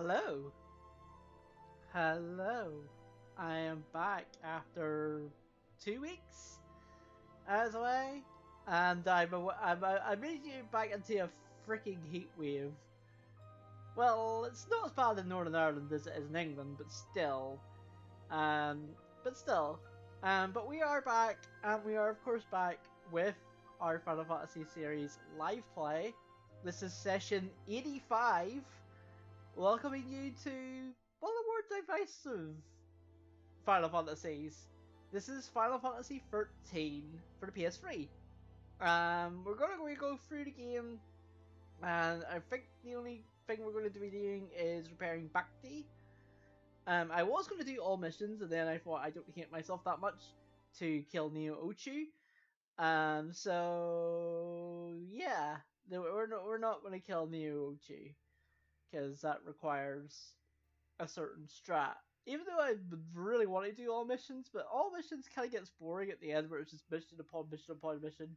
Hello. Hello. I am back after 2 weeks as away, and I made you back into a freaking heat wave. Well, it's not as bad in Northern Ireland as it is in England, but still. But we are back, and we are of course back with our Final Fantasy series live play. This is session 85. Welcoming you to one of the more divisive Final Fantasies. This is Final Fantasy XIII for the PS3. We're gonna go through the game, and I think the only thing we're going to be doing is repairing Bhakti. I was going to do all missions, and then I thought I don't hate myself that much to kill Neo Ochu. So yeah, we're not going to kill Neo Ochu, because that requires a certain strat. Even though I would really want to do all missions, but all missions kind of gets boring at the end where it's just mission upon mission upon mission.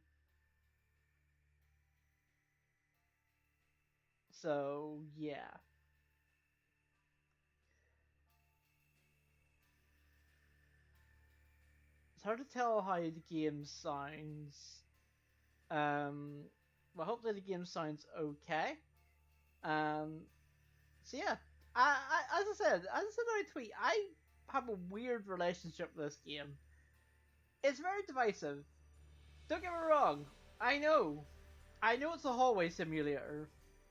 So, yeah. It's hard to tell how the game sounds. Well, hopefully the game sounds okay. So yeah, as I said in my tweet, I have a weird relationship with this game. It's very divisive. Don't get me wrong. I know it's a hallway simulator.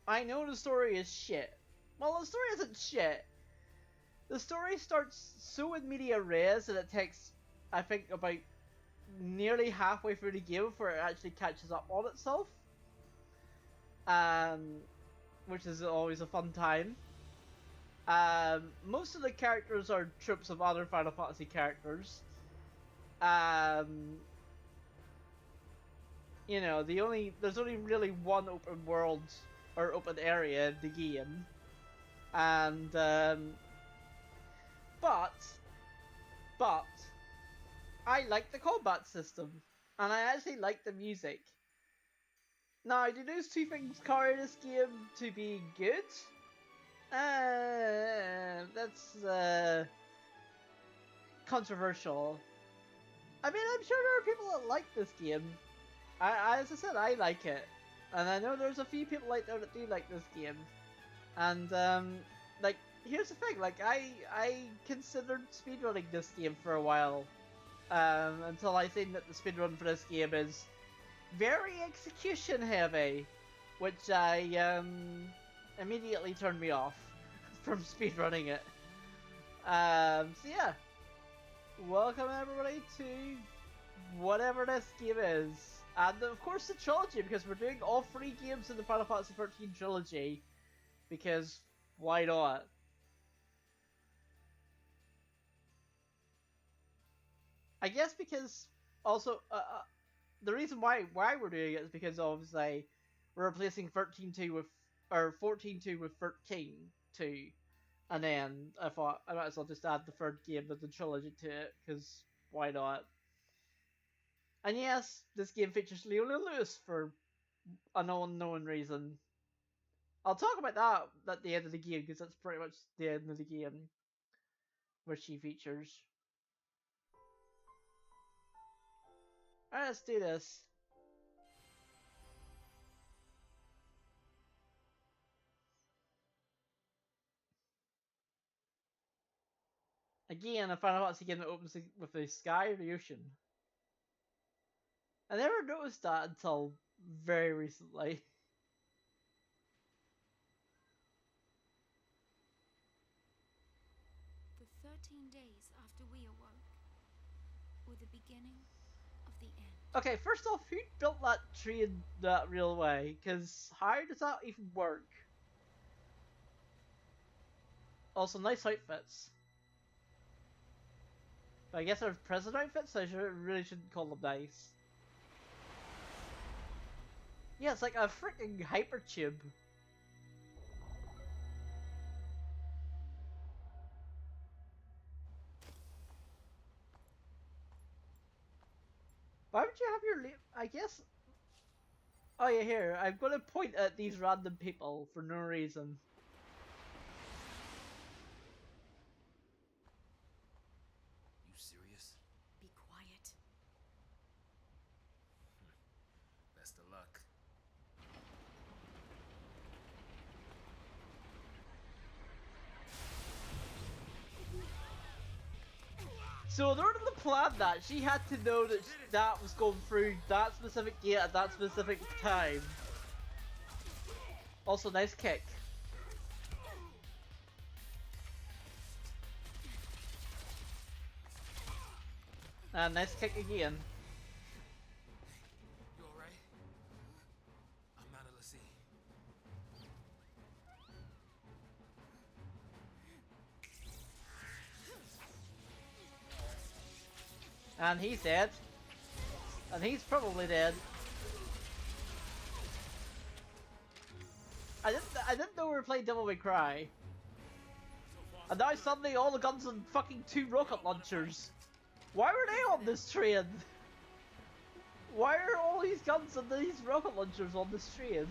I know the story is shit. Well, the story isn't shit. The story starts so in media res that it takes, I think, about nearly halfway through the game before it actually catches up on itself. Which is always a fun time. Most of the characters are tropes of other Final Fantasy characters. You know, there's only really one open world or open area in the game, and but I like the combat system, and I actually like the music. Now, do those two things carry this game to be good? That's controversial. I mean, I'm sure there are people that like this game. As I said, I like it, and I know there's a few people out there that do like this game. And like, here's the thing: like, I considered speedrunning this game for a while, until I think that the speedrun for this game is very execution heavy, which immediately turned me off from speedrunning it. So yeah, welcome everybody to whatever this game is. And of course the trilogy, because we're doing all 3 games in the Final Fantasy XIII trilogy, because why not? I guess because also the reason why we're doing it is because obviously we're replacing 13.2 with, or 14.2 with 13.2, and then I thought I might as well just add the 3rd game of the trilogy to it, because why not? And yes, this game features Leona Lewis for an unknown reason. I'll talk about that at the end of the game, because that's pretty much the end of the game where she features. Alright, let's do this. Again, a Final Fantasy game that opens with the sky or the ocean. I never noticed that until very recently. The 13 days after we awoke were the beginning of the end. Okay, first off, who built that tree in that real way? Because how does that even work? Also, nice outfits. But I guess they're present outfits, so I really shouldn't call them nice. Yeah, it's like a freaking hypertube. Why would you have your I guess... Oh yeah, here, I'm gonna point at these random people for no reason. Best of luck. So in order to plan that, she had to know that that was going through that specific gate at that specific time. Also, nice kick. And nice kick again. You alright? I'm out of the sea. And he's dead. And he's probably dead. I didn't know we were playing Devil May Cry. And now suddenly all the guns on fucking 2 rocket launchers. Why were they on this train? Why are all these guns and these rocket launchers on this train?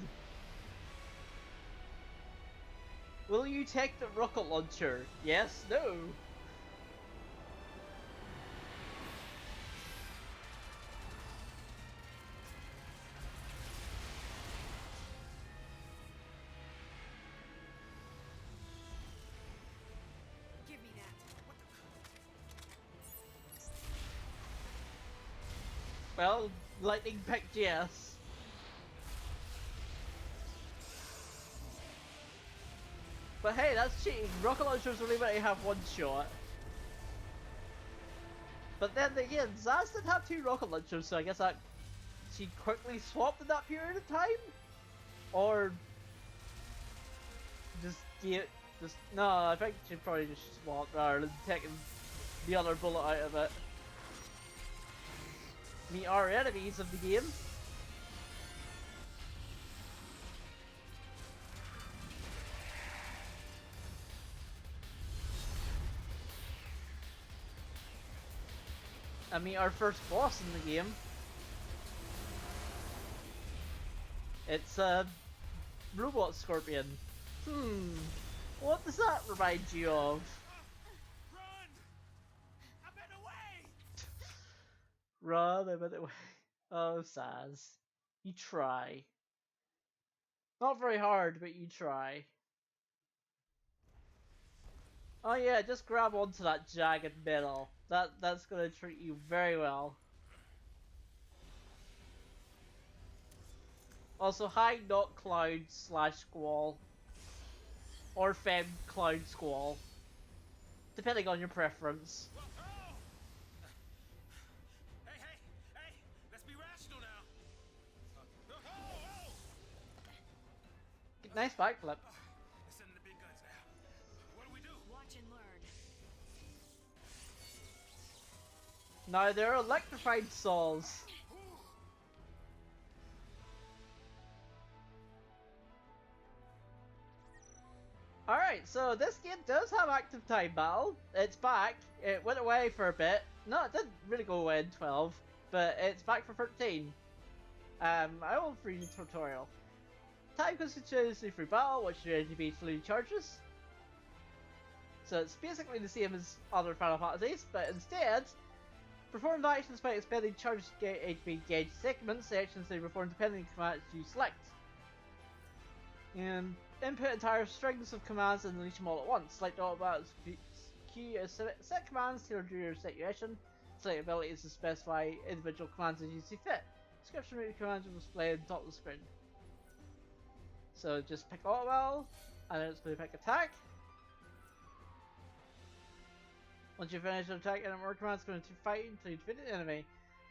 Will you take the rocket launcher? Yes? No? Give me that. Well, lightning picked yes. But hey, that's cheating. Rocket launchers only meant to have 1 shot. But then again, Zaz did have 2 rocket launchers, so I guess that she quickly swapped in that period of time? Or just no, I think she probably just swapped rather than taking the other bullet out of it. Meet our enemies of the game. And meet our first boss in the game. It's a robot scorpion. What does that remind you of? Run! I've been away! Run a minute away. Oh, Saz. You try. Not very hard, but you try. Oh yeah, just grab onto that jagged metal. That's gonna treat you very well. Also, hi not cloud / squall. Or fem cloud squall. Depending on your preference. Whoa, oh! Hey! Let's be rational now. Nice backflip. They're sending the big guns now. What do we do? Watch and learn. Now they're electrified saws. Alright, so this game does have active time battle. It's back. It went away for a bit. No, it didn't really go away in 12, but it's back for 13. I will free the tutorial. Time continuously through battle, which your ATB slowly charges. So it's basically the same as other Final Fantasies, but instead, perform the actions by expending charged HP gauge segments. The actions they perform depending on the commands you select. And input entire strings of commands and unleash them all at once. Select all about Q as set commands tailored to your situation. Select abilities to specify individual commands as you see fit. Description of the commands will display on top of the screen. So just pick auto battle, and then it's going to pick attack. Once you finish an attack, and more commands going to fight until you defeat the enemy.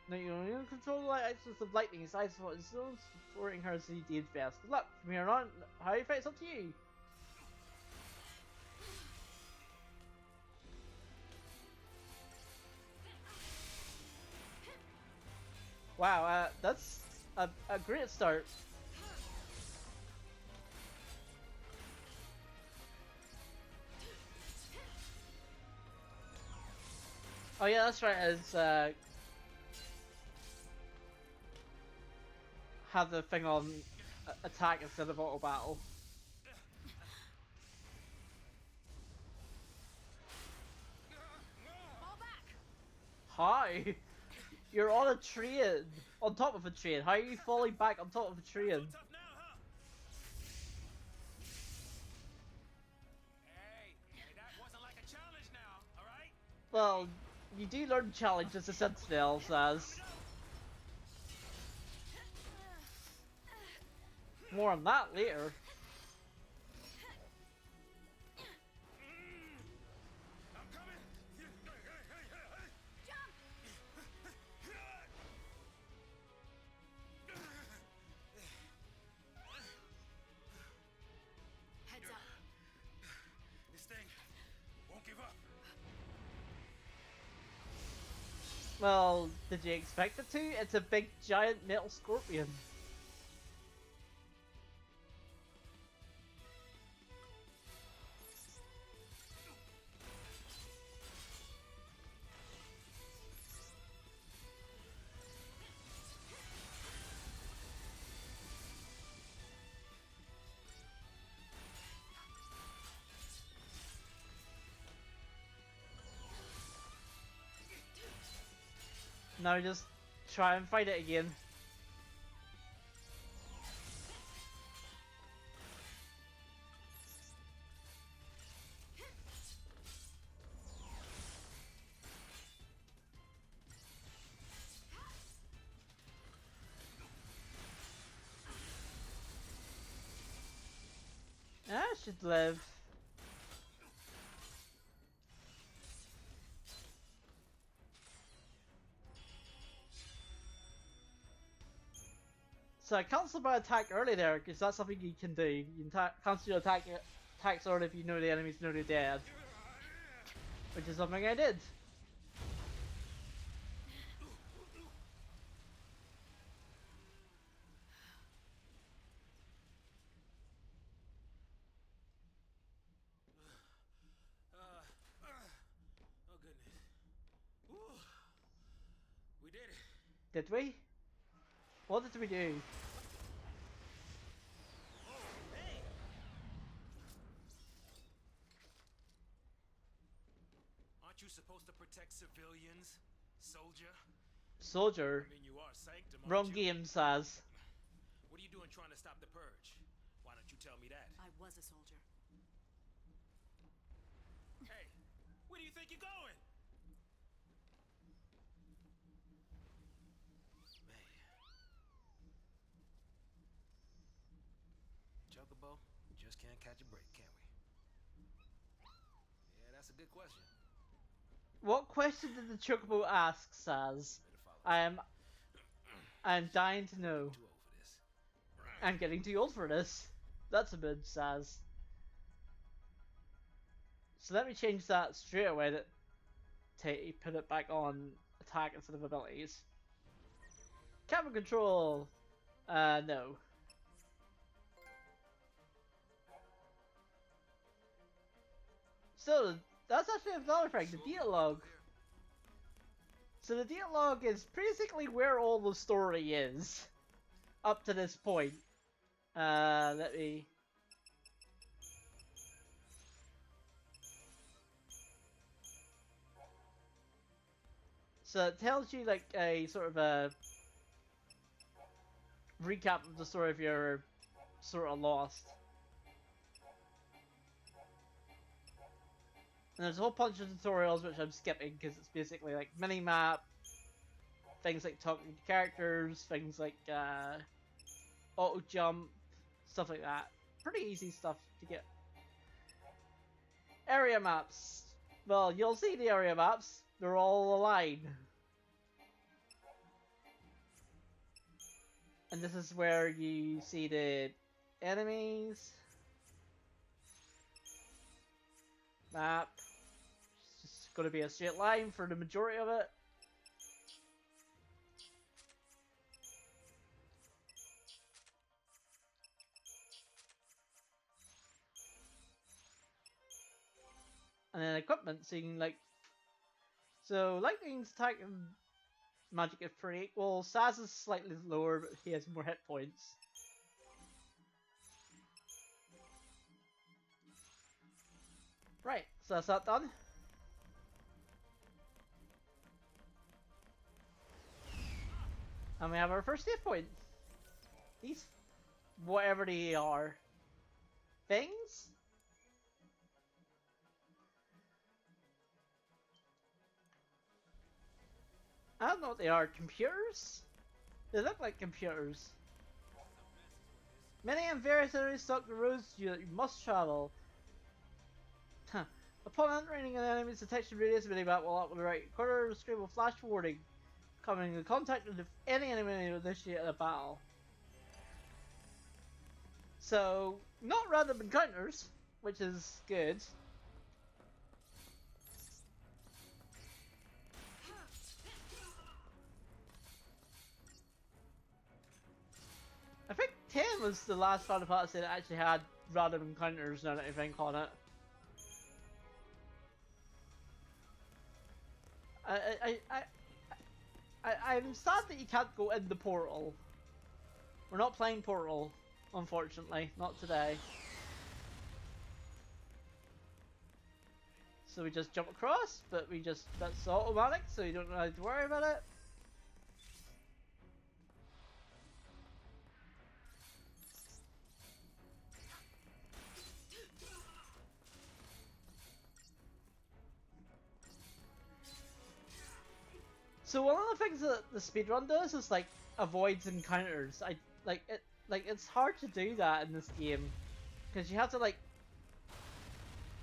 Now you only control the light actions of lightning. His eyes are zones, supporting her as he deems best. Good luck. From here on, how you fight is up to you. Wow, that's a great start. Oh yeah, that's right, as have the thing on attack instead of auto battle. Fall back. Hi! You're on a train. On top of a train. How are you falling back on top of a train? So tough now, huh? Hey, that wasn't like a challenge now, all right? Well, you do learn challenges, as Sentinel says. More on that later. I'm coming. Jump! Heads up. This thing won't give up. Well, did you expect it to? It's a big giant metal scorpion. Now just try and fight it again. I should live. So I cancelled my attack early there, because that's something you can do. You can cancel your attacks early if you know the enemies know they're dead. Which is something I did. Oh goodness. Woo. We did it. Did we? What did we do? Hey. Aren't you supposed to protect civilians, soldier? Soldier. I mean, you are sanctum. aren't Wrong you? game, Saz. What are you doing trying to stop the purge? Why don't you tell me that? I was a soldier. Hey, where do you think you're going? Man. Chocobo, we just can't catch a break, can we? Yeah, that's a good question. What question did the Chocobo ask, Saz? Better follow. I'm dying to know. Too old for this. I'm getting too old for this. That's a bit, Saz. So let me change that straight away to put it back on attack instead of abilities. Camera control. No. So that's actually another thing. The dialogue. So the dialogue is basically where all the story is up to this point. Let me. So it tells you like a sort of a recap of the story if you're sort of lost. And there's a whole bunch of tutorials which I'm skipping because it's basically like mini-map, things like talking to characters, things like auto-jump, stuff like that. Pretty easy stuff to get. Area maps. Well, you'll see the area maps. They're all aligned. And this is where you see the enemies. Map. It's just going to be a straight line for the majority of it. And then equipment, so you can like... So Lightning's attack and magic is pretty equal. Saz is slightly lower, but he has more hit points. Right, so that's that done. And we have our first save point. These, whatever they are, things? I don't know what they are. Computers? They look like computers. Many and various areas stock the roads you must travel. Upon entering an enemy's detection radius, minimap will up on the right corner of the screen will flash warning. Coming in contact with any enemy to initiate a battle. So, not random encounters, which is good. I think 10 was the last Final Fantasy that actually had random encounters now that I think on it. I'm sad that you can't go in the portal. We're not playing Portal, unfortunately, not today. So we just jump across, but that's automatic, so you don't have to worry about it. So one of the things that the speedrun does is like avoids encounters. It's hard to do that in this game because you have to like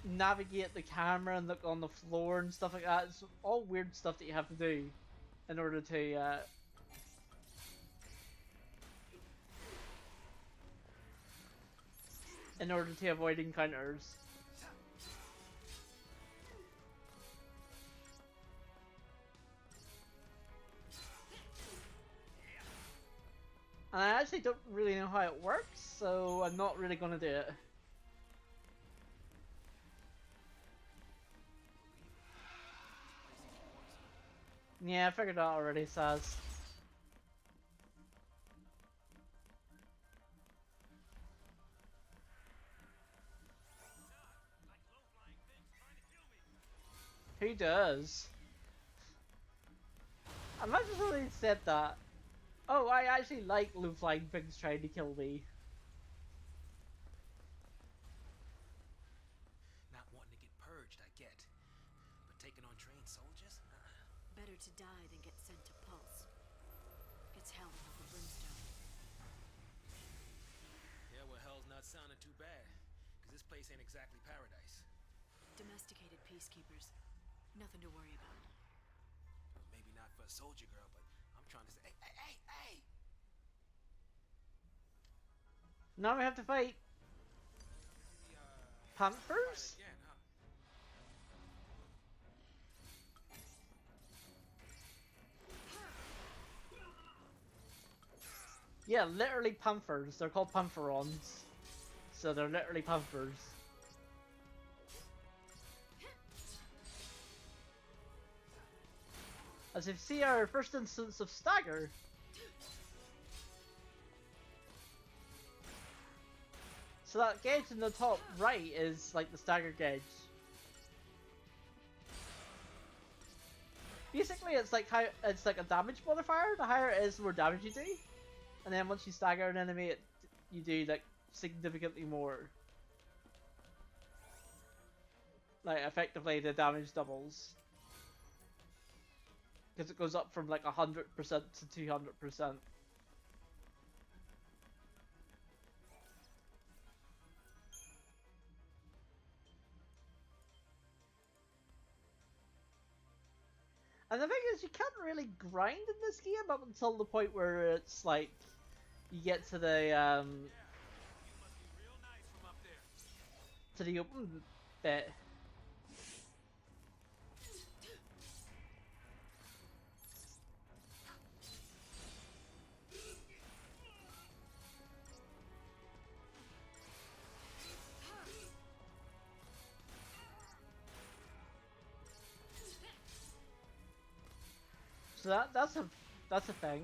navigate the camera and look on the floor and stuff like that. It's all weird stuff that you have to do in order to avoid encounters. And I actually don't really know how it works, so I'm not really gonna do it. Yeah, I figured out already, Saz. Who does? I'm not just really said that. Oh, I actually like low flying things trying to kill me. Not wanting to get purged, I get. But taking on trained soldiers? Better to die than get sent to Pulse. It's hell without the brimstone. Yeah, well, hell's not sounding too bad. Because this place ain't exactly paradise. Domesticated peacekeepers. Nothing to worry about. Well, maybe not for a soldier girl, but I'm trying to say, hey! Now we have to fight The, Panthers? again, huh? Yeah, literally Panthers. They're called Pantherons. So they're literally Panthers. As you see our first instance of stagger. So that gauge in the top right is like the stagger gauge. Basically it's like how it's like a damage modifier. The higher it is, the more damage you do. And then once you stagger an enemy, you do like significantly more. Like effectively the damage doubles. Because it goes up from like 100% to 200%. And the thing is, you can't really grind in this game up until the point where it's like you get to the You must be real nice from up there. to the open bit. So that's a thing.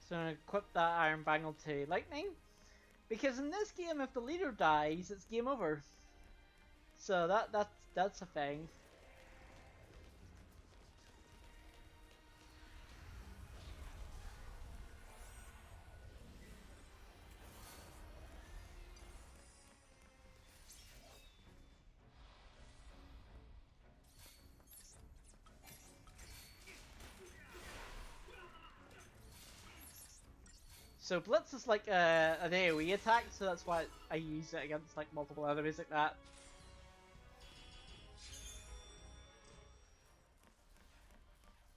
So I'm gonna equip that Iron Bangle to Lightning. Because in this game, if the leader dies, it's game over. So that's a thing. So Blitz is like an AoE attack, so that's why I use it against like multiple enemies like that.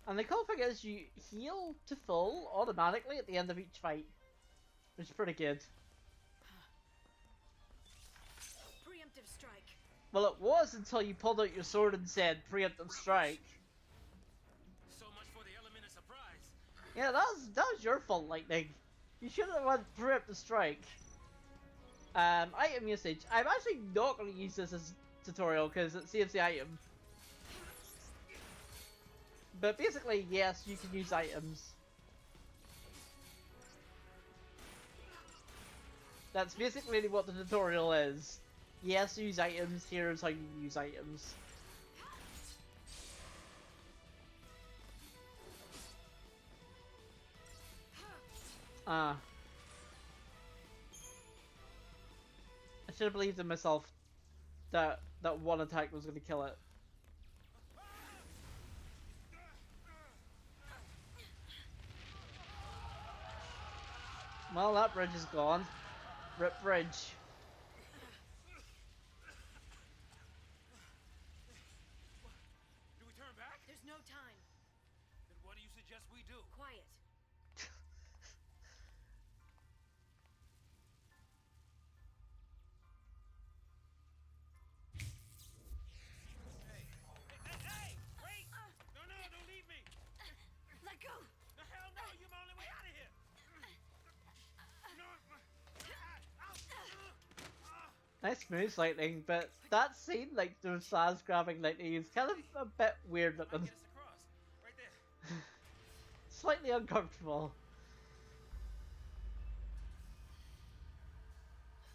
And the cool thing is you heal to full automatically at the end of each fight, which is pretty good. Preemptive strike. Well, it was until you pulled out your sword and said preemptive strike. So much for the element of surprise. Yeah, that was your fault, Lightning. You should have went preemptive strike. Item usage. I'm actually not going to use this as tutorial because it saves the item. But basically, yes, you can use items. That's basically what the tutorial is. Yes, use items, here's how you use items. I should have believed in myself that one attack was going to kill it. Well, that bridge is gone. Rip bridge. Do we turn back? There's no time. Then what do you suggest we do? Quiet. Hey! Wait! No, don't leave me! Let go. The hell no! You're my only way out of here! No! Nice moves, Lightning, but that scene, like, the Saz grabbing Lightning is kind of a bit weird I looking. get us across. Right there. Slightly uncomfortable.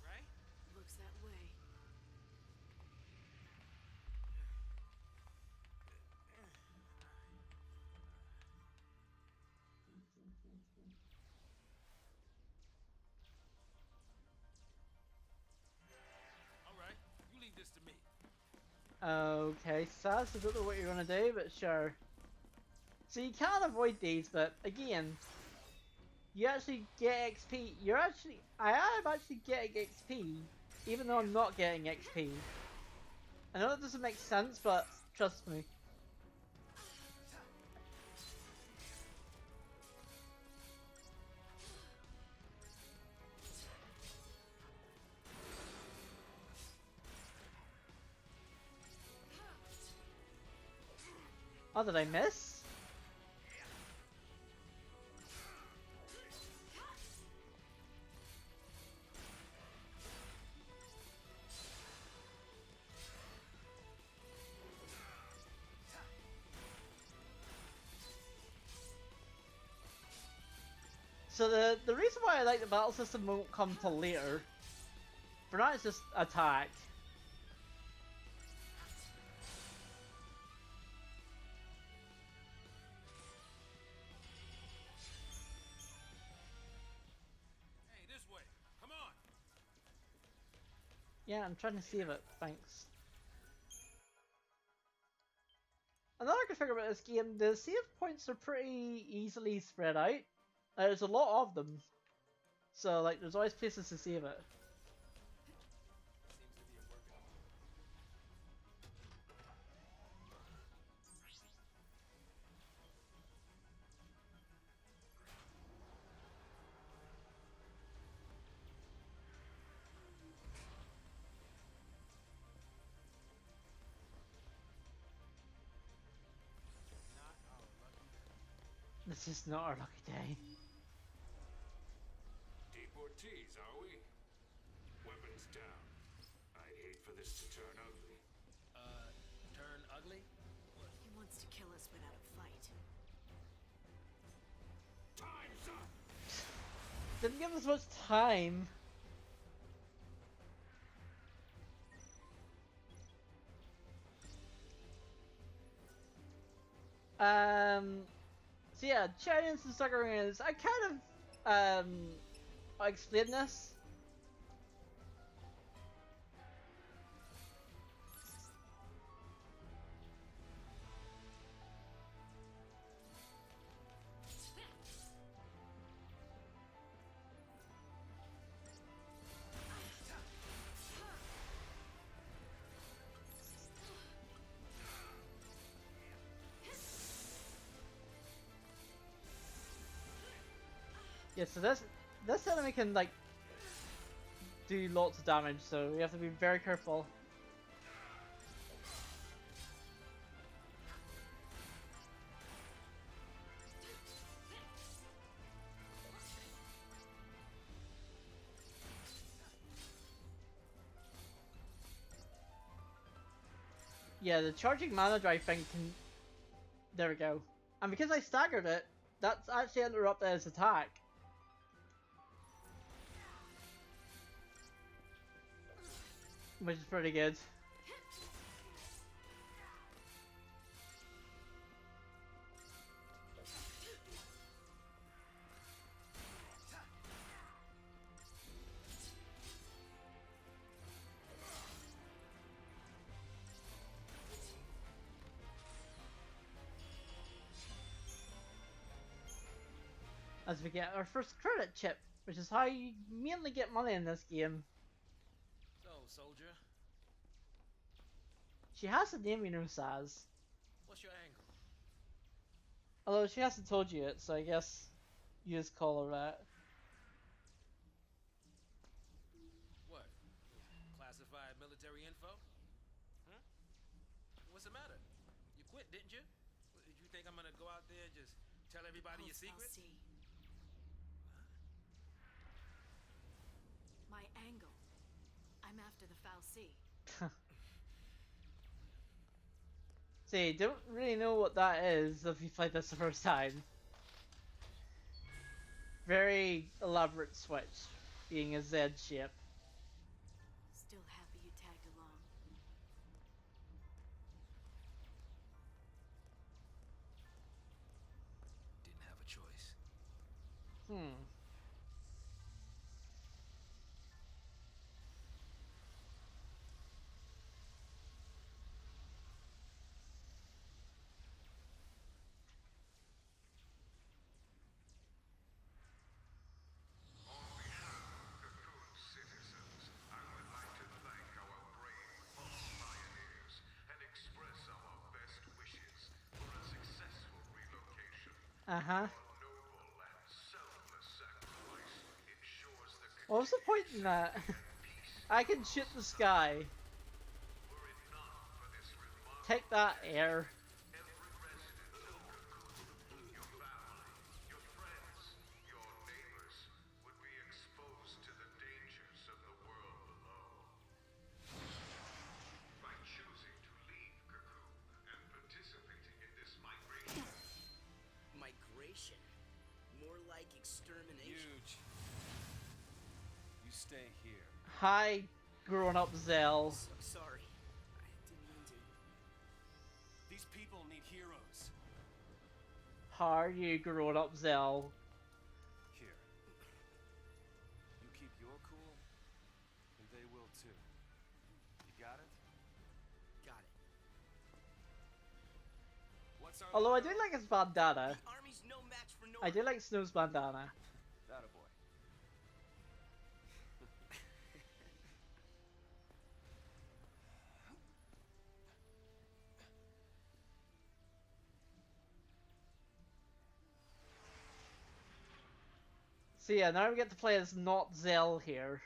Right? Looks that way. Alright. You leave this to me. Okay, Saz, I don't know what you're gonna do, but sure. So you can avoid these, but again, you actually get XP. I am actually getting XP, even though I'm not getting XP. I know it doesn't make sense, but trust me. Oh, did I miss? So the reason why I like the battle system won't come till later. For now it's just attack. Hey, this way. Come on. Yeah, I'm trying to save it, thanks. Another good thing about this game, the save points are pretty easily spread out. There's a lot of them. So, like, there's always places to save it. Seems to be working. Not our lucky day. This is not our lucky day. Deportees, are we? Weapons down. I'd hate for this to turn ugly. Turn ugly? He wants to kill us without a fight. Time's up! didn't give us much time. So yeah, chariots and suckers. I kind of explain this. Yeah, so this enemy can like do lots of damage, so we have to be very careful. Yeah, the charging mana drive thing can. There we go. And because I staggered it, that's actually interrupted his attack. Which is pretty good. As we get our first credit chip, which is how you mainly get money in this game. So, soldier, She has a name, you know, Saz. what's your angle? Although she hasn't told you it, so I guess you just call her that. What? Classified military info? Huh? What's the matter? You quit, didn't you? You think I'm gonna go out there and just tell everybody your secrets? See. My angle. I'm after the foul sea. See, don't really know what that is if you played this the first time. Very elaborate switch, being a Z shape. Still happy you tagged along. Didn't have a choice. Hmm. Citizens, I would like to thank our brave false pioneers and express our best wishes for a successful relocation. Uh-huh. Your noble and selfless sacrifice ensures the What was the point in that? I can shoot the sky. were it not for this remarkable Take that, air. every resident of Cocoon, your family, your friends, your neighbors would be exposed to the dangers of the world below. By choosing to leave Cocoon and participating in this migration, Migration? More like extermination. Huge. You stay here. Hi, grown-up Zell. Sorry. I didn't mean to. These people need heroes. How are you, grown-up Zell? Here. You keep your cool, and they will too. You got it? Got it. What's our Although I do like his bandana. The army's no match for I do like Snow's bandana. That a boy. So yeah, now we get to play as not Zell here.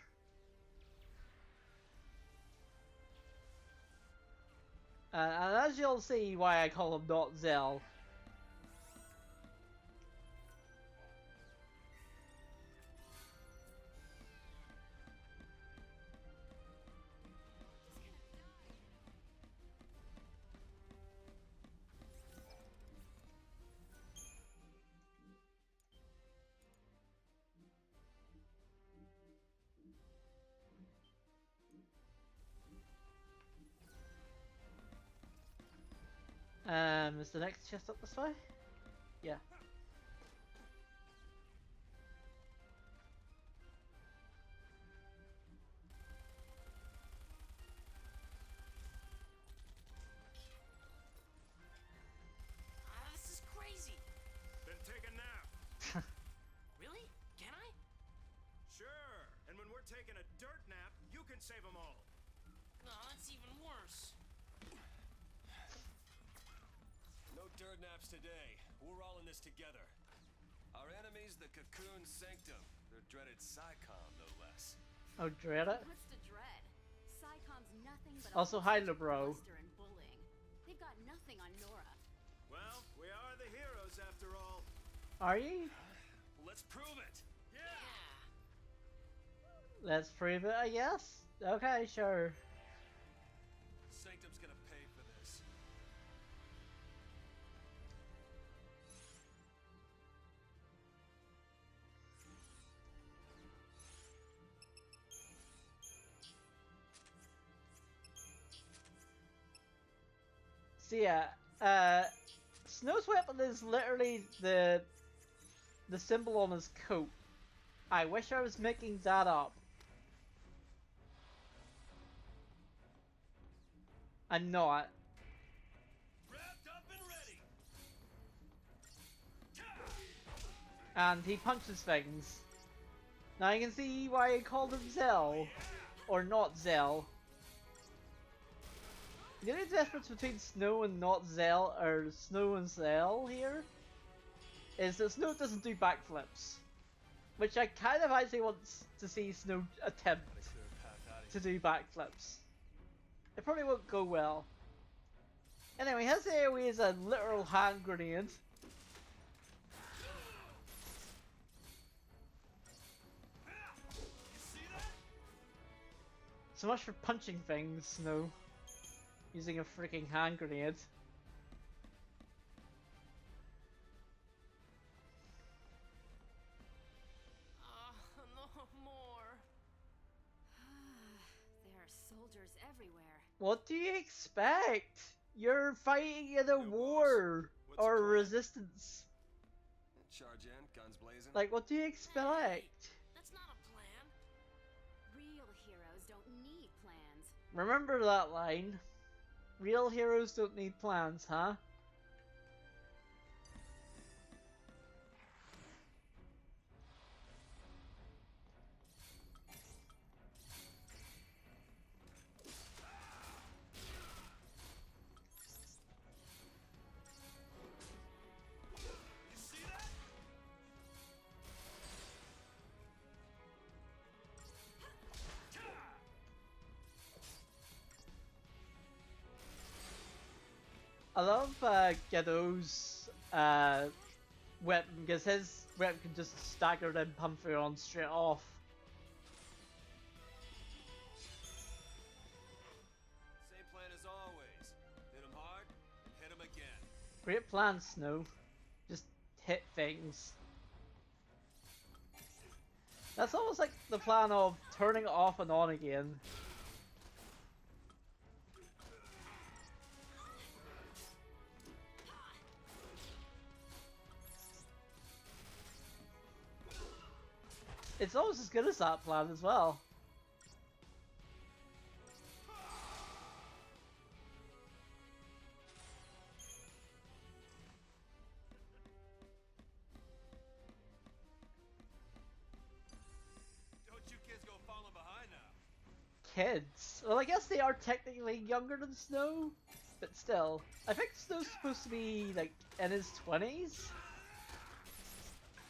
And as you'll see why I call him not Zell. Is the next chest up this way? Yeah. This is crazy. Then take a nap. Really? Can I? Sure. And when we're taking a dirt nap, you can save them all. No, that's even worse. No dirt naps today. We're all in this together. Our enemy's the Cocoon Sanctum. Their dreaded Psycom, no less. Oh, dread it. What's to dread? Psycom's nothing but Also, a hi, bunch of Lebro. bluster and bullying. They've got nothing on Nora. Well, we are the heroes after all. Are you? Let's prove it. Yeah. Let's prove it, I guess. Okay, sure. Sanctum's gonna pay for this. So yeah, Snow's weapon is literally the symbol on his coat. I wish I was making that up. I'm not. Wrapped up and ready. And he punches things. Now you can see why I called him Zell. Or not Zell. The only difference between Snow and not Zell, or Snow and Zell here, is that Snow doesn't do backflips. Which I kind of actually want to see Snow attempt Gotta clear a path out of to here. do backflips. It probably won't go well. Anyway, his AoE is a literal hand grenade. You see that? So much for punching things, Snow. Using a freaking hand grenade. No more. There are soldiers everywhere. What do you expect? You're fighting in a boss. war What's the or plan? resistance. Charge in, guns blazing. Like, what do you expect? That's not a plan. Real heroes don't need plans. Remember that line. Real heroes don't need plans, huh? You see that? I love Ghetto's weapon, because his weapon can just stagger them Pumpheron straight off. Same plan as always. Hit him hard, hit him again. Great plan, Snow. Just hit things. That's almost like the plan of turning it off and on again. It's almost as good as that plan as well. Don't you kids go falling behind now. Kids. Well, I guess they are technically younger than Snow, but still. I think Snow's supposed to be, like, in his 20s?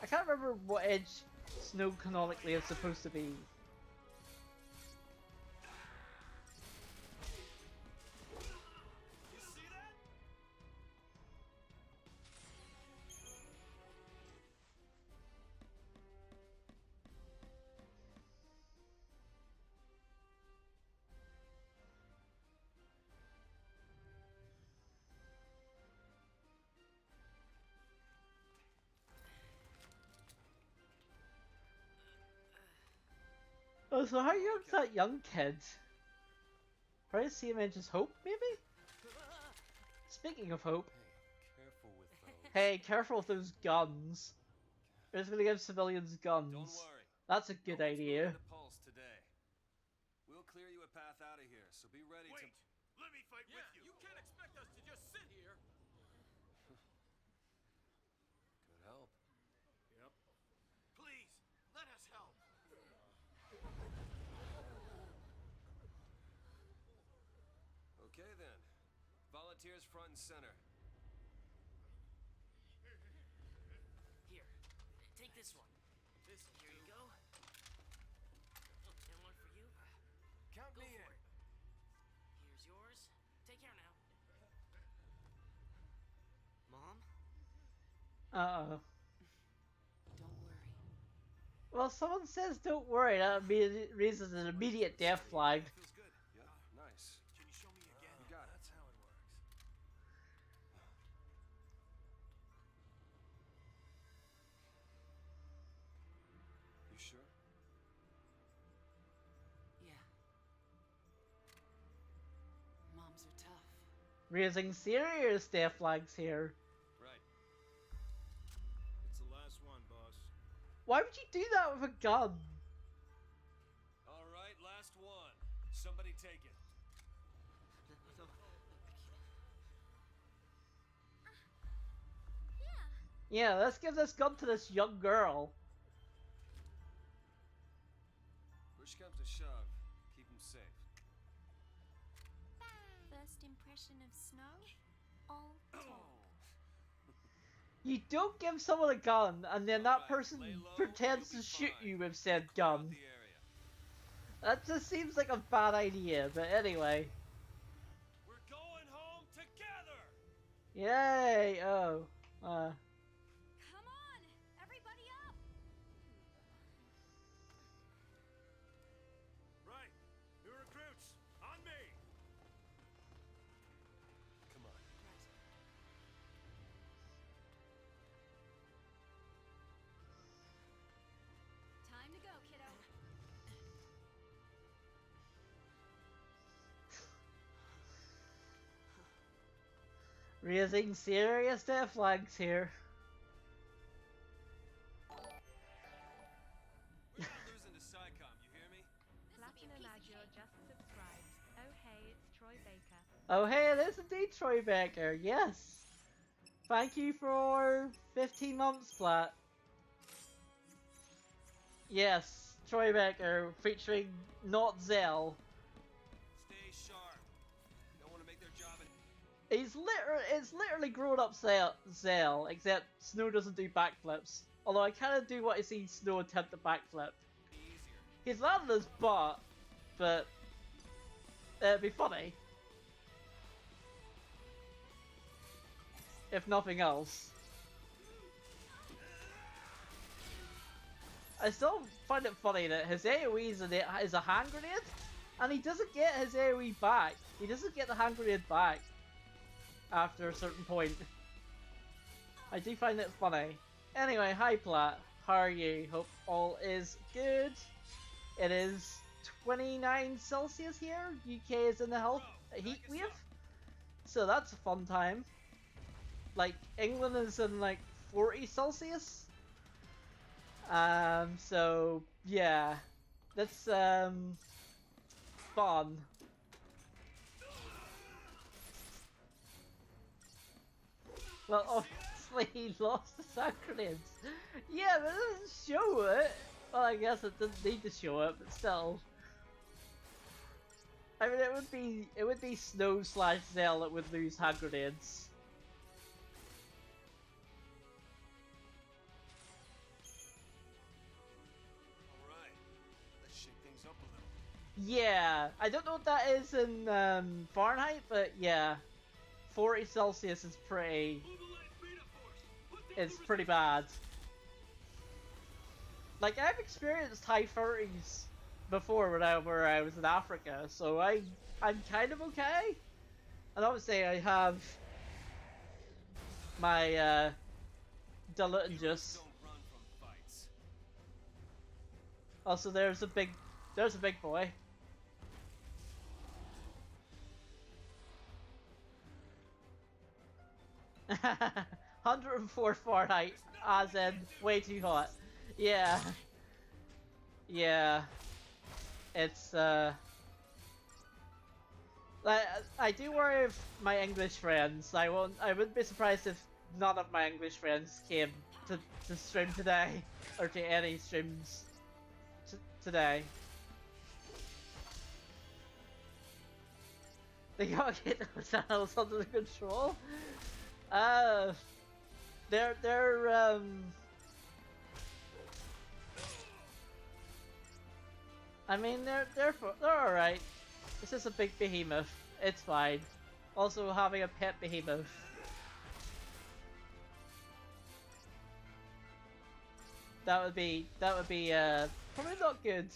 I can't remember what age Snow canonically is supposed to be. You see that? Oh, so how young's that young kid? Probably see him in just Hope, maybe? Speaking of Hope, Hey, careful with those guns. We're just gonna give civilians guns. Don't worry. That's a good No one's idea. moving the Pulse today. We'll clear you a path out of here, so be ready Wait! to... Let me fight Yeah, with you! you can't expect us to just sit here. Could help. Yep. Please, let us help! Okay then. Volunteers front and center. Here, take this one. Here you go. And one for you. Count Go me for in. it. Here's yours. Take care now. Mom? Uh-oh. Don't worry. Well, someone says don't worry, that raises an immediate death flag. Feels good. Yeah, nice. Can you show me again? You got it. That's how it works. You sure? Yeah. Moms are tough. Raising serious death flags here. Right. It's the last one, boss. Why would you do that with a gun? All right, last one. Somebody take it. No. Yeah, let's give this gun to this young girl. Push comes to shove. Keep him safe. First impression of snow? All talk. You don't give someone a gun and then that Alright, person lay low, pretends you'll to be shoot fine. you with said Clear out gun. the area. That just seems like a bad idea, but anyway. We're going home together. Yay! Oh. Come on! Everybody up! Right. New recruits, on me! Come on. Time to go, kiddo. Raising serious death flags here. We're not losing to SciComm, you hear me? Platinum Azure just subscribed. Oh hey, it's Troy Baker. Oh hey, it is indeed Troy Baker, yes! Thank you for 15 months, Plat. Yes, Troy Baker featuring not Zell. Stay sharp. Don't want to make their job It's literally grown up Zell, except Snow doesn't do backflips. Although I kinda do want to see Snow attempt a backflip. easier. He's landed his butt, but it'd be funny. If nothing else. I still find it funny that his AoE is a hand grenade, and he doesn't get his AoE back. He doesn't get the hand grenade back after a certain point. I do find it funny. Anyway, hi Plat, how are you? Hope all is good. It is 29 Celsius here. UK is in the heat wave, so that's a fun time. Like England is in like 40 Celsius. So yeah, that's fun. Well, obviously he lost the sound grenades. Yeah, but it doesn't show it. Well, I guess it didn't need to show it, but still. I mean, it would be Snow / Zell that would lose hand grenades. Alright. Let's shake things up a little. Yeah, I don't know what that is in Fahrenheit, but yeah, 40 Celsius is pretty. It's pretty bad. Like I've experienced high 30s before where I was in Africa, so I'm kind of okay. And obviously I have my dilutin juice. Don't run from fights. Also, there's a big boy. 104 Fahrenheit, as in way too hot. Yeah. Yeah. It's like, I do worry if my English friends. I wouldn't be surprised if none of my English friends came to stream today, or to any streams today. They gotta get those channels under control. They're I mean, they're alright. This is a big behemoth. It's fine. Also, having a pet behemoth. That would be probably not good.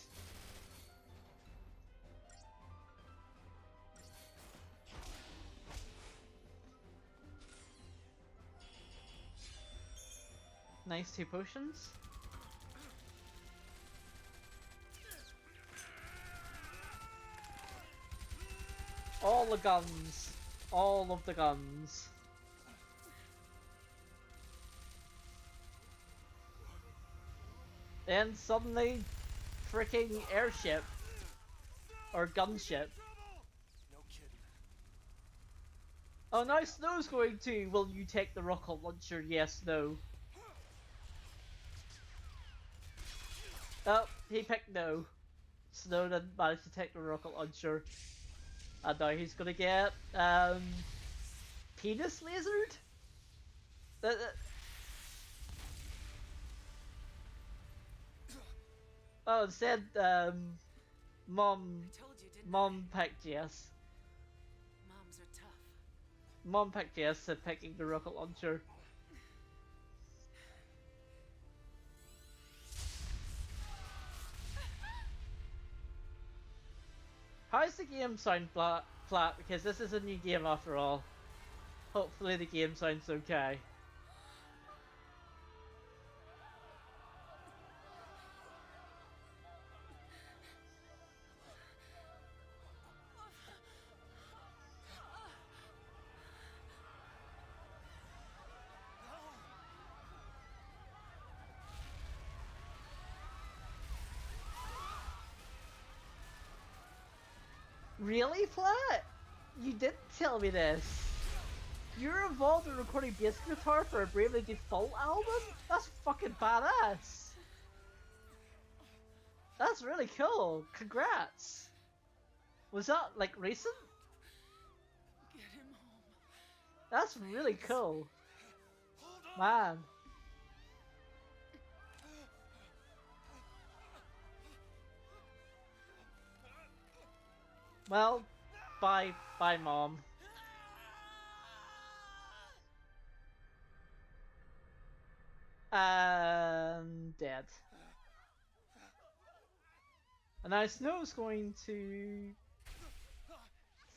Nice 2 potions. All the guns. All of the guns. Then suddenly, freaking airship. Or gunship. No kidding. Oh, now Snow's going to. Will you take the rocket launcher? Yes, no. Oh, he picked no. Snow didn't manage to take the rocket launcher. And now he's gonna get, penis lasered? Oh, instead, Mom picked yes. Moms are tough. Mom picked yes at picking the rocket launcher. How's the game sound flat? Because this is a new game after all. Hopefully the game sounds okay. Really, Flat? You didn't tell me this. You're involved in recording bass guitar for a Bravely Default album? That's fucking badass. That's really cool. Congrats. Was that like recent? Get him home. That's really cool. Man. Well, bye, Mom. Dead. And now Snow's going to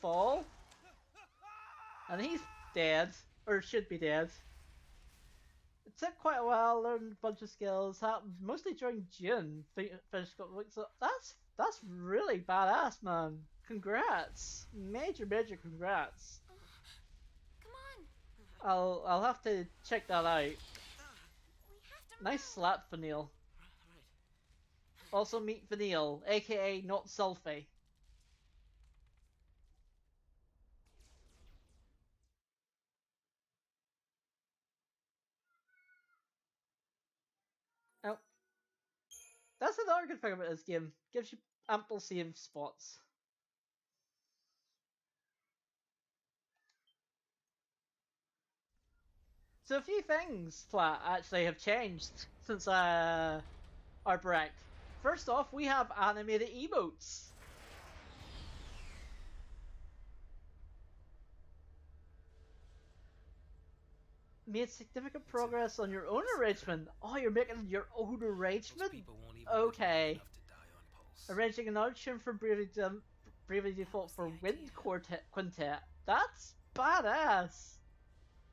fall. And he's dead, or should be dead. It took quite a while, learned a bunch of skills, happened mostly during June. Finished so that's really badass, man. Congrats, major congrats. Come on. I'll have to check that out. We have to Nice slap, Vanille. Also meet Vanille, aka not Sulfy. Oh, that's another good thing about this game. Gives you ample save spots. So a few things, Flat, actually have changed since our break. First off, we have animated emotes. Made significant progress on your own arrangement. Oh, you're making your own arrangement? Okay. Arranging an outro for Bravely Default for Wind Quintet. That's badass.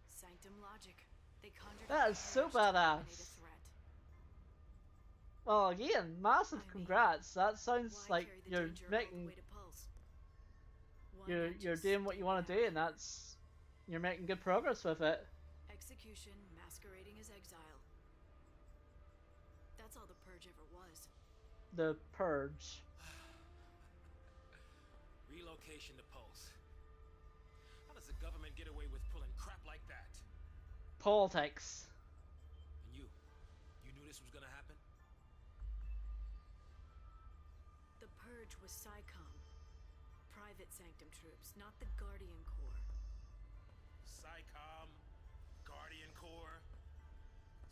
Sanctum logic. They conjured That up is so a terrorist to eliminate badass. a threat. Well, again, massive congrats. That sounds Why like carry the you're danger all the making way to Pulse? Why you're not you're just doing what you want to do, and that's you're making good progress with it. Execution masquerading as exile. That's all the Purge ever was. The Purge. Relocation to Pulse. How does the government get away with pulling crap like that? Politics. And you knew this was gonna happen? The Purge was SciComm. Private Sanctum troops, not the Guardian Corps. SciComm, Guardian Corps.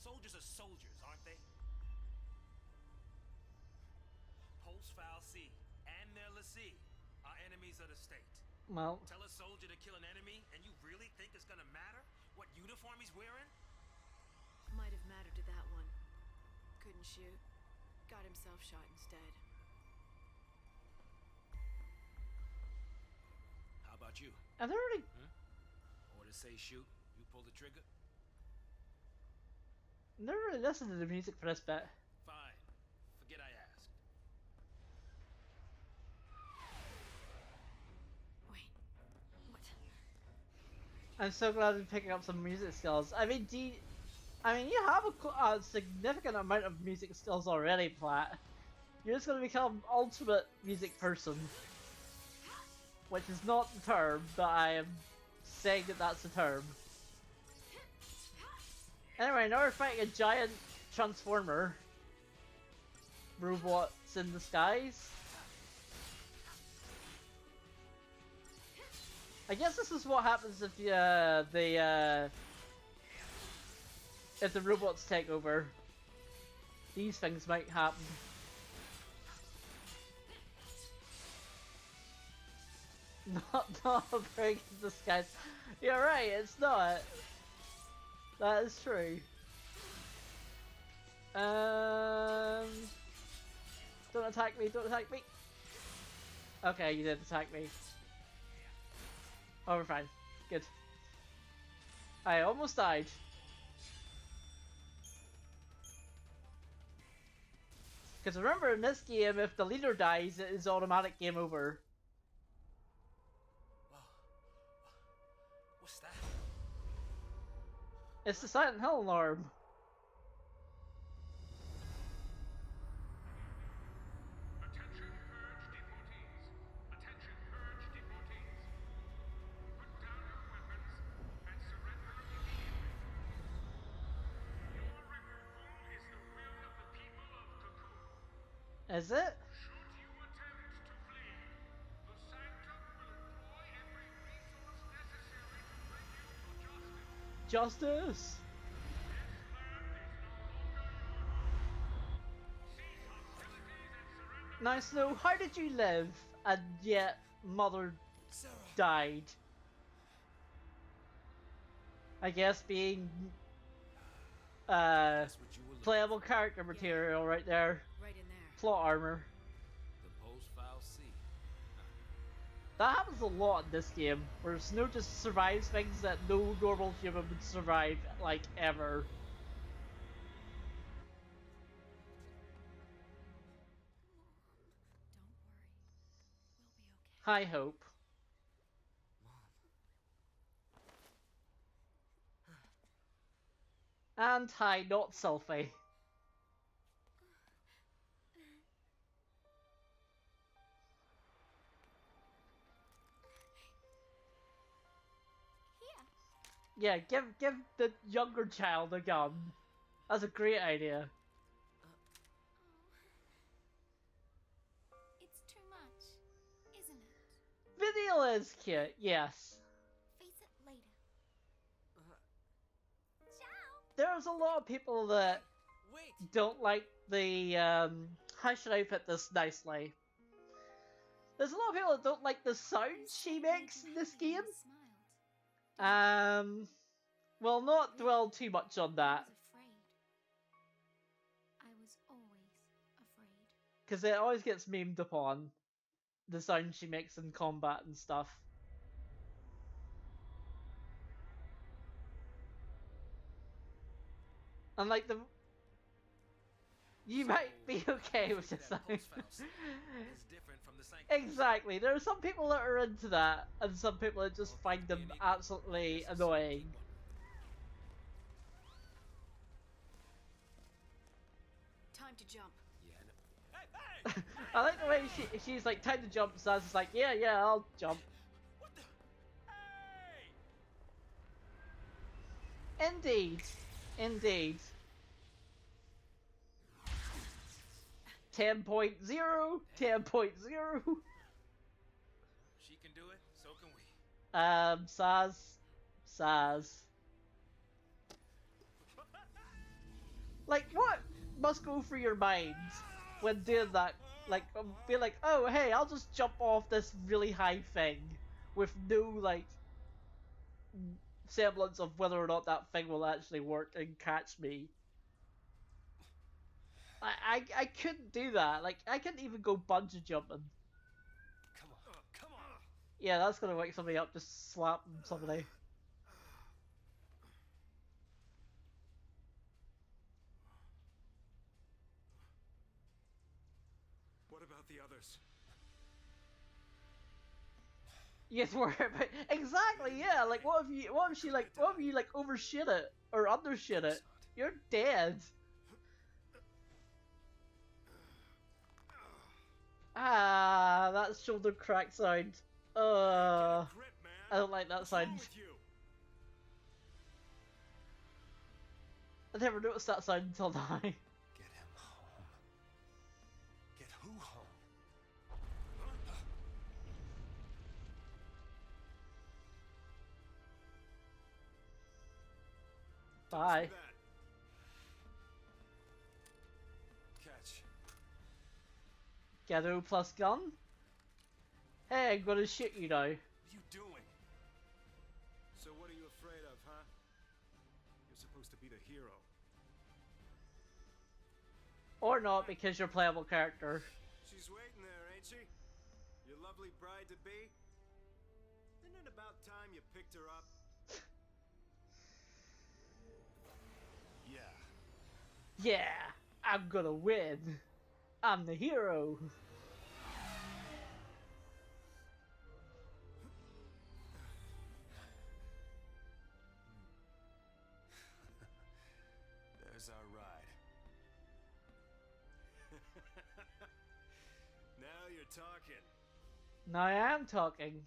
Soldiers are soldiers, aren't they? Pulse File C and their lessee are enemies of the state. Well, Tell a soldier to kill an enemy, and you really think it's gonna matter what uniform he's wearing? Might have mattered to that one. Couldn't shoot. Got himself shot instead. How about you? have they already? Orders say shoot, you pull the trigger? Never really listened to the music for this bit. Fine. Forget I asked. Wait. What? I'm so glad I'm picking up some music skills. I mean, you have a significant amount of music skills already, Platt. You're just gonna become ultimate music person. Which is not the term, but I am saying that that's the term. Anyway, now we're fighting a giant transformer. Robots in disguise. I guess this is what happens if if the robots take over. These things might happen. Not a very good disguise. You're right, it's not. That is true. Don't attack me, don't attack me. Okay, you did attack me. Oh, we're fine. Good. I almost died. Because remember, in this game, if the leader dies, it is automatic game over. What's that? It's the Silent Hill alarm. Attention Purge devotees. Attention Purge devotees. Put down your weapons and surrender immediately. Your removal is the will of the people of Cocoon. Is it? Should you attempt to flee, the Sanctum will employ every resource necessary to bring you to justice. Justice! This land is no longer your home. Cease hostilities and surrender. Now, Snow, how did you live and yet Mother Sarah. died? I guess being That's what you were looking playable character material right there. Right in there. Plot armor. for. The Post File C. That happens a lot in this game, where Snow just survives things that no normal human would survive, like, ever. Don't worry. We'll be okay. High hope. And hi, not selfie. Here. Yeah, give the younger child a gun. That's a great idea. It's too much, isn't it? Video is cute, yes. Face it later. Ciao. There's a lot of people that Wait! don't like the, how should I put this nicely? There's a lot of people that don't like the sound she makes in this game. Smiled. Well, not dwell too much on that, I was always afraid. because it always gets memed upon. The sound she makes in combat and stuff. And like the... You might be okay with the That sound. Post File C is different from the Sanctum. Exactly, there are some people that are into that, and some people that just find them absolutely annoying. time to jump. Yeah, I know. Hey, hey! I like the way she's like, time to jump, Saz is like, yeah, I'll jump. What the? Hey! Indeed. Indeed. 10.0, 10.0. She can do it, so can we. Saz. Like, what must go through your mind when doing that? Like, be like, oh, hey, I'll just jump off this really high thing with no, like, semblance of whether or not that thing will actually work and catch me. I couldn't do that. Like, I couldn't even go bungee jumping. Come on, come on. Yeah, that's gonna wake somebody up, just slap somebody. What about the others? Yes, worry about exactly. Yeah, like what if you like overshit it or undershit it? You're dead. Ah, that shoulder crack sound. Get a grip, man. I don't like that What's wrong sound. with you? I never noticed that sound until now. Get him home. Get who home? Bye. Do that. Catch. Ghetto plus gun. Hey, I'm gonna shoot you now. What are you doing? So what are you afraid of, huh? You're supposed to be the hero. Or not, because you're a playable character. She's waiting there, ain't she? Your lovely bride-to-be? Isn't it about time you picked her up? Yeah. Yeah, I'm gonna win. I'm the hero. There's our ride. Now you're talking. Now I am talking.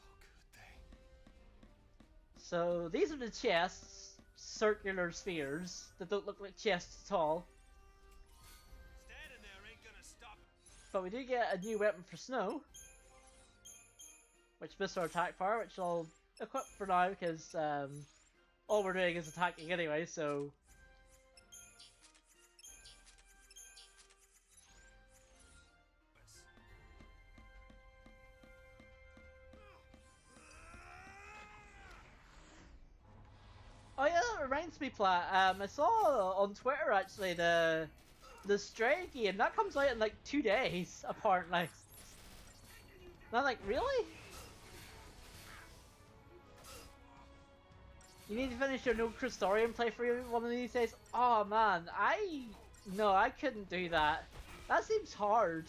Oh, good thing. So these are the chests, circular spheres that don't look like chests at all. Standing there ain't gonna stop. But we do get a new weapon for Snow, which boosts our attack power, which I'll equip for now because all we're doing is attacking anyway. So oh yeah, that reminds me, Plat. I saw on Twitter actually the Stray game that comes out in like 2 days apparently. And I'm like, really? You need to finish your No Crystorium playthrough one of these days. Oh man, no, I couldn't do that. That seems hard.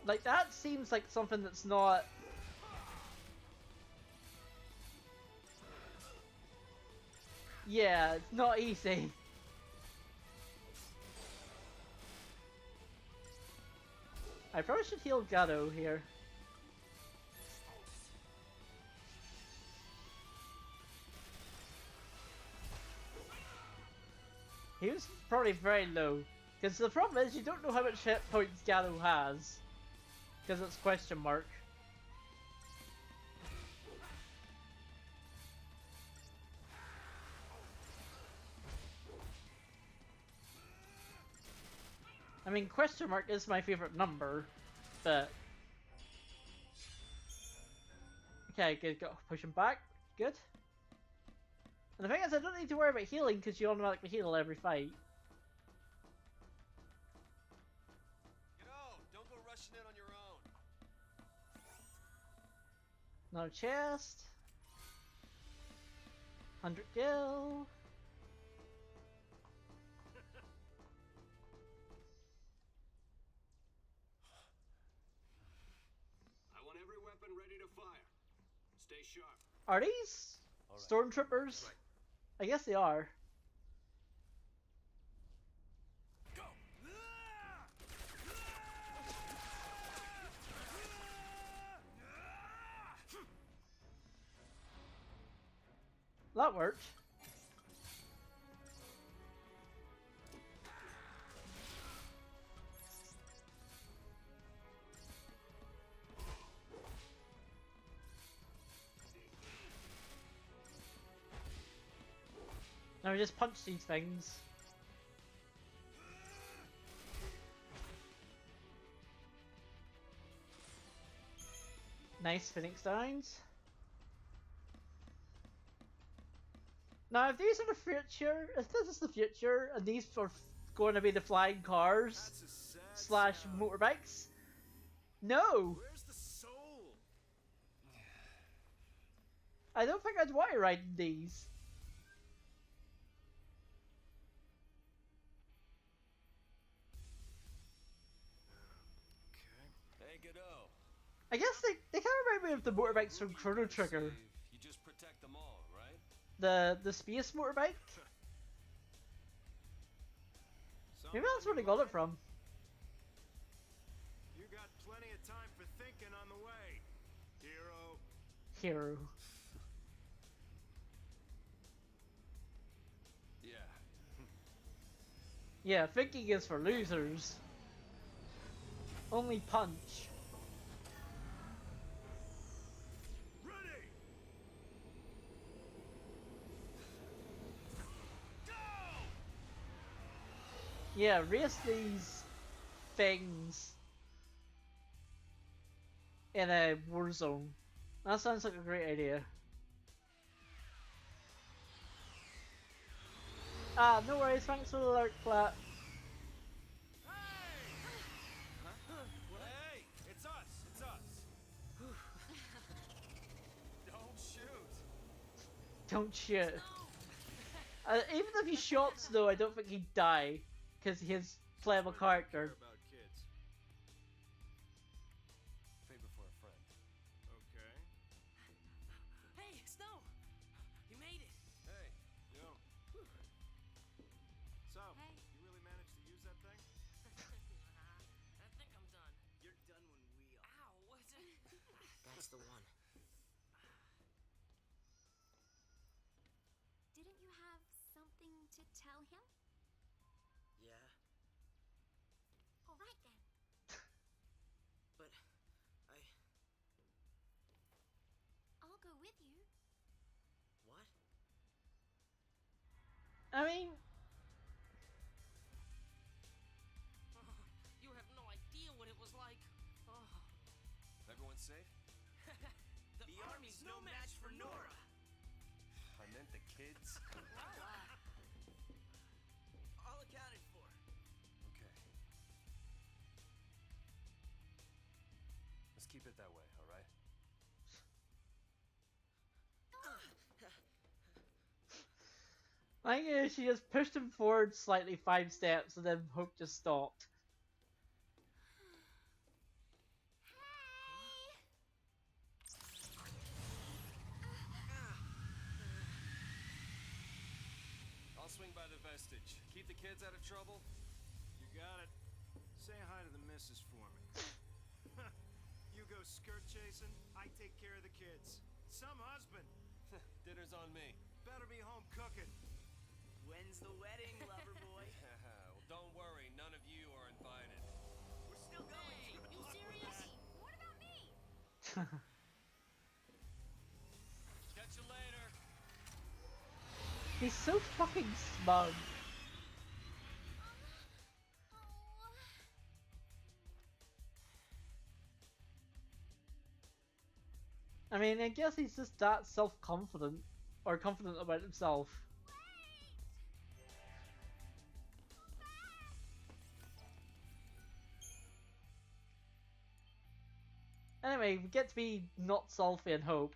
Like that seems like something that's not. Yeah, it's not easy. I probably should heal Gatto here. He was probably very low. Because the problem is you don't know how much hit points Gatto has. Because it's question mark. I mean, question mark is my favorite number, but... Okay, good, go. Push him back. Good. And the thing is, I don't need to worry about healing because you automatically heal every fight. Don't go rushing in on your own. Another chest. 100 gil. ready to fire. Stay sharp. Are these All right. stormtroopers? Right. I guess they are. Go! That worked. Now we just punch these things. Nice Phoenix Downs. Now, if these are the future, if this is the future, and these are going to be the flying cars That's a sad slash sound. motorbikes, no, Where's the soul? I don't think I'd want to ride these. Hey, Godot. I guess they kind of remind me of the motorbikes from Chrono Trigger, You just protect them all, right? the space motorbike. Maybe that's where they got it from. You got plenty of time for thinking on the way, hero. Hero. Yeah. Yeah, thinking is for losers. Only punch. Ready. Go. Yeah, race these things in a war zone. That sounds like a great idea. Ah, no worries, thanks for the alert, Flat. Hey, it's us. It's us. Don't shoot. Don't shoot. Even if he shot Snow, I don't think he'd die, because he's playable character. About kids. Favor for a friend. Okay. Hey, Snow! You made it! Hey. Yo. So, Hey. you really managed to use that thing? I think I'm done. You're done when we are. Ow, what's it? That's the one. Didn't you have something to tell him? Yeah, All right then. but I... I'll go with you. What? I mean, You have no idea what it was like. Oh, Everyone safe? the army's no match for Nora. I meant the kids. All accounted for. Okay. Let's keep it that way, all right? I guess she just pushed him forward slightly 5 steps and then Hope just stopped. I'll swing by the vestige. Keep the kids out of trouble. You got it. Say hi to the missus for me. You go skirt chasing, I take care of the kids. Some husband. Dinner's on me. Better be home cooking. When's the wedding, lover boy? Well, don't worry. None of you are invited. We're still going. Hey, you serious? What about me? Catch you later. He's so fucking smug. Oh. I mean, I guess he's just that self-confident, or confident about himself. Anyway, we get to be not Sulfy and Hope.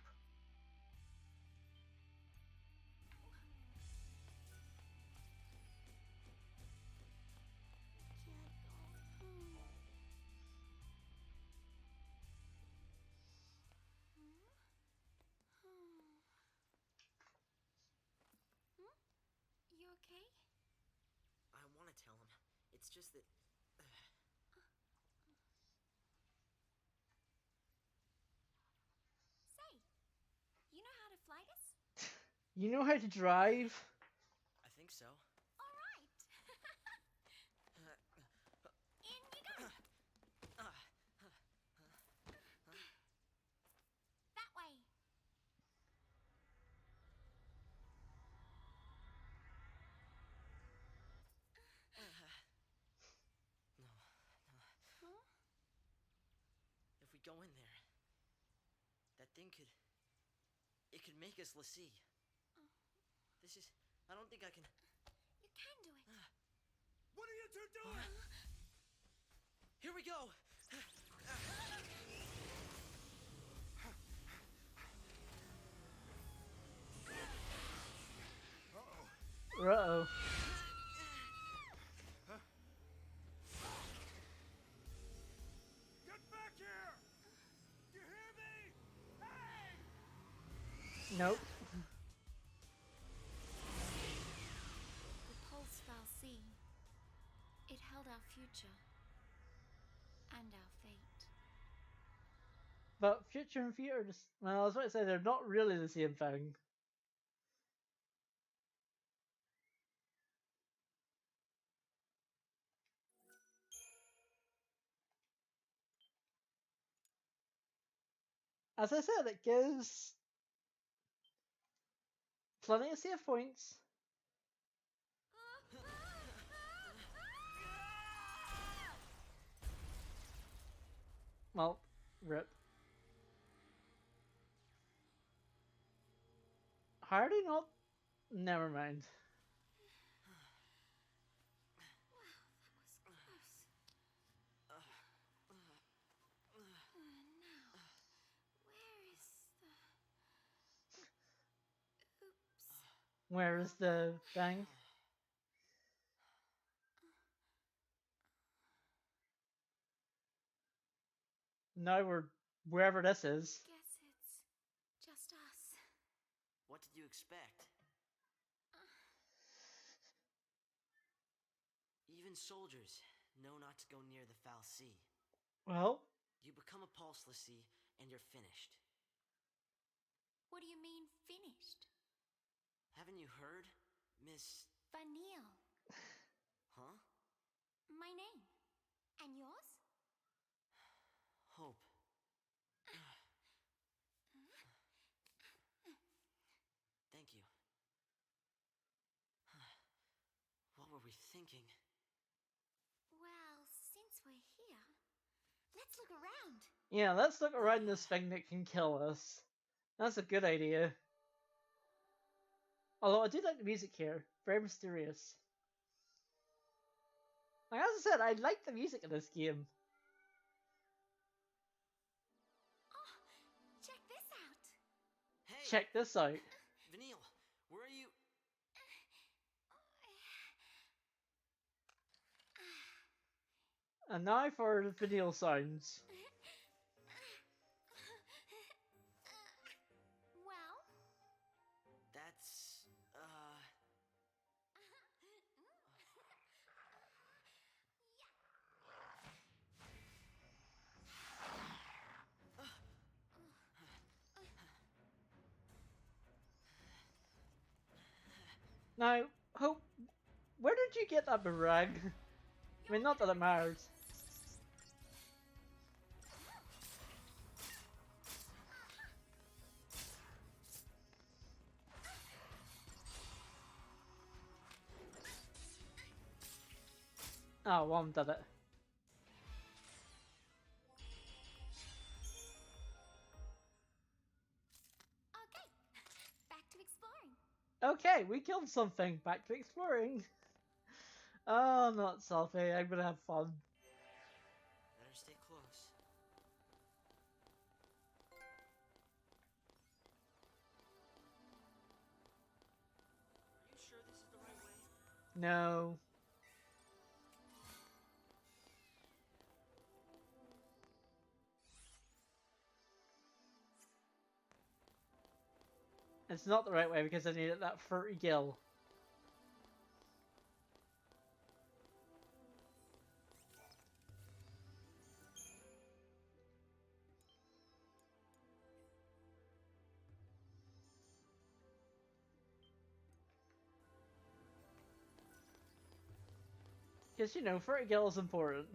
to tell him. It's just that... Say, you know how to fly this? You know how to drive? I think so. All right. In you go. That way. No. If we go in there, that thing could... It could make us l'Cie. This is... I don't think I can... You can do it. What are you two doing? Here we go! Uh-oh. Get back here! You hear me? Hey! Nope. The pulse fal'Cie. It held our future. And our fate. But future and future are just... Well, I was about to say they're not really the same thing. As I said, it gives plenty of save points. Well, rip. Hardy not? Never mind. Wow, that was close. Now, where is the... Oops. Where is the thing? Now we're wherever this is. Guess it's just us. What did you expect? Even soldiers know not to go near the fal'Cie. Well, You become a pulse l'Cie, and you're finished. What do you mean, finished? Haven't you heard, Miss... Vanille. Huh? My name. And yours? Hope. Thank you. What were we thinking? Well, since we're here, let's look around. yeah, let's look around this thing that can kill us. That's a good idea. Although I do like the music here. Very mysterious. Like, as I said, I like the music in this game. Oh, check this out. Hey! Check this out. Vanille, where are you? And now for the vanille sounds. Well, That's... Now, Hope, where did you get that boomerang? I mean, not that it matters. Oh, one did it. okay. Back to exploring. Okay, we killed something. Back to exploring. Oh, not selfie. I'm gonna have fun. Better stay close. Are you sure this is the right way? No. It's not the right way because I needed that 30 gil. Because, you know, 30 gil is important.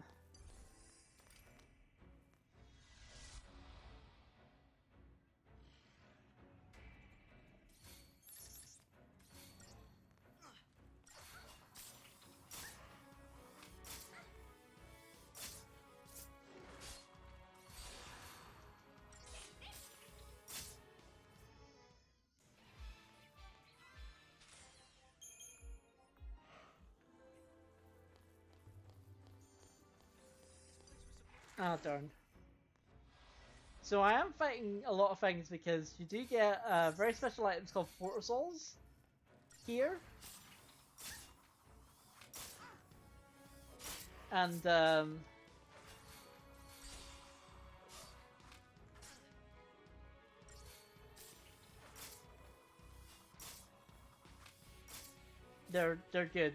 Ah, darn. So I am fighting a lot of things because you do get very special items called Portal Souls here. And they're good.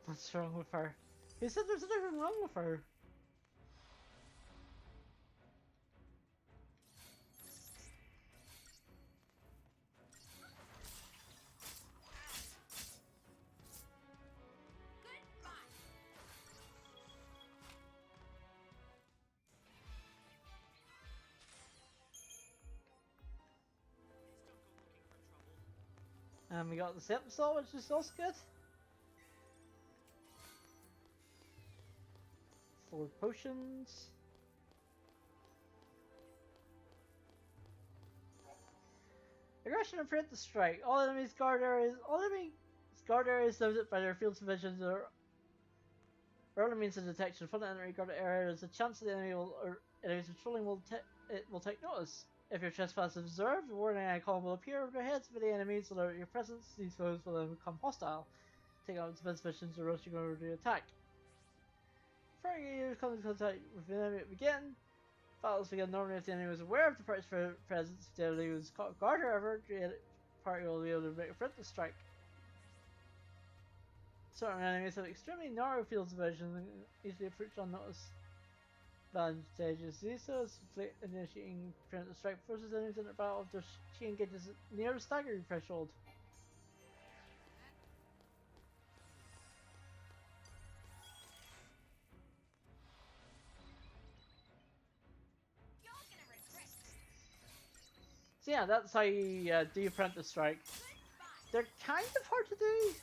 What's wrong with her? What's wrong with her? Who said there's nothing wrong with her? And we got the Septum Saw, which is also good. 4 potions. Aggression and Preemptive Strike. All enemies guard areas limited by their fields of vision or early means of detection. From the enemy guard area, there's a chance that the enemy or enemies patrolling will take notice. If your trespass is observed, a warning icon will appear over the heads of the enemies, alert your presence. These foes will then become hostile. Take out defense missions or else you're going to attack. Before you come into contact with the enemy at the begin, battles begin normally if the enemy was aware of the party's presence. If the enemy was caught off guard, however, the party will be able to make a preemptive strike. Certain enemies have extremely narrow fields of vision and easily approach unnoticed. Advantages. These initiating preemptive strike forces enemies in the battle if their chi engages near the staggering threshold. So yeah, that's how you do Apprentice Strike. They're kind of hard to do.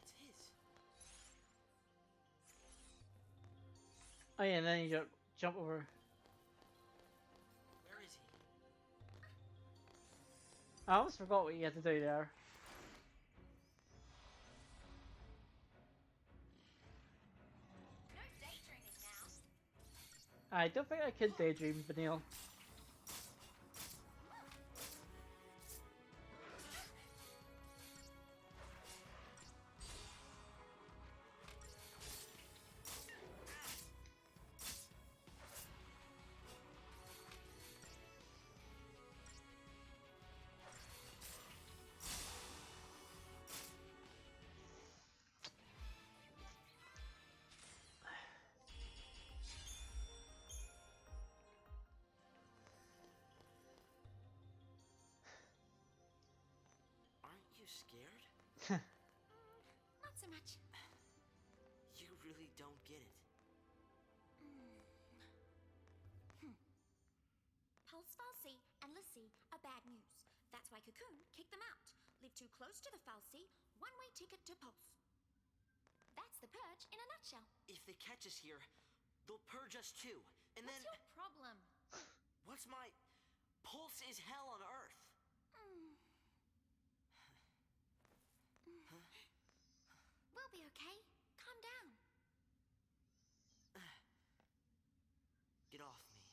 It's his. Oh yeah, and then you jump over. Where is he? I almost forgot what you had to do there. No daydreaming now. I don't think I could daydream, Vanille. Aren't you scared? Not so much. You really don't get it. Pulse Falsi and Lissy are bad news. That's why Cocoon kicked them out. Live too close to the Falsi, one-way ticket to Pulse. That's the purge in a nutshell. If they catch us here, they'll purge us too. And What's then your problem? what's my pulse is hell on earth? We'll be okay. Calm down. Get off me.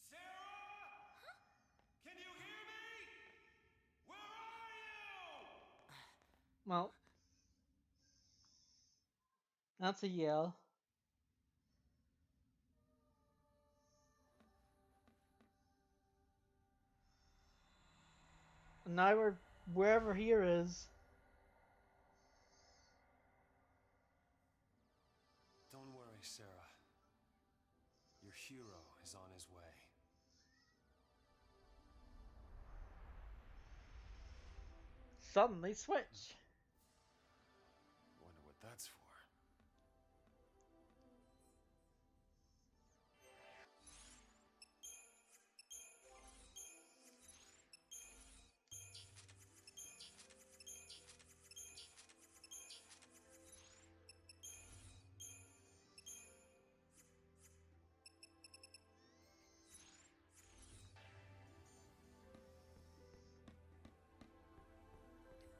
Sarah? Can you hear me? Where Well, that's a yell. And now we're wherever here is. Don't worry, Sarah. Your hero is on his way. Suddenly switch. Wonder what that's for.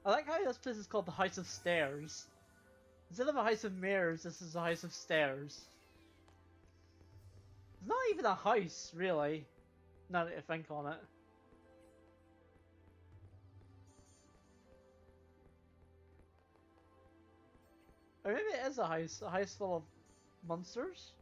I like how this place is called the House of Stairs. Instead of a house of mirrors, this is a house of stairs. It's not even a house, really, now that you think on it. Or maybe it is a house full of monsters?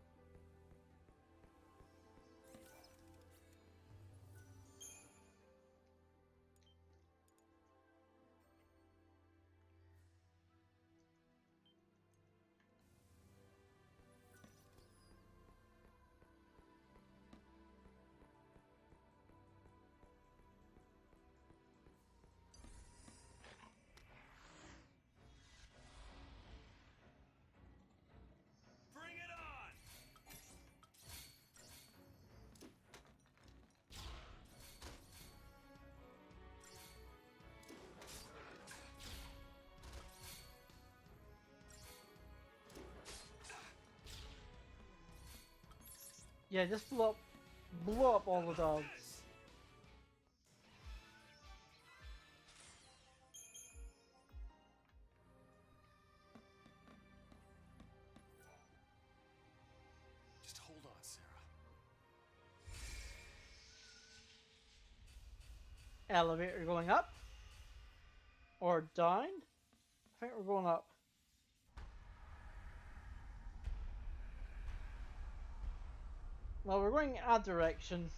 Bring it on! Yeah, just blow up all the dogs. Just hold on, Sarah. Elevator going up? Or down? I think we're going up. Well, we're going a direction.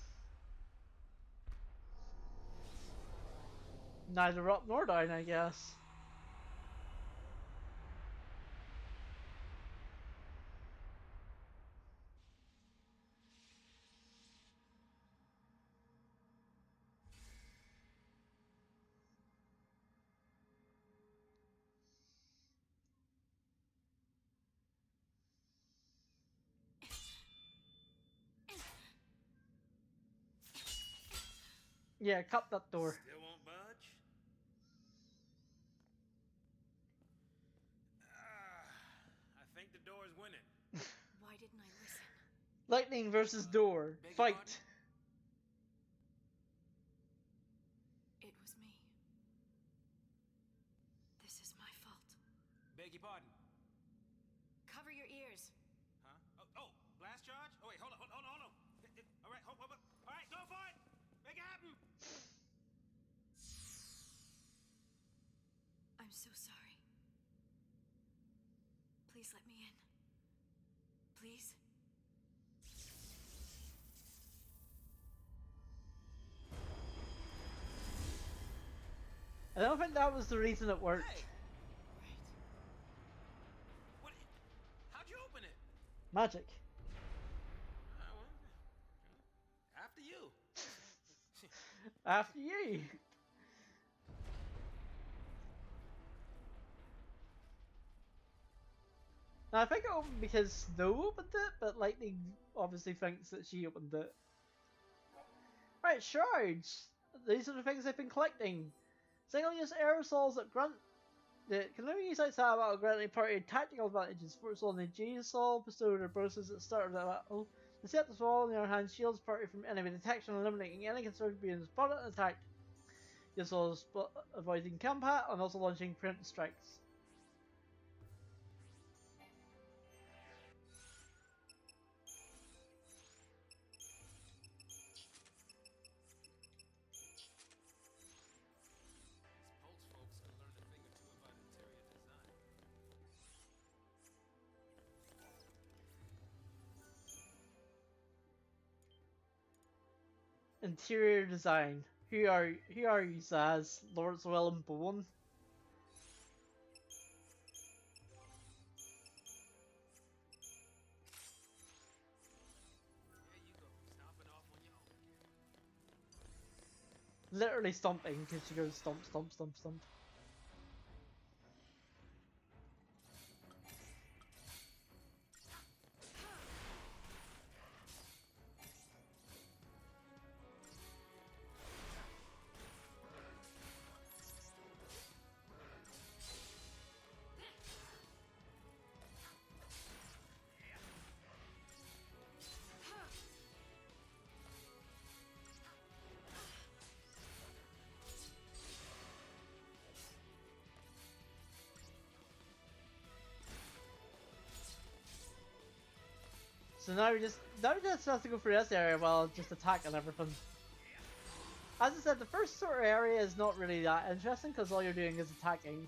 Neither up nor down, I guess. Yeah, cut that door. Still won't budge? I think the door is winning. Why didn't I listen? Lightning versus door. Beg your Fight. pardon? It was me. This is my fault. Beg your pardon. Cover your ears. Huh? Oh, blast charge? Oh, wait, hold on. All right, hold. All right, go for it. Make it happen. I'm so sorry. Please let me in. Please? I don't think that was the reason it worked. Hey, Right. what? How'd you open it? Magic. Well, after you. After you. Now, I think it opened because Snow opened it, but Lightning obviously thinks that she opened it. Right, shards. These are the things I've been collecting. Single-use aerosols that can only use outside of battle, granting party tactical advantages. First on the G-Sol, bestowed or process at the start of the battle. The set the wall, on the other hand, shields party from enemy detection, eliminating any concern being spotted and attacked. This was avoiding combat and also launching print strikes. These Pulse folks can learn a thing or two about Interior design. Who are you, Zaz? Lawrence Llewellyn Bowen? There you go, stomping off on your own. Literally stomping because she goes stomp, stomp, stomp, stomp. So now we just have to go through this area while just attacking everything. As I said, the first sort of area is not really that interesting because all you're doing is attacking.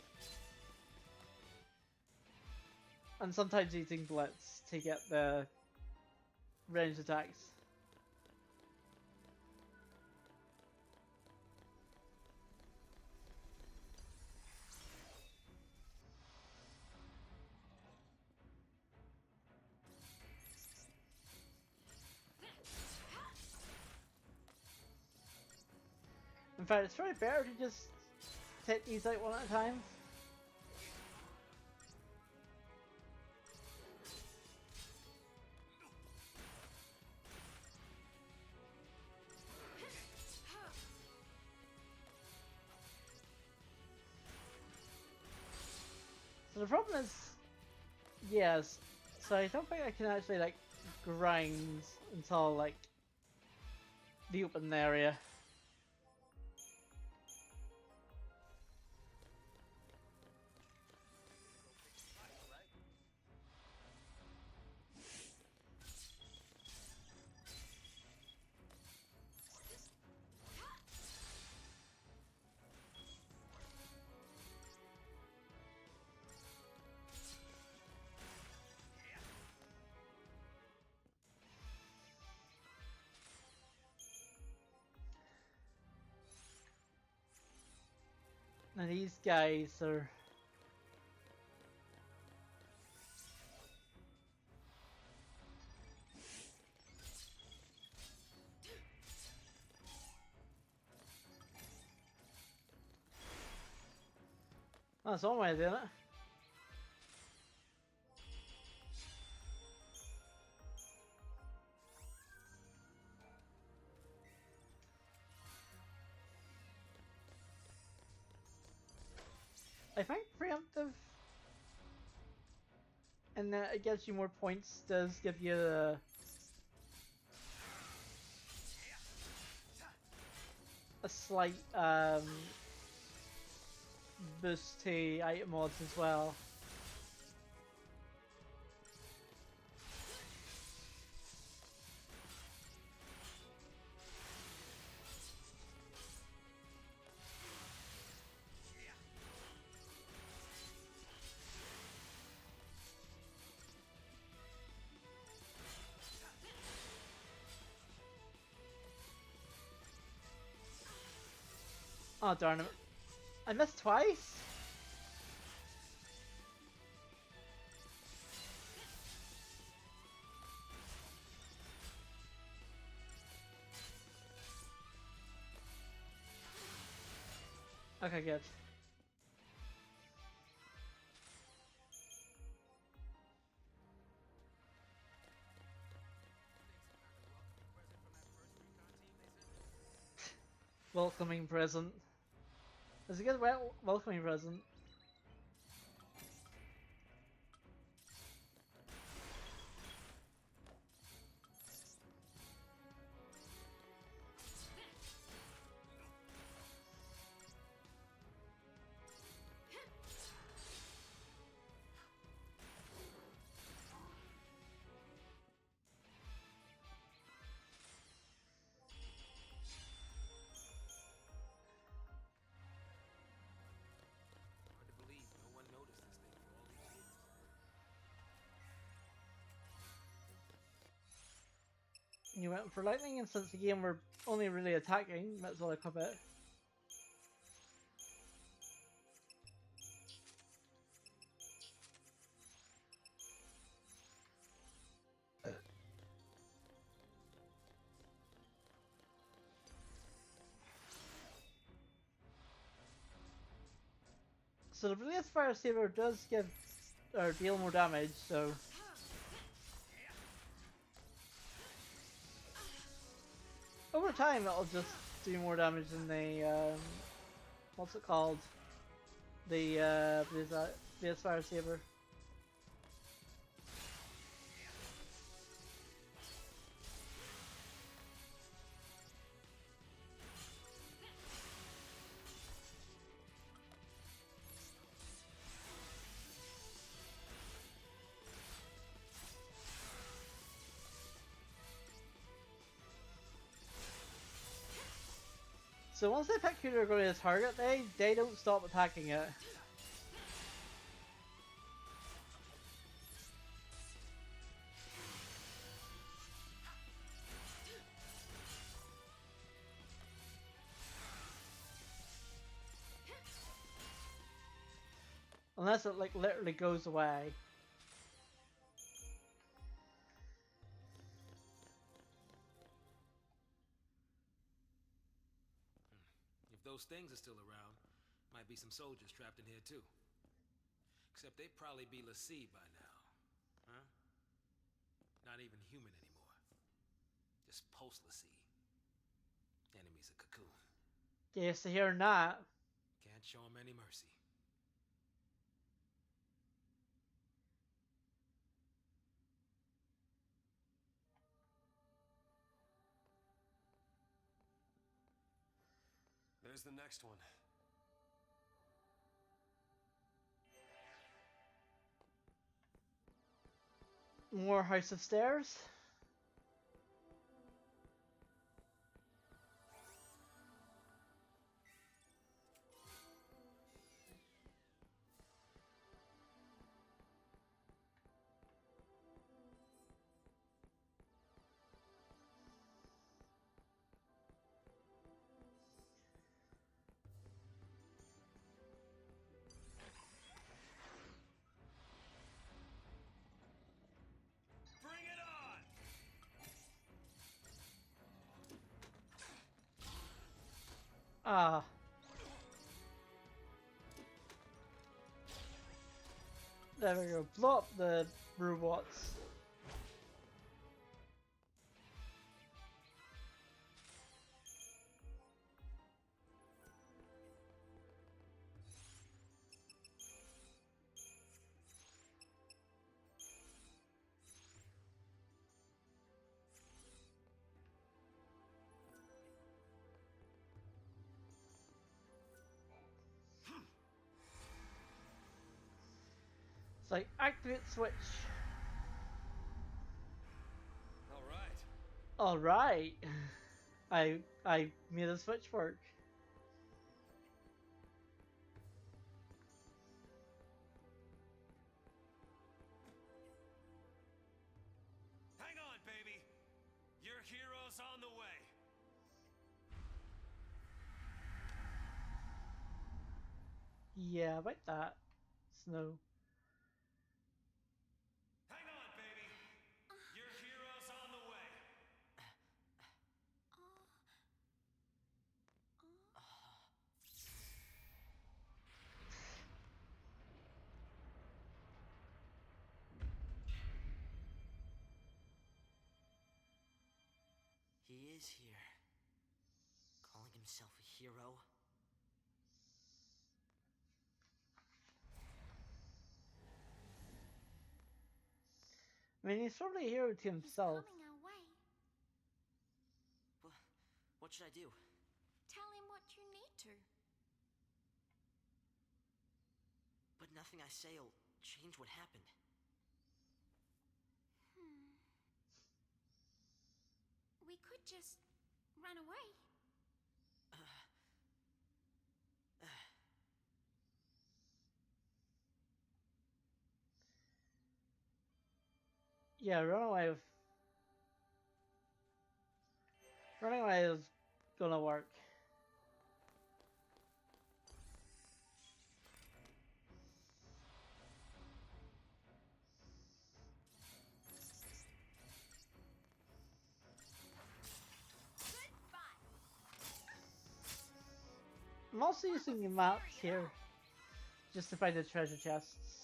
And sometimes using blitz to get the ranged attacks. In fact, it's probably better to just take these out one at a time. So the problem is, yes, so I don't think I can actually like grind until like the open area. Now these guys are... That's one way of doing it. I think preemptive, and that it gives you more points, does give you a slight boost to item mods as well. Oh darn it. I missed twice? Okay, good. Welcoming present. It's a good welcoming present. he went for lightning, and since the game we're only really attacking, might as well equip it. So the Blaze Fire Saber does give or deal more damage, so over time it'll just do more damage than the what's it called? The Blaze Fire Saber. So once they pick who they're going to target, they don't stop attacking it. Unless it like literally goes away. If those things are still around, might be some soldiers trapped in here too. Except they'd probably be l'Cie by now. Huh? Not even human anymore. Just post-l'Cie. Enemies of Cocoon. Yes, to hear that. Can't show them any mercy. There's the next one. More House of Stairs. Bring it on! Ah. There we go. Blow up the robots. It's like activate switch. All right. Alright. I made a switch work. Hang on, baby. Your hero's on the way. Yeah, about that. Snow. Hang on, baby. Your hero's on the way. He is here. Calling himself a hero? I mean, he's probably a hero to He's himself. coming our way. What should I do? Tell him what you need to. But nothing I say'll change what happened. We could just run away. Yeah, run away with. Running away is gonna work. I'm also using the maps here just to find the treasure chests.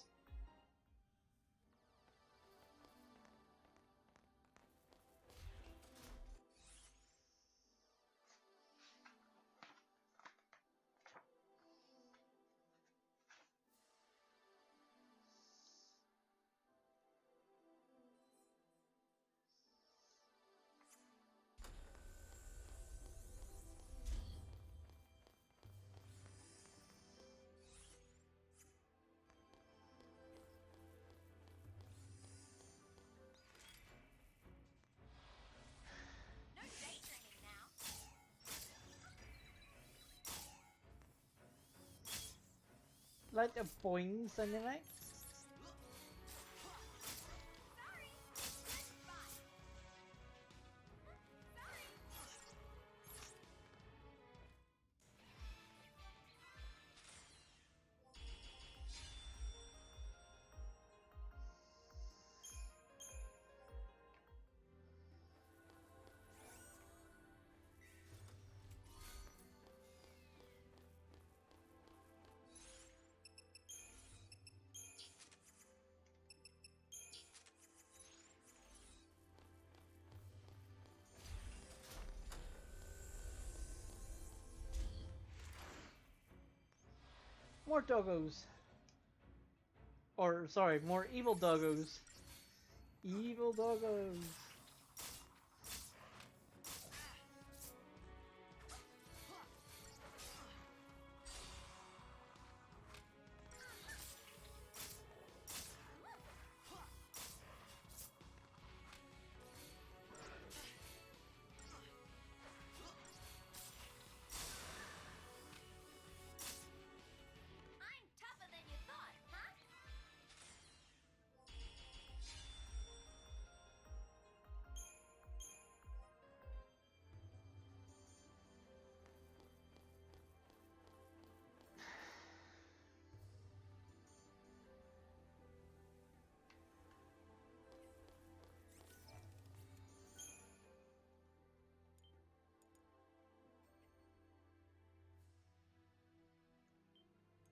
No daydreaming now. Like a boing sound like. Sorry. Goodbye. Sorry. More doggos. Or, sorry, more evil doggos. Evil doggos. I'm tougher than you thought, huh?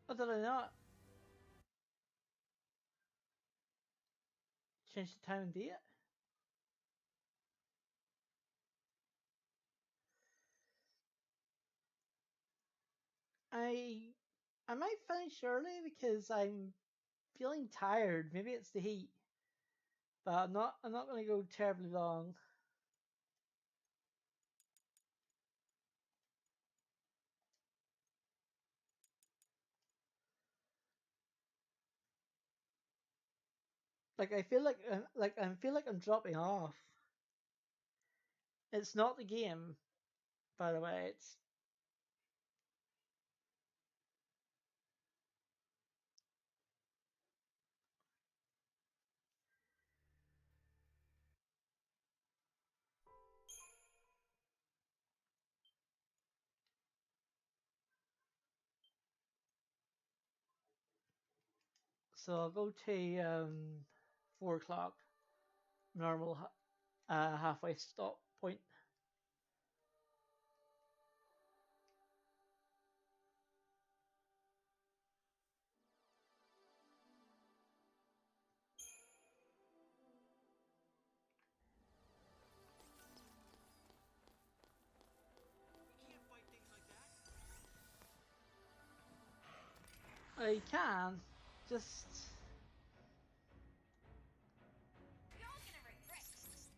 What did I not? Change the time and date? I I might finish early because I'm feeling tired. Maybe it's the heat. But I'm not gonna go terribly long. Like I feel like I'm dropping off. It's not the game, by the way. It's so I'll go to 4 o'clock normal halfway stop point. I can just. You're gonna regret this.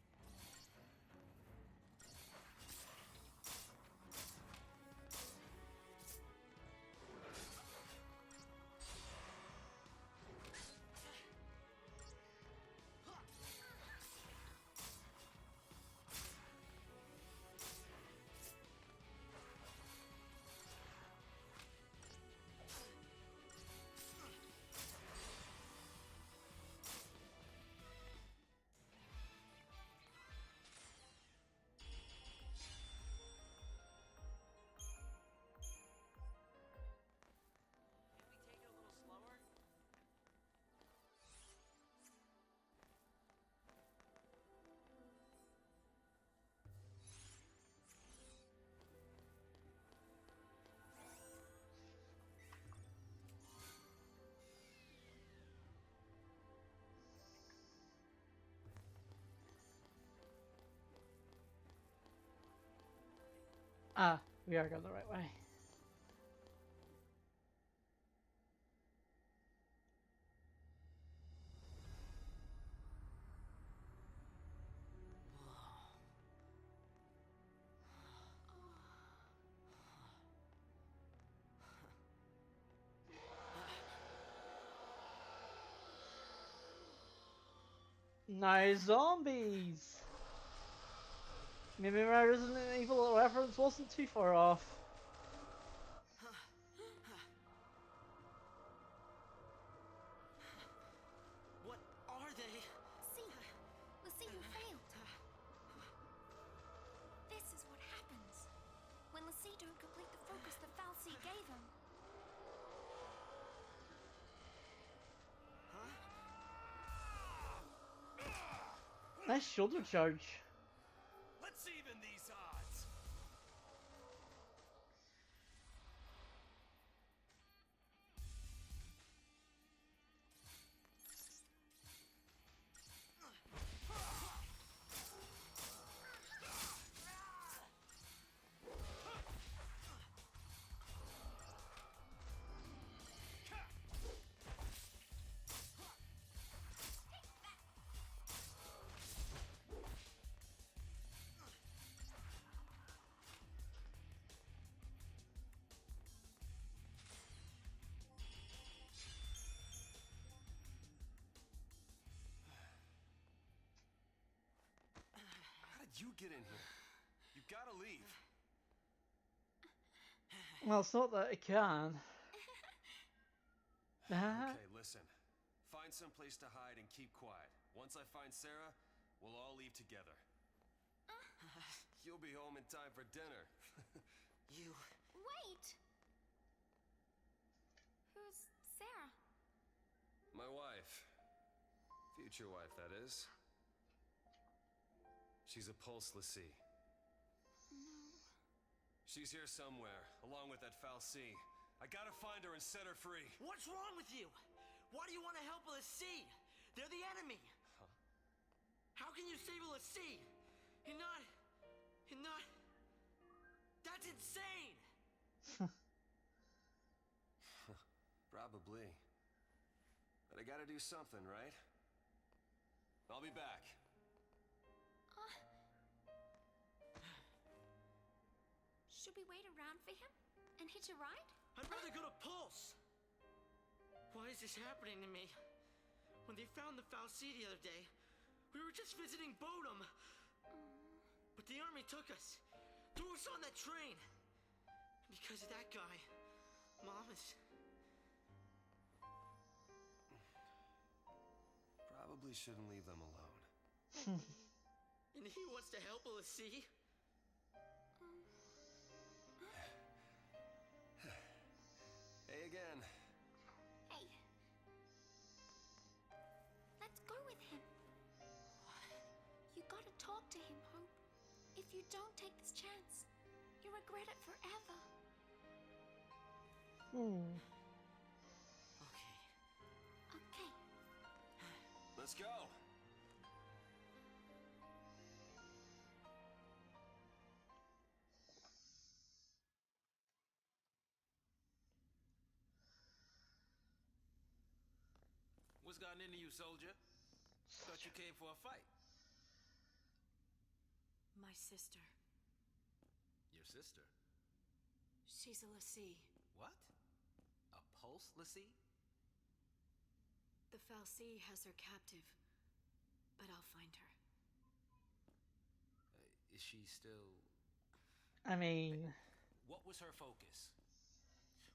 Ah, we are going the right way. Now zombies! Maybe my Resident Evil reference wasn't too far off. What are they? See, Lucy, you failed. This is what happens when Lucy don't complete the focus the Falsey gave him. Nice shoulder charge. Let's even these odds. How did you get in here? You gotta leave. Well, it's not that I can. Okay, listen. Find some place to hide and keep quiet. Once I find Sarah, we'll all leave together. You'll be home in time for dinner. You... Wait! Who's Sarah? My wife. Future wife, that is. She's a pulse Lassie. No. She's here somewhere, along with that Falsey. I gotta find her and set her free. What's wrong with you? Why do you want to help a Lassie? They're the enemy. Huh? How can you save a Lassie? You're not... That's insane! Probably. But I gotta do something, right? I'll be back. Should we wait around for him and hitch a ride? I'd rather go to Pulse. Why is this happening to me? When they found the Falsey the other day, we were just visiting Bodum. But the army took us, threw us on that train. And because of that guy, Mom is... Probably shouldn't leave them alone. And he wants to help a Lassie? Hey again. Hey. Let's go with him. You gotta talk to him, Hope. If you don't take this chance, you'll regret it forever. Hmm. Okay. Okay. Let's go. What's gotten into you, soldier? Thought you came for a fight. My sister. Your sister? She's a Lassie. What? A pulse Lassie? The Falsey has her captive, but I'll find her. Is she still... I mean... What was her focus?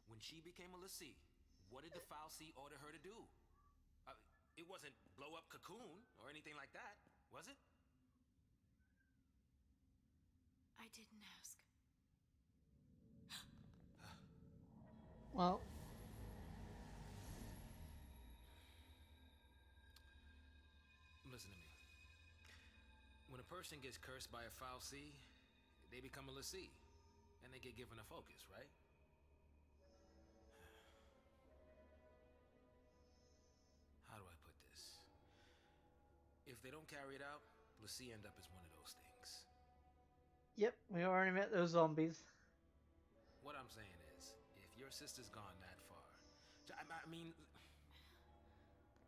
When she became a Lassie, what did the Falsey order her to do? It wasn't blow up Cocoon or anything like that, was it? I didn't ask. Well... Listen to me. When a person gets cursed by a Falsey, they become a Lassie, and they get given a focus, right? How do I put this? If they don't carry it out, Lassie end up as one of those things. Yep, we already met those zombies. What I'm saying is, if your sister's gone that far, I mean,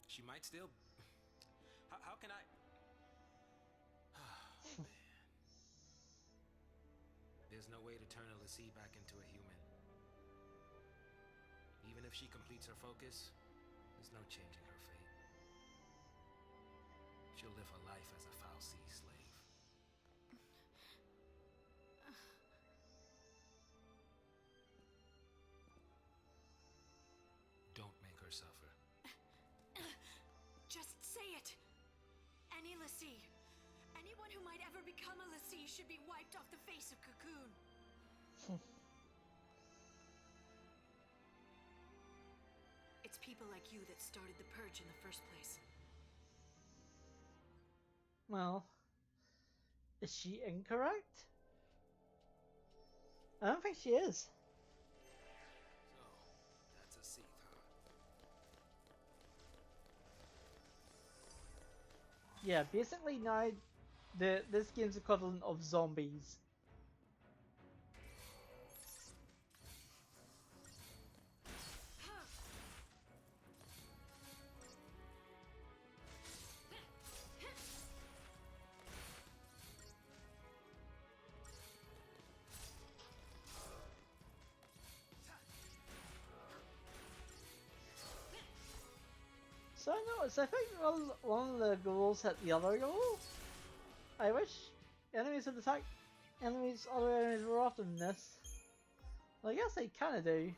she might still. How can I? Oh, man. There's no way to turn Alicia back into a human. Even if she completes her focus, there's no changing her fate. She'll live her life as a Fal'Cie slave. Don't make her suffer. Just say it! Any Lassie, anyone who might ever become a Lassie should be wiped off the face of Cocoon. It's people like you that started the Purge in the first place. Well, is she incorrect? I don't think she is. So, that's a Sith, huh? Yeah, basically now this game's equivalent of zombies. So I noticed, I think one of the ghouls hit the other ghoul. I wish enemies would attack other enemies more often than this. Well, I guess they kinda do.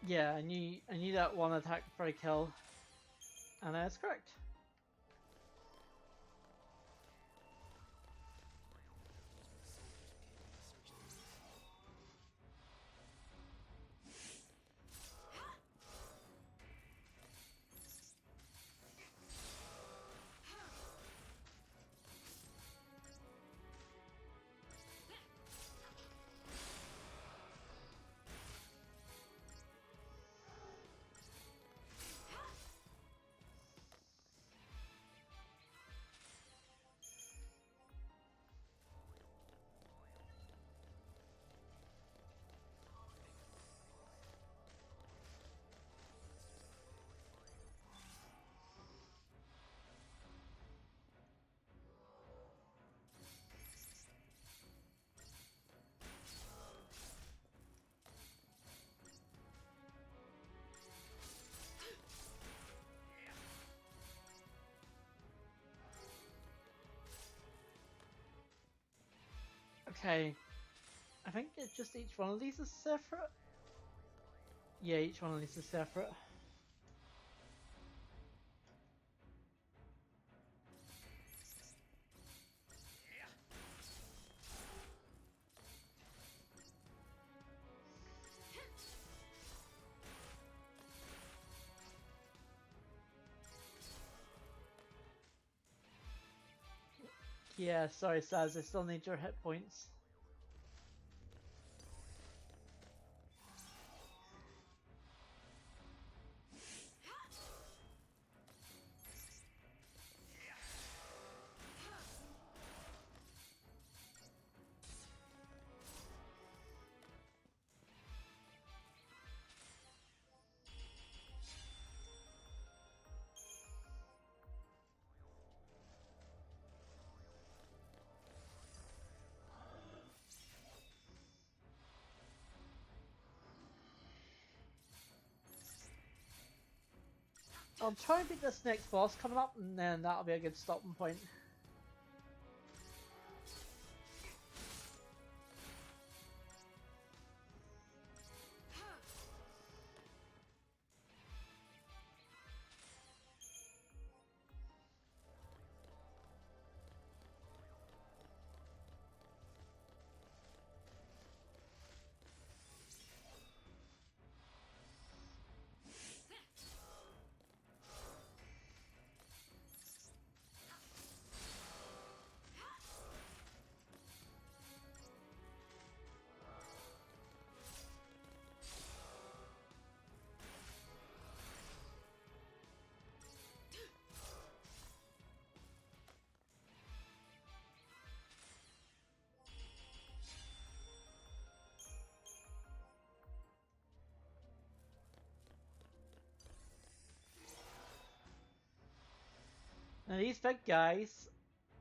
Yeah, I knew that one attack for a kill. And that's correct. Okay, I think it's just each one of these is separate. Yeah, each one of these is separate. Yeah, sorry Saz, I still need your hit points. I'll try and beat this next boss coming up, and then that'll be a good stopping point. And these big guys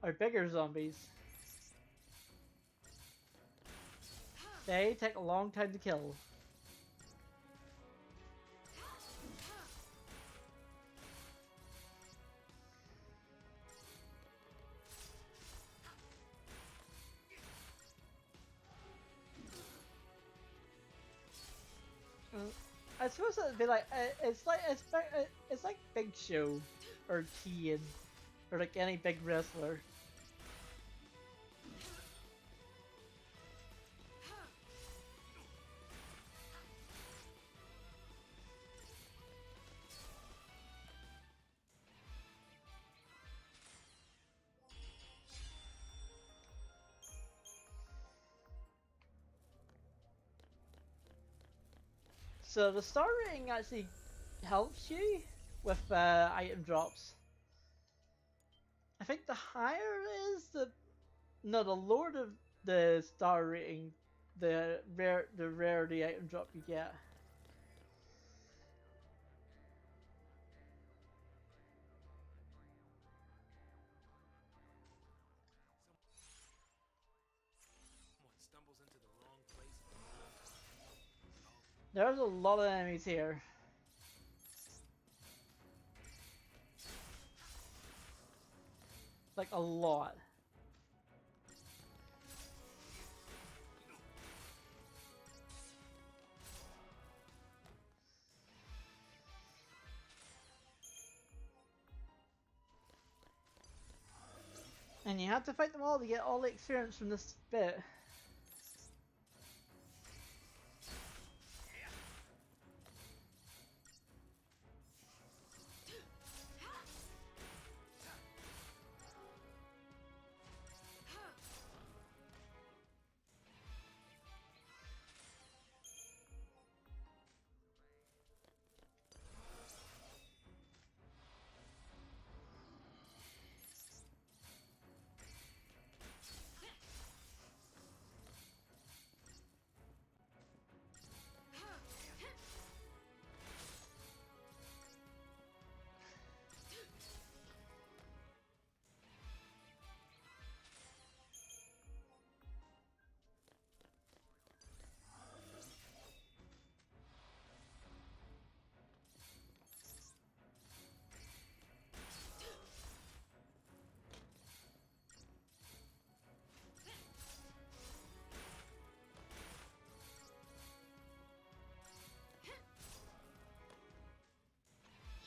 are bigger zombies. They take a long time to kill. I suppose it'd be like it's like Big Show or Keen or like any big wrestler. So the star rating actually helps you with item drops. I think the higher it is, the lower the star rating, the rarer the item drop you get. Someone stumbles into the wrong place. There's a lot of enemies here. Like a lot. And you have to fight them all to get all the experience from this bit.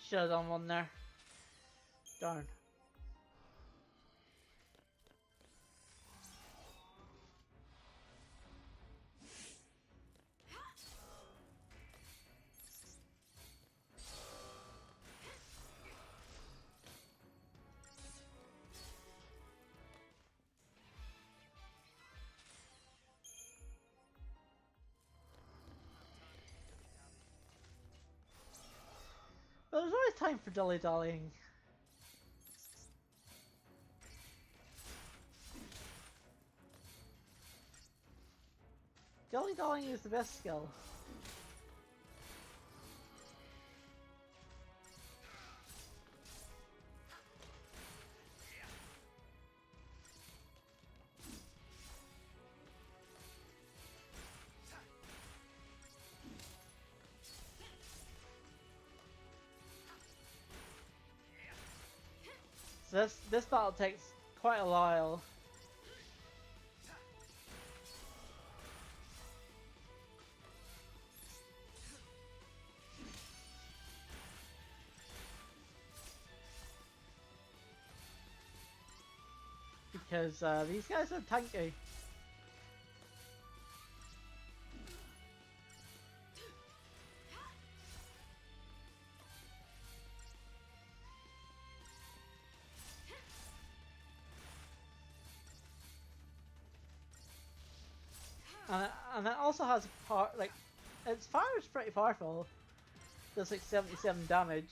Should have done one there. Darn. But there's always time for dilly-dallying. Dilly-dallying is the best skill. So this battle takes quite a while. Because these guys are tanky. And it also has part like its fire is pretty powerful. Does like 77 damage.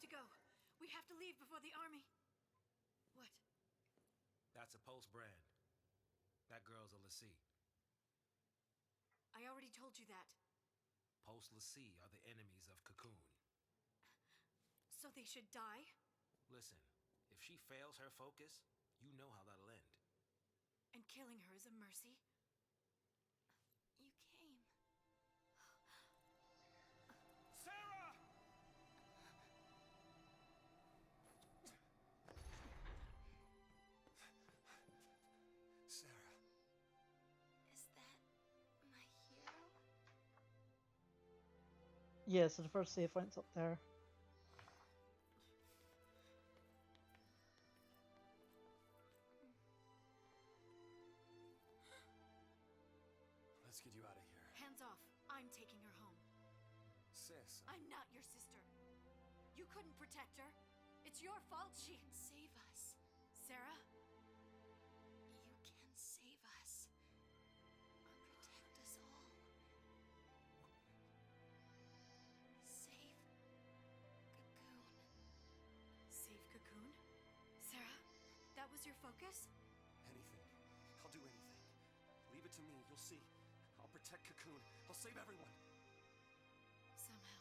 to go. We have to leave before the army... What? That's a Pulse brand. That girl's a Lassie. I already told you that. Pulse Lassie are the enemies of Cocoon. So they should die? Listen, if she fails her focus, you know how that'll end. And killing her is a mercy? You came. Sarah! Sarah. Is that my hero? Yeah, so the first save point's up there. Let's get you out of here. Hands off. I'm taking her home. Sis, I'm not your sister. You couldn't protect her. It's your fault she can save us. Sarah? You can save us. Protect us all. Save Cocoon. Save Cocoon? Sarah? That was your focus? anything. I'll do anything. Leave it to me, you'll see. I'll protect Cocoon. I'll save everyone. Somehow.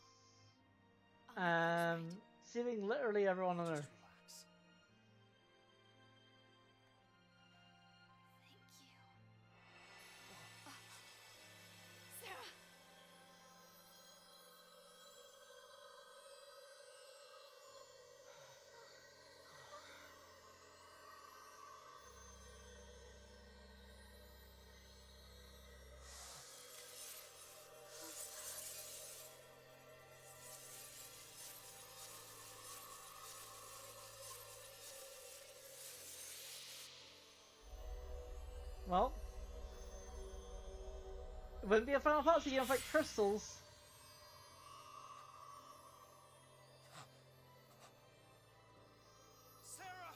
I'll make things right. Saving literally everyone on Just Earth. relax. Thank you. Sarah! Well, it wouldn't be a Final Fantasy game without crystals. Sarah!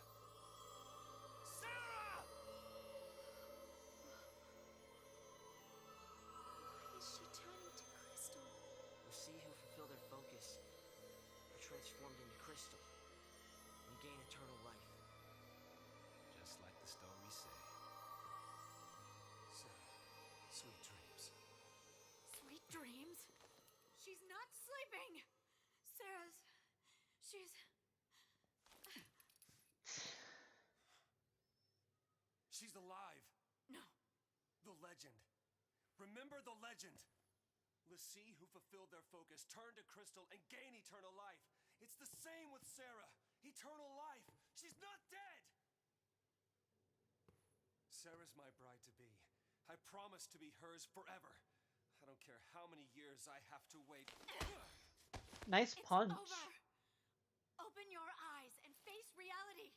Sarah! Why is she turning to crystal? The sea who fulfill their focus are transformed into crystal and gain eternal life. Just like the stories say. Sarah, sweet dreams. Sweet dreams? She's not sleeping! Sarah's... She's... She's alive. No. The legend. Remember the legend. Lassie who fulfilled their focus turn to crystal and gain eternal life. It's the same with Sarah. Eternal life. She's not dead. Sarah's my bride-to-be. I promise to be hers forever. I don't care how many years I have to wait. Nice It's punch. over! Open your eyes and face reality!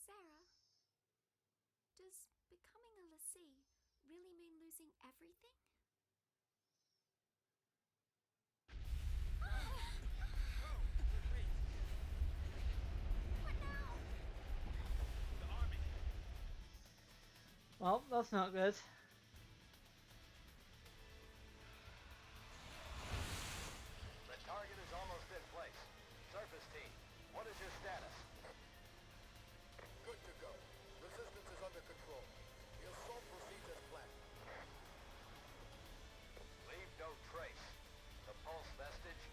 Sarah, does becoming a Lassie really mean losing everything? What now? The army! Well, that's not good. The target is almost in place. Surface team, what is your status? Good to go. Resistance is under control. The assault proceeds as planned. Leave no trace. The pulse vestige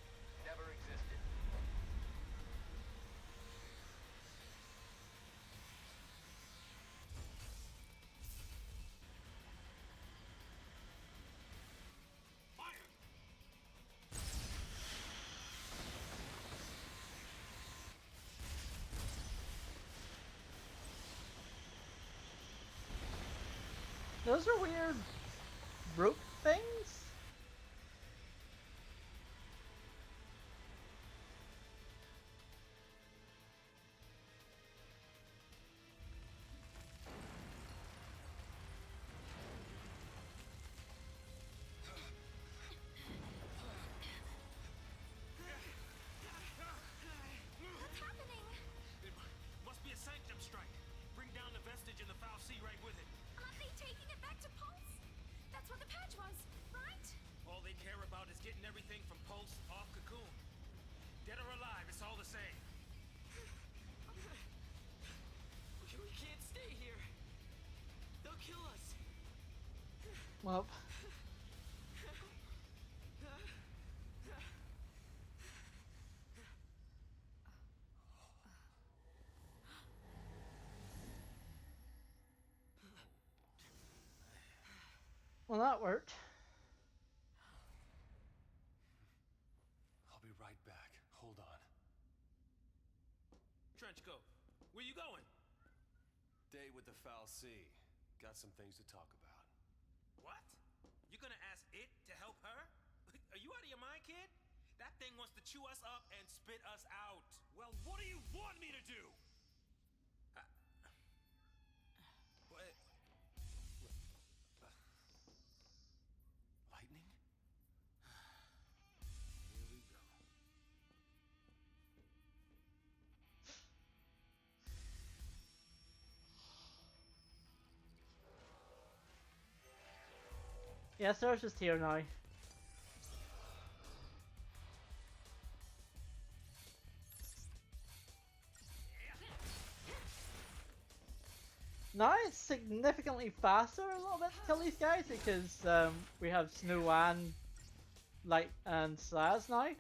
never existed. Fire! Those are weird rope things? What's happening? It must be a sanctum strike. Bring down the vestige and the foul sea right with it. Aren't they taking it back to Pulse? That's what the patch Well. Well, that worked. I'll be right back. Hold on. Trenchcoat, where you going? Day with the Foul Sea. Got some things to talk about. What? You're gonna ask it to help her? Are you out of your mind, kid? That thing wants to chew us up and spit us out. Well, what do you want me to do? What? Lightning? Here we go. Yeah, Sarah's just here now. Now it's significantly faster a little bit to kill these guys because we have Snow and Light and Slaz now.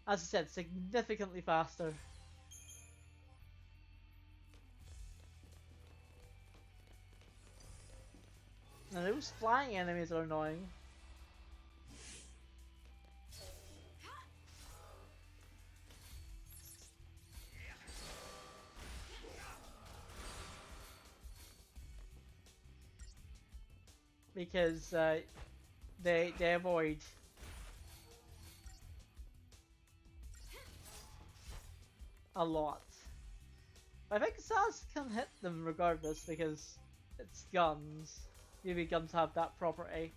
As I said, significantly faster. Now those flying enemies are annoying. Because they avoid. A lot. I think Saz can hit them regardless because it's guns. UV guns have that property.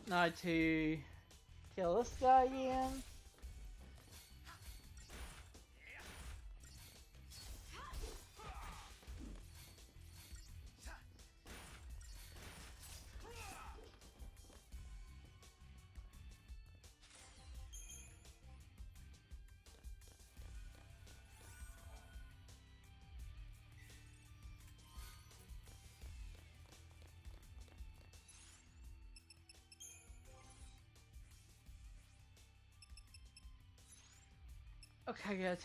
Now to kill this guy again. Okay, good.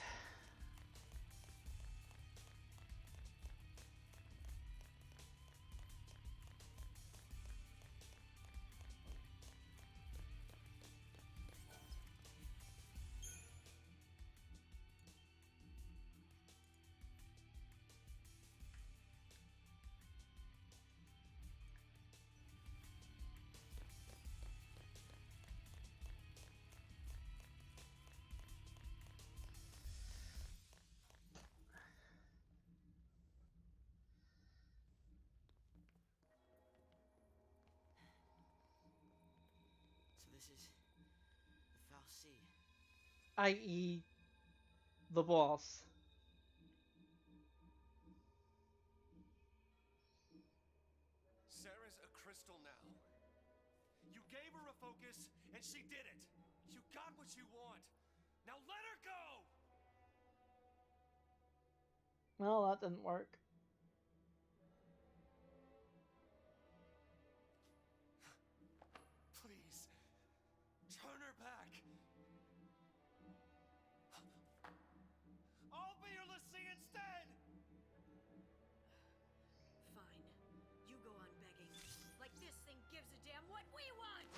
So this is the Foul Sea. I.e. the boss. Sarah's a crystal now. You gave her a focus, and she did it. You got what you want. Now let her go! Well, that didn't work. Please, turn her back. I'll be your Lassie instead! Fine. You go on begging. Like this thing gives a damn what we want!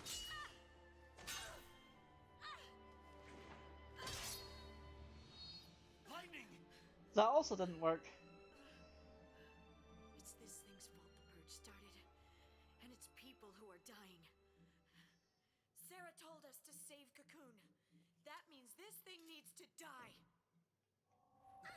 Lightning! That also didn't work. It's this thing's fault the purge started. And it's people who are dying. Sarah told us to save Cocoon. That means this thing needs to die. What?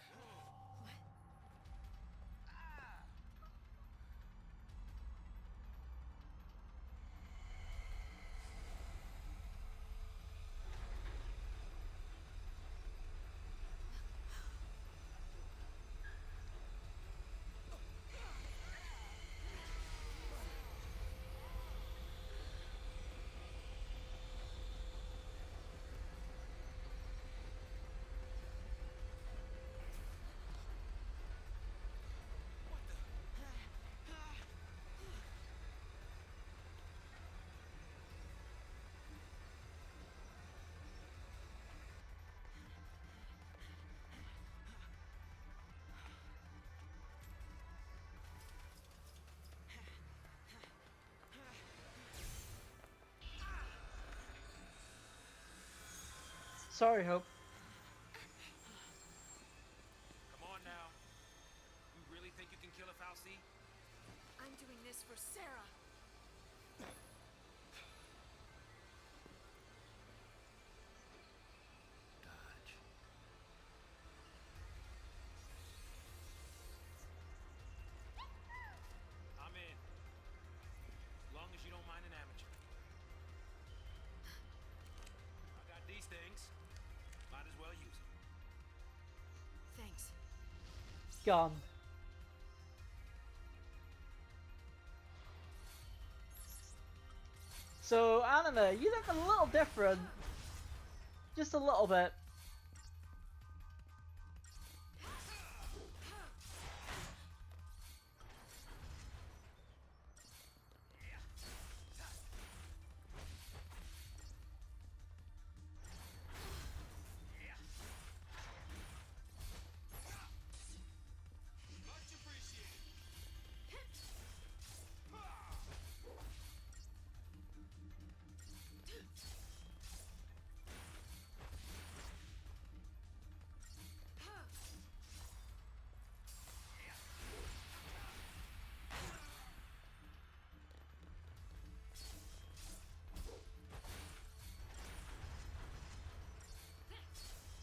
Sorry, Hope. Come on now. You really think you can kill a Fal'Cie? I'm doing this for Sarah. Dodge. I'm in. Long as you don't mind an amateur. I got these things. Might as well use them. Thanks. Gone. So, Anime, you look a little different. Just a little bit. Much appreciated.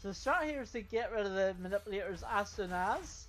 So the strat here is to get rid of the manipulators as soon as.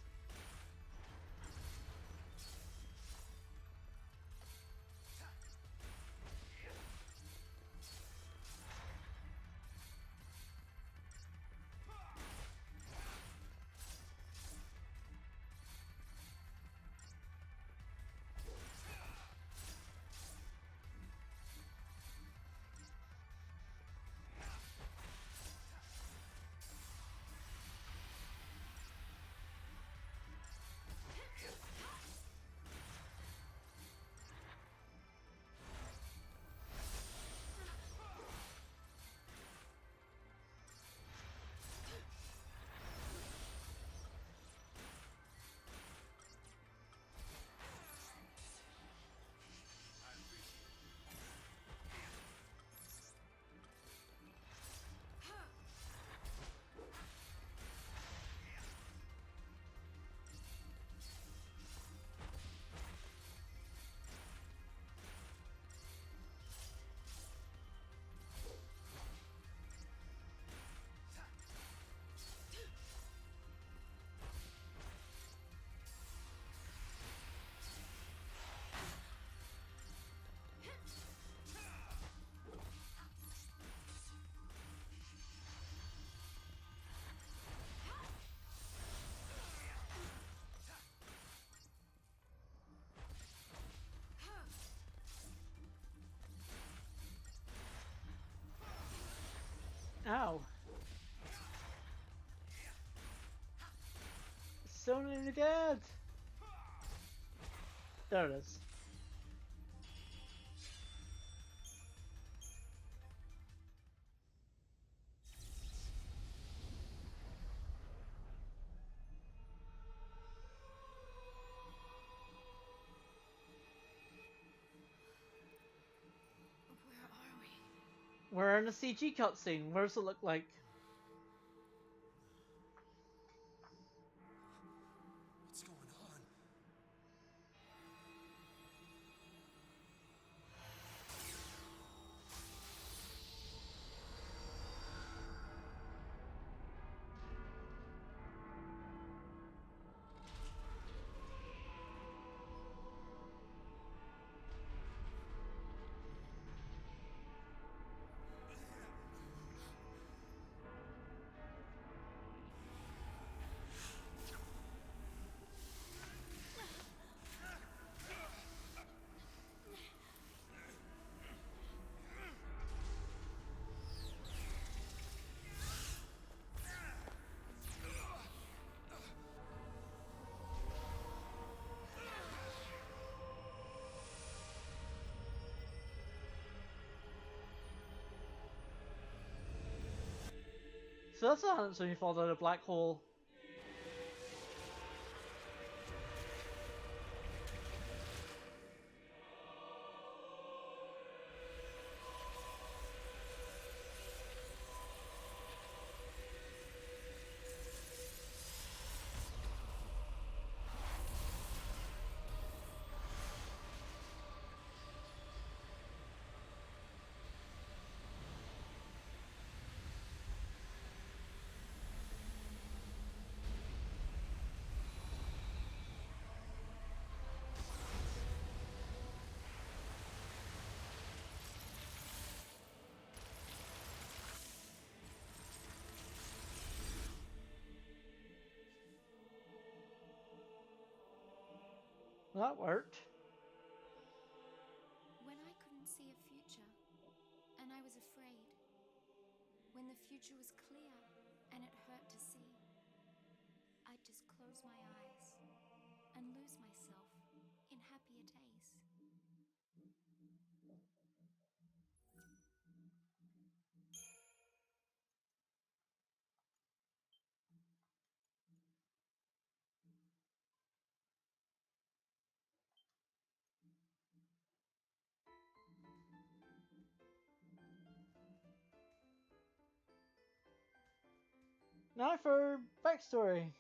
Ow. So nearly dead. There it is. Where are we? We're in a CG cutscene. What does it look like? What's going on? So that's what happens when you fall down a black hole. That worked. When I couldn't see a future, and I was afraid. When the future was clear, and it hurt to see. I'd just close my eyes and lose myself in happier days. Now for backstory.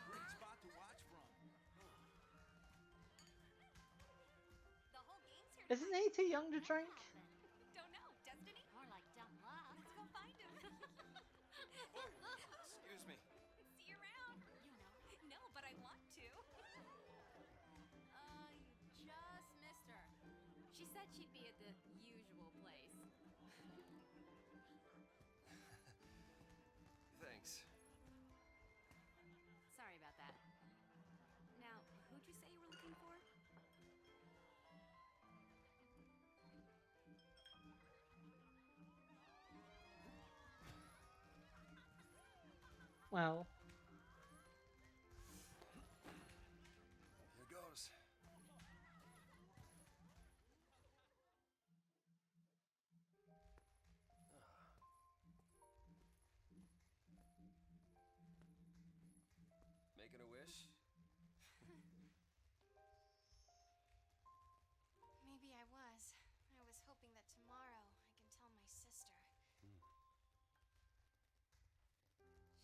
Great spot to watch from. The whole game's here. Isn't he too young to drink? Don't know. Destiny? More like dumb luck. Let's go find him. Excuse me. See you around. You know. No, but I want to. You just missed her. She said she'd be at the usual place. Thanks. Sorry about that. Now, who'd you say you were looking for? Well, Here goes. Making a wish? Maybe I was. I was hoping that tomorrow I can tell my sister.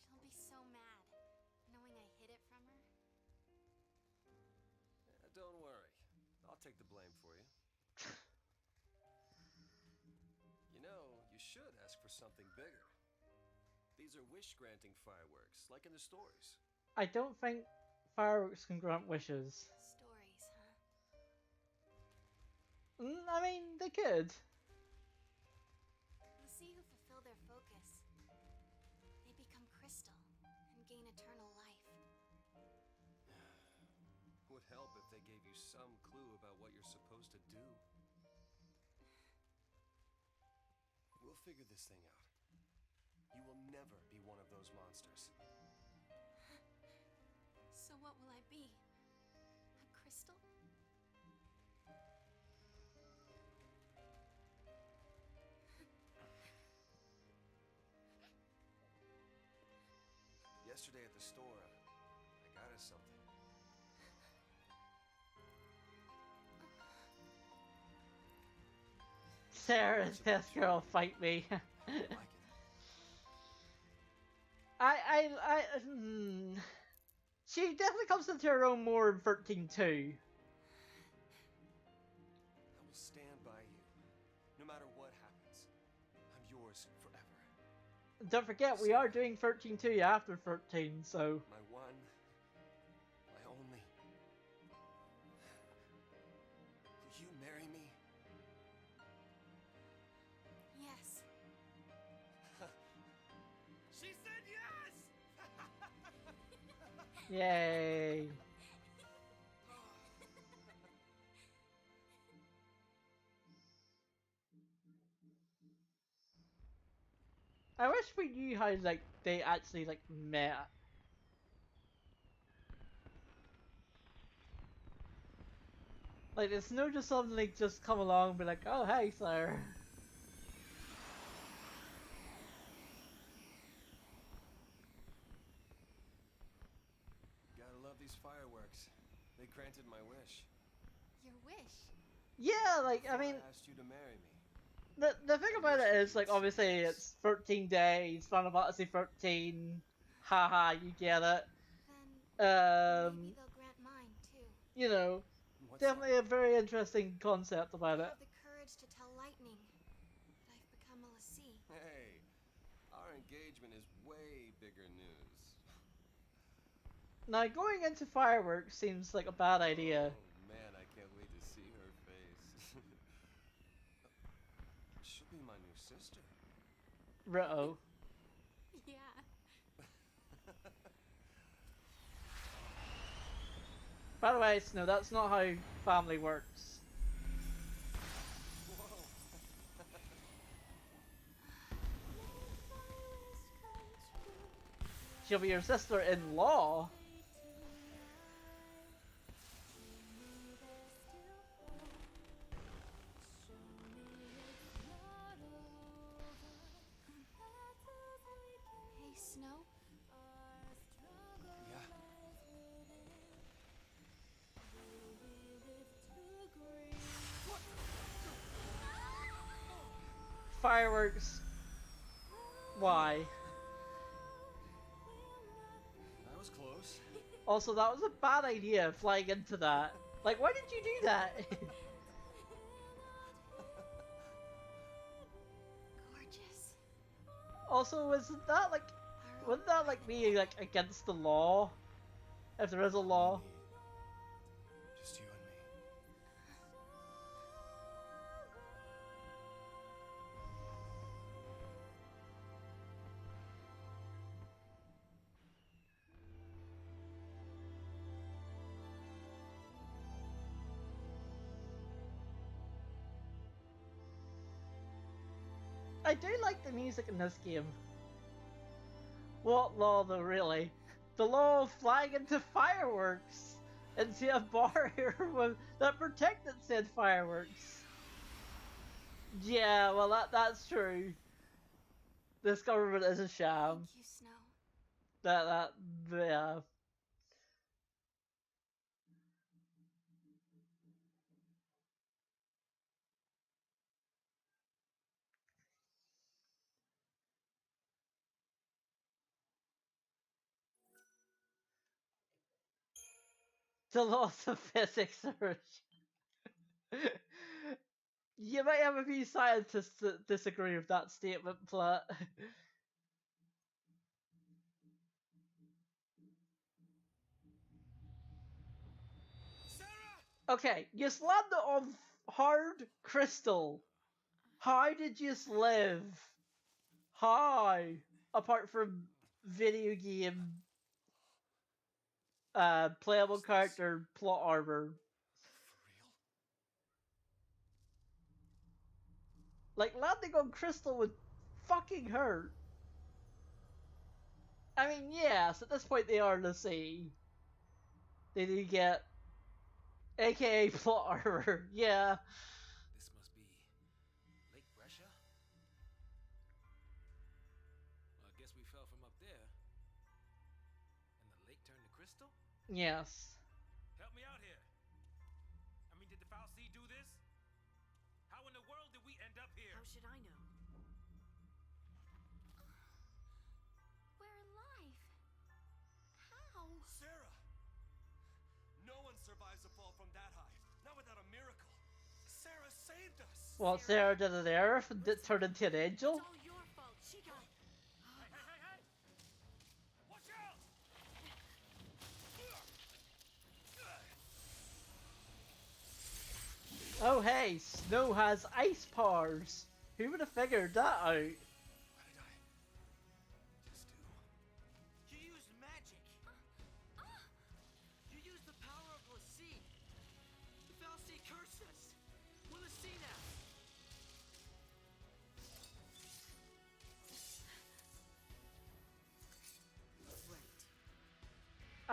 She'll be so mad, knowing I hid it from her. Don't worry. I'll take the blame for you. You know, you should ask for something bigger. These are wish-granting fireworks, like in the stories. I don't think fireworks can grant wishes. Stories, huh? I mean, they could. You'll see who fulfill their focus. They become crystal and gain eternal life. Would help if they gave you some clue about what you're supposed to do. We'll figure this thing out. You will never be one of those monsters. So what will I be? A crystal? Yesterday at the store, I got us something. Sarah's this girl fight me. Like it. She definitely comes into her own more in 13-2. I will stand by you, no matter what happens. I'm yours forever. Don't forget, we are doing 13-2 after 13, so... My one, my only. Will you marry me? Yes. She said yes! Yay. I wish we knew how, like, they actually, like, met. Like, it's no just suddenly just come along and be like, oh, hey, sir. Gotta love these fireworks. They granted my wish. Your wish. Yeah, like, I mean, I asked you to marry me. the thing about it is, like, obviously it's 13 days, Final Fantasy 13, haha, you get it. Then maybe they'll grant mine too. You know, What's definitely a very interesting concept about I it. have the courage to tell Lightning that I've become a Lassie. Hey, our our engagement is way bigger news. Now, going into fireworks seems like a bad idea. Oh man, I can't wait to see her face. She'll be my new sister. Ruh-oh. Yeah. By the way, no, that's not how family works. She'll be your sister-in-law. Hey, Snow. Yeah. Fireworks. Why? That was close. Also, that was a bad idea, flying into that. Like, why did you do that? Gorgeous. Also, isn't that like... Wouldn't that like be like against the law? If there is a law? Just you and me. I do like the music in this game. What law though, really? The law of flying into fireworks! Into a barrier that protected said fireworks. Yeah, well that's true. This government is a sham. Thank you, Snow. Yeah. The laws of physics are... You might have a few scientists that disagree with that statement, but... Sarah! Okay, you landed on hard crystal. How did you live? How? Apart from video game, playable character, plot armor. For real? Like, landing on crystal would fucking hurt. I mean, yes, at this point they are in the sea. They do get AKA plot armor, yeah. This must be Lake Brescia? Well, I guess we fell from up there. And the lake turned to crystal? Yes. Help me out here. I mean, did the Foul Sea do this? How in the world did we end up here? How should I know? We're alive. How? Sarah! No one survives a fall from that high. Not without a miracle. Sarah saved us! Well, Sarah did an Earth and did turn into an angel? It's all your fault. She got... Hey! Watch out! Oh hey, Snow has ice powers. Who would have figured that out? What did I just do? You used magic. You used the power of Lassie. The Fal'Cie cursed us. We're Lassie now.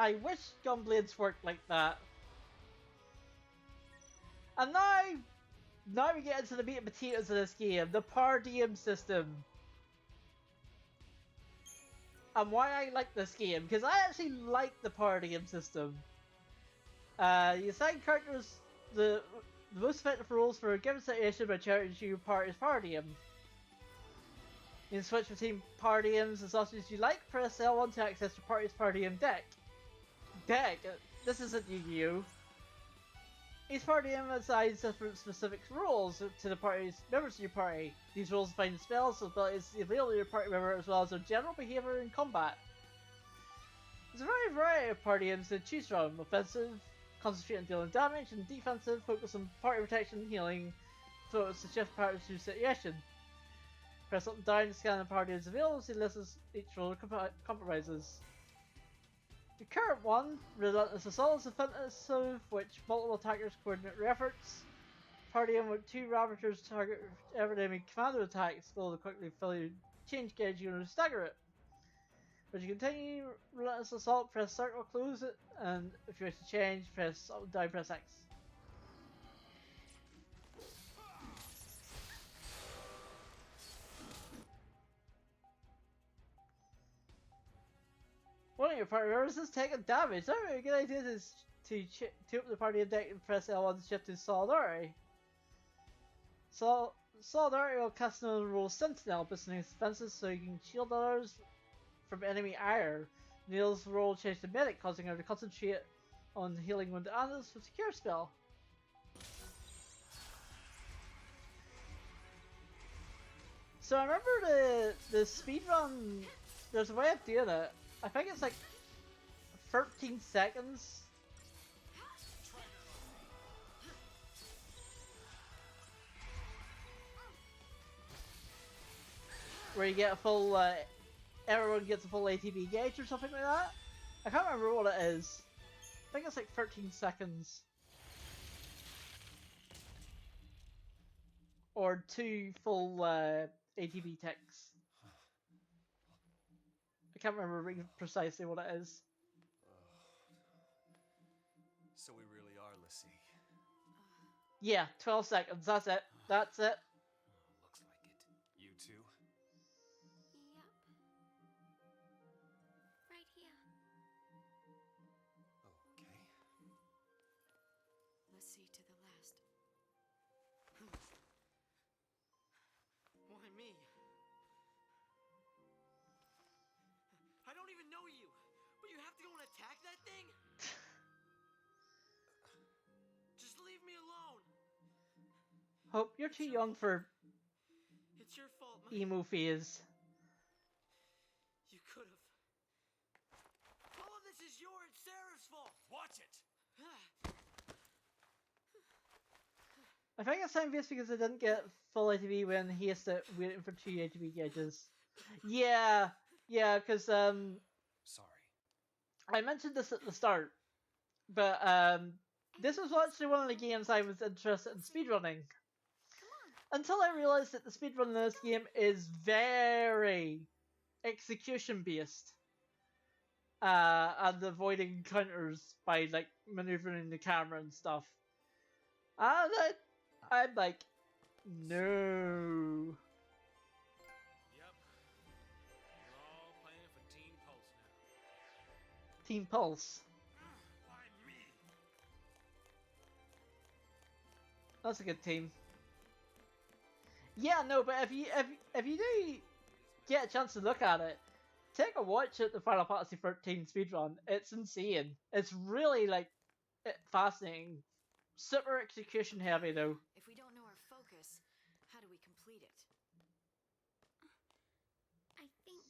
I wish Gunblades worked like that. And now we get into the meat and potatoes of this game, the per diem system. And why I like this game, because I actually like the per diem system. You assign characters the most effective rules for a given situation by charging your party's per diem. You can switch between per diems as often as you like, press L1 to access your party's per diem deck. This isn't Yu-Gi-Oh! Each party emphasizes different specific roles to the party's members of your party. These roles define spells, abilities, the ability of your party member, as well as their general behavior in combat. There's a very variety of party aims to choose from: offensive, concentrate on dealing damage, and defensive, focus on party protection and healing, so it suggests parties to situation. Press up and down to scan the party's available, see lists each role compromises. The current one, Relentless Assault, is offensive, which multiple attackers coordinate their efforts. Party aim with 2 Ravagers target every enemy commander attacks, able to quickly fill your change gauge unit to stagger it. As you continue Relentless Assault, press circle, close it, and if you wish to change, press up and down, press X. One of your party members is taking damage. That would be a good idea to open the party deck and press L1 to shift to Solidarity. Solidarity will cast another role Sentinel, boosting his defenses so you can shield others from enemy ire. Neil's role changed to Medic, causing her to concentrate on healing wounded animals with Secure spell. So I remember the speedrun, there's a way of doing it. I think it's like 13 seconds. Where you get a full, everyone gets a full ATB gauge or something like that. I can't remember what it is. I think it's like 13 seconds. Or 2 full ATB ticks. I can't remember precisely what it is. So we really are, Lissy. Yeah, 12 seconds, that's it. That's it. Looks like it. You too? Yep. Right here. Okay. Let's see to the last. Why me? I don't even know you, but you have to go and attack that thing? Just leave me alone. Hope you're too young for It's your fault, emo phase. You could have. All of this is your and Sarah's fault. Watch it! I think it's time based because I didn't get full ATB when he has to wait for 2 ATB gauges. Yeah, because Sorry. I mentioned this at the start, but this was actually one of the games I was interested in speedrunning. Until I realized that the speedrun in this game is very execution based. And avoiding counters by like maneuvering the camera and stuff. And I'm like, no. Yep. We're all playing for Team Pulse now. Team Pulse. Why me? That's a good team. Yeah, no, but if you do get a chance to look at it, take a watch at the Final Fantasy XIII speedrun. It's insane. It's really like fascinating. Super execution heavy though. If we don't know our focus, how do we complete it? I think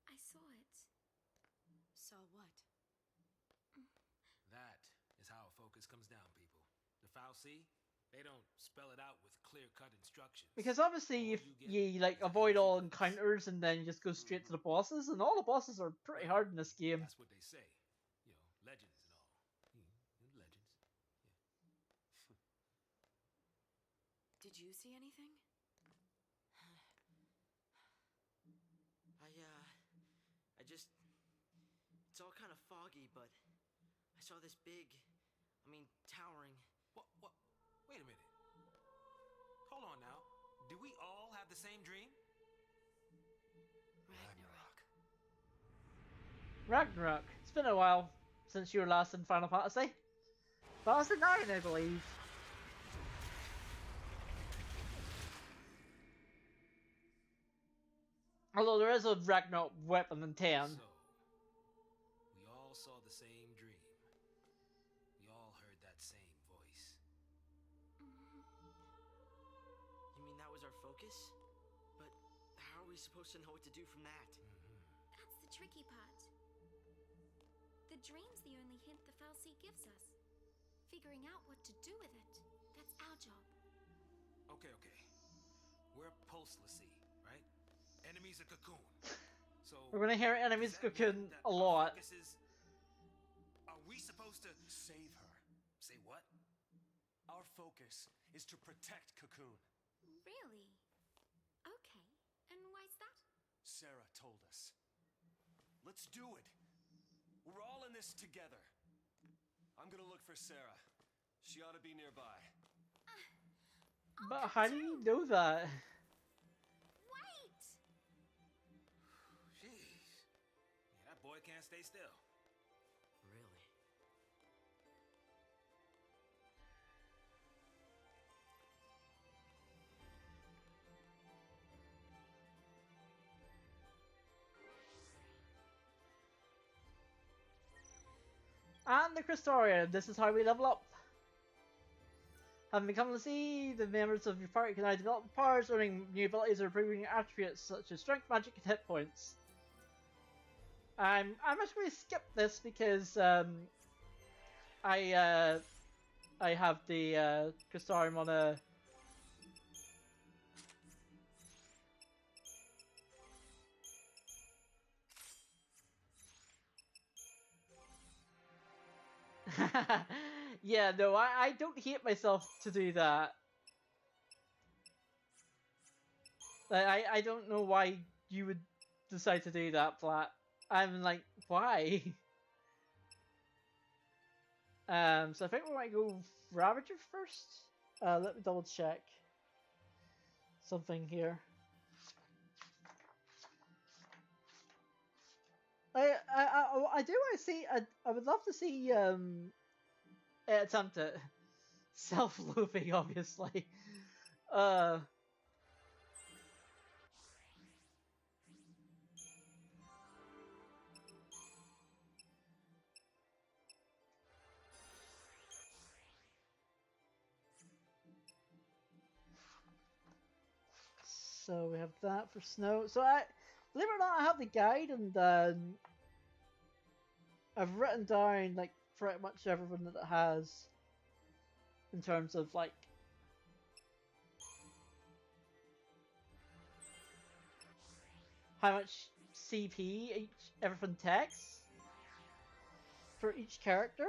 I saw it. Saw what? That is how a focus comes down, people. The Fal'Cie, they don't spell it out with clear-cut instructions. Because obviously you like avoid all encounters and then you just go straight to the bosses, and all the bosses are pretty hard in this game. That's what they say. You know, legends and all. Legends. Yeah. Did you see anything? I just... It's all kind of foggy, but I saw this big, towering... What? Wait a minute. Hold on now. Do we all have the same dream? Ragnarok. It's been a while since you were last in Final Fantasy. Fantasy 9, I believe. Although there is a Ragnarok weapon in 10. So, we all saw the same dream. We all heard that same voice. focus? But how are we supposed to know what to do from that? That's the tricky part. The dream's the only hint the Fal'Cie gives us. Figuring out what to do with it, that's our job. Okay. We're pulse Lassie, right? Enemy's a cocoon. So We're gonna hear enemies does that cooking mean that a our lot. focus is... Are we supposed to Save her. say what? Our focus is to protect Cocoon. Really? Okay. And why's that? Sarah told us. Let's do it. We're all in this together. I'm gonna look for Sarah. She ought to be nearby. But how do you know that? Wait! Jeez. Yeah, that boy can't stay still. Really? And the Crystorium, this is how we level up. Having become the sea, the members of your party can now develop powers, earning new abilities or improving your attributes such as strength, magic, and hit points. I'm actually going to skip this because I have the Crystorium on a... Yeah, no, I don't hate myself to do that. I don't know why you would decide to do that, Plat. I'm like, why? So I think we might go Ravager first. Let me double check something here. I do want to see. I would love to see it attempt it. Self-loathing, obviously. So we have that for snow. So believe it or not, I have the guide, and I've written down like pretty much everything that it has in terms of like how much CP everything takes for each character.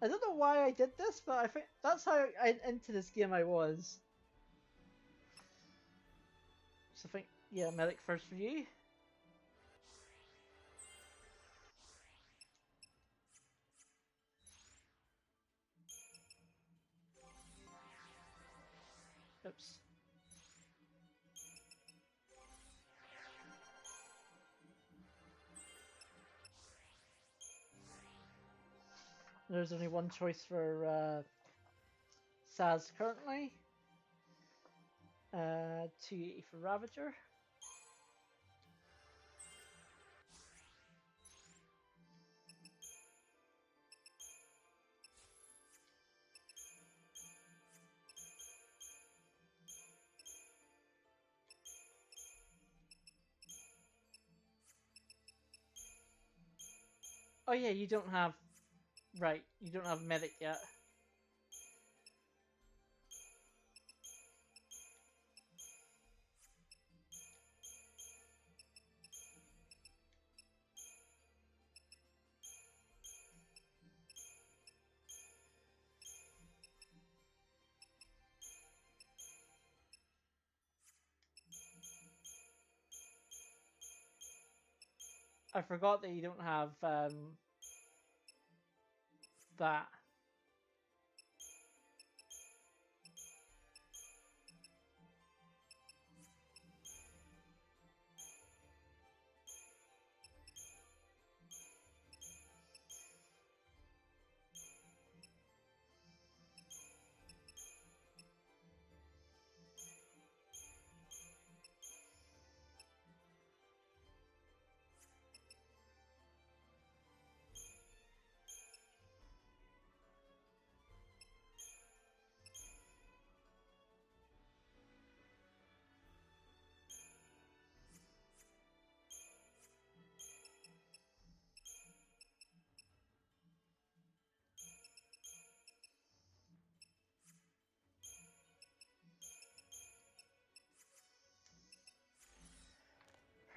I don't know why I did this, but I think that's how into this game I was. So I think, yeah, medic first for you. Oops. There's only one choice for Saz currently. 280 for Ravager. Oh yeah, you don't have... Right, you don't have medic yet. I forgot that you don't have that.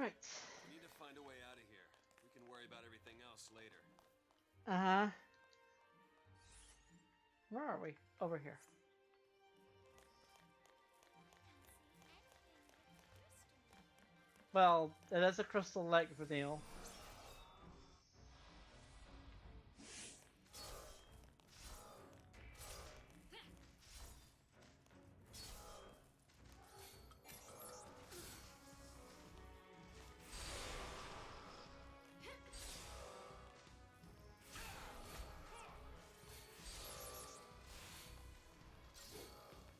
Right. We need to find a way out of here. We can worry about everything else later. Uh-huh. Where are we? Over here. Well, it is a crystal lake, Vanille.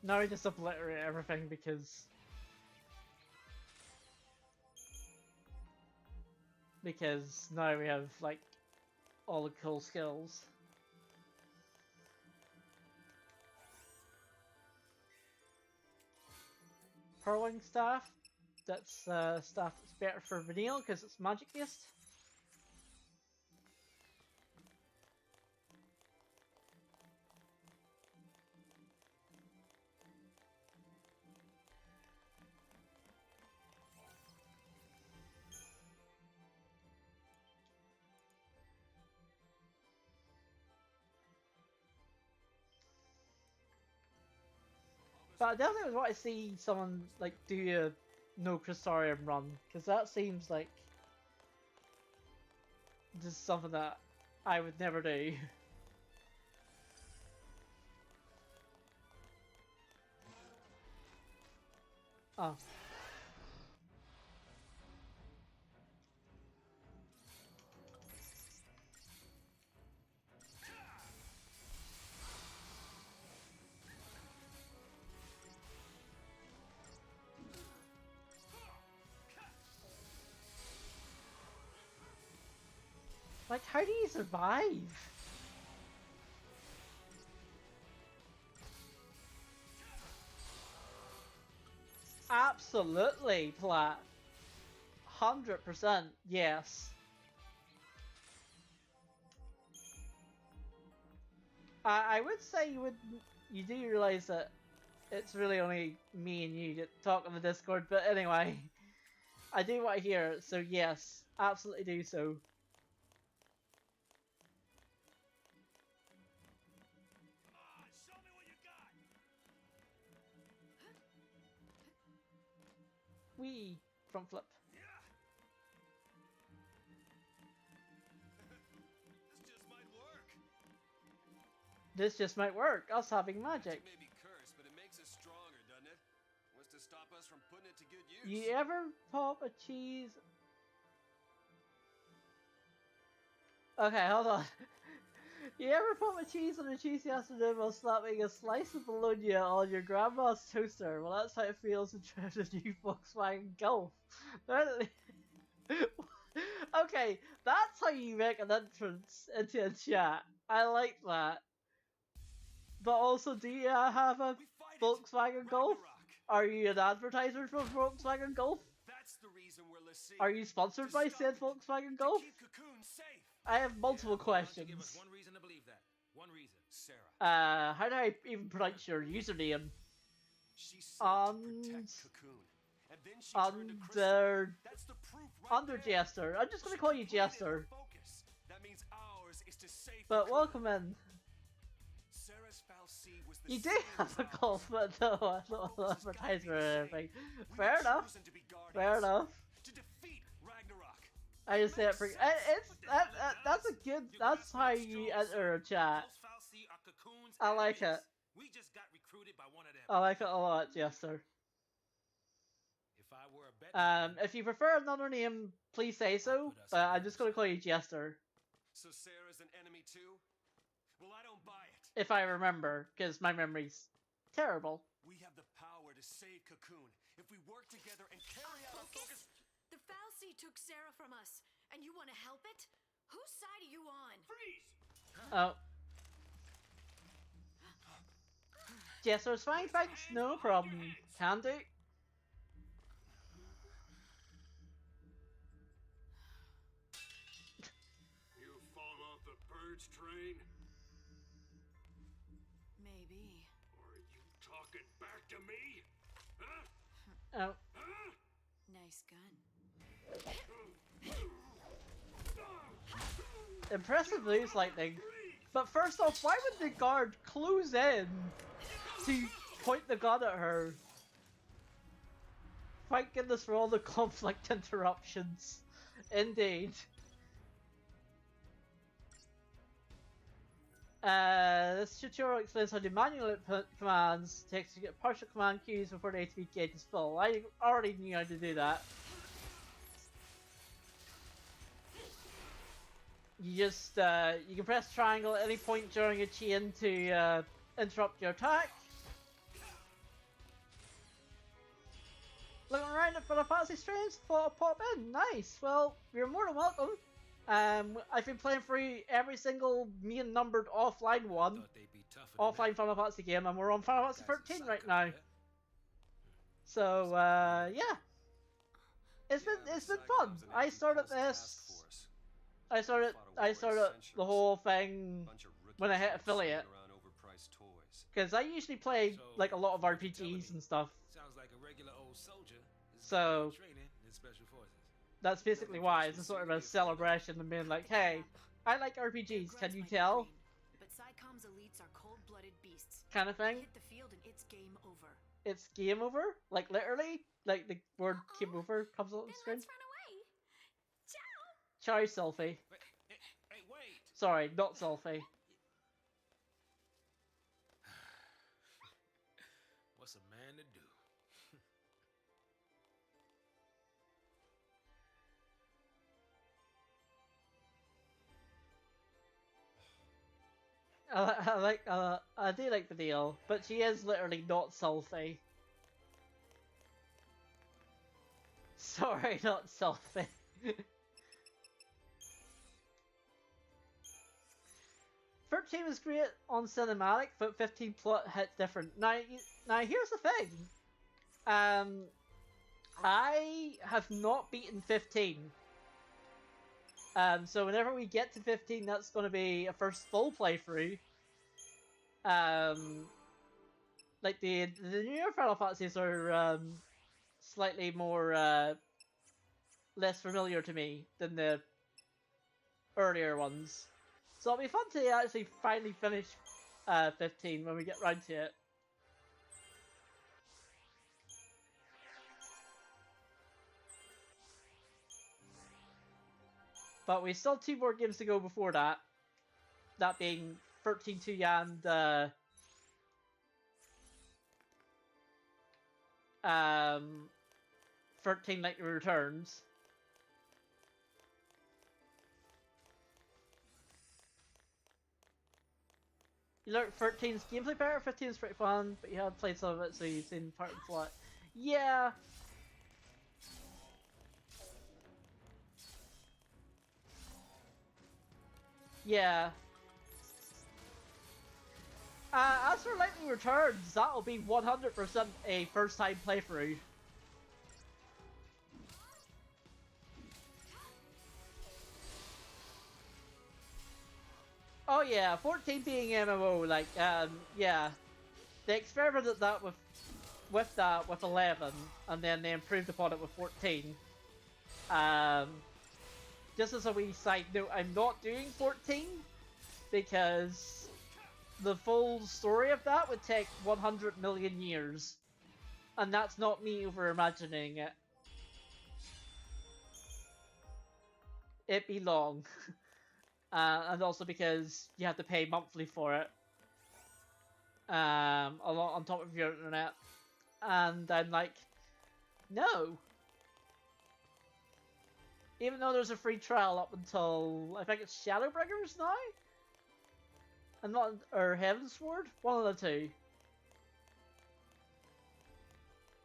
Now we just obliterate everything because now we have like all the cool skills. Hurling staff. That's staff that's better for Vanille because it's magic based. But I definitely would want to see someone like do a no Crystarium run, because that seems like just something that I would never do. Oh. Like, how do you survive? Absolutely, Plat. 100%, yes. I would say you do realize that it's really only me and you that talk on the Discord, but anyway, I do want to hear it, so yes, absolutely do so. Show me what you got. Wee, front flip. This just might work. Us having magic. It may be cursed, but it makes us stronger, doesn't it? What's to stop us from putting it to good use? You ever pop a cheese? Okay, hold on. You ever pop a cheese on a cheesy afternoon while slapping a slice of bologna on your grandma's toaster? Well, that's how it feels to drive a new Volkswagen Golf. Okay, that's how you make an entrance into a chat. I like that. But also, do you have a Volkswagen Golf? Are you an advertiser for Volkswagen Golf? That's the reason we're listening. Are you sponsored by said Volkswagen Golf? Keep Cocoon safe. I have multiple questions. Give us one reason to believe that. One reason. Sarah. How do I even pronounce your username? She said to protect Cocoon. And then she turned to Crystal. That's the proof right there. Jester. I'm just gonna call you Jester. That means ours is to save But Cocoon. welcome in. Sarah's Fal'Cie was the You do same have a as golf, ours. but no, no advertisement or anything. Fair We've enough. chosen to be guardians. Fair enough. To defeat Ragnarok. I just say it for that's a good. That's how you enter a chat. Those Fal'Cie are Cocoon's I like enemies. it. We just got recruited by one of them. I like it a lot, Jester. If I were a bet If you prefer another name, please say so. But I'm just gonna call you Jester. So Sarah's an enemy too? Well, I don't buy it. If I remember, because my memory's terrible. We have the power to save Cocoon if we work together and carry out our focus. The Fal'Cie took Sarah from us, and you want to help it? Whose side are you on? Freeze! Oh. Jester's fine, thanks. No problem. Can do. You fall off the purge train? Maybe. Or are you talking back to me? Huh? Oh. Huh? Nice gun. Impressive moves, Lightning. But first off, why would the guard close in to point the gun at her? Thank goodness for all the conflict interruptions. Indeed. This tutorial explains how to manually input commands to execute partial command queues before the ATB gauge is full. I already knew how to do that. You just, you can press triangle at any point during a chain to interrupt your attack. Looking around at Final Fantasy streams, thought I'd pop in. Nice. Well, you're more than welcome. I've been playing through every single me and numbered offline one, offline Final Fantasy game, and we're on Final Fantasy 13 right now. So yeah, it's been fun. I started the whole thing when I hit affiliate, because I usually play like a lot of RPGs and stuff. Sounds like a regular old soldier. So Training in special forces. that's basically why it's a sort of a celebration and being like, hey, I like RPGs, can you tell? But SciComm's elites are cold-blooded beasts. Kind of thing. Hit the field and it's game over. It's game over? Like literally? Like the word game over comes up on the screen? Let's run away. Ciao. Sorry, Selfie. Hey, wait! Sorry, not Selfie. What's a man to do? I do like the deal, but she is literally not Selfie. Sorry, not Selfie. 13 was great on cinematic, but 15 plot hits different. Now here's the thing. I have not beaten 15. So whenever we get to 15, that's going to be a first full playthrough. Like the newer Final Fantasies are slightly more less familiar to me than the earlier ones. So it'll be fun to actually finally finish 15 when we get round to it. But we still have 2 more games to go before that. That being 13-2 and 13 Lightning Returns. You learned 13's gameplay better, 15 is pretty fun, but you haven't played some of it, so you've seen part of the plot. Yeah. Yeah. As for Lightning Returns, that'll be 100% a first-time playthrough. Oh yeah, 14 being MMO, like, yeah. They experimented that with 11, and then they improved upon it with 14. Just as a wee side note, I'm not doing 14, because the full story of that would take 100 million years. And that's not me over imagining it. It'd be long. And also because you have to pay monthly for it. A lot on top of your internet. And I'm like, no. Even though there's a free trial up until, I think it's Shadowbringers now? And not, or Heavensward? One of the two.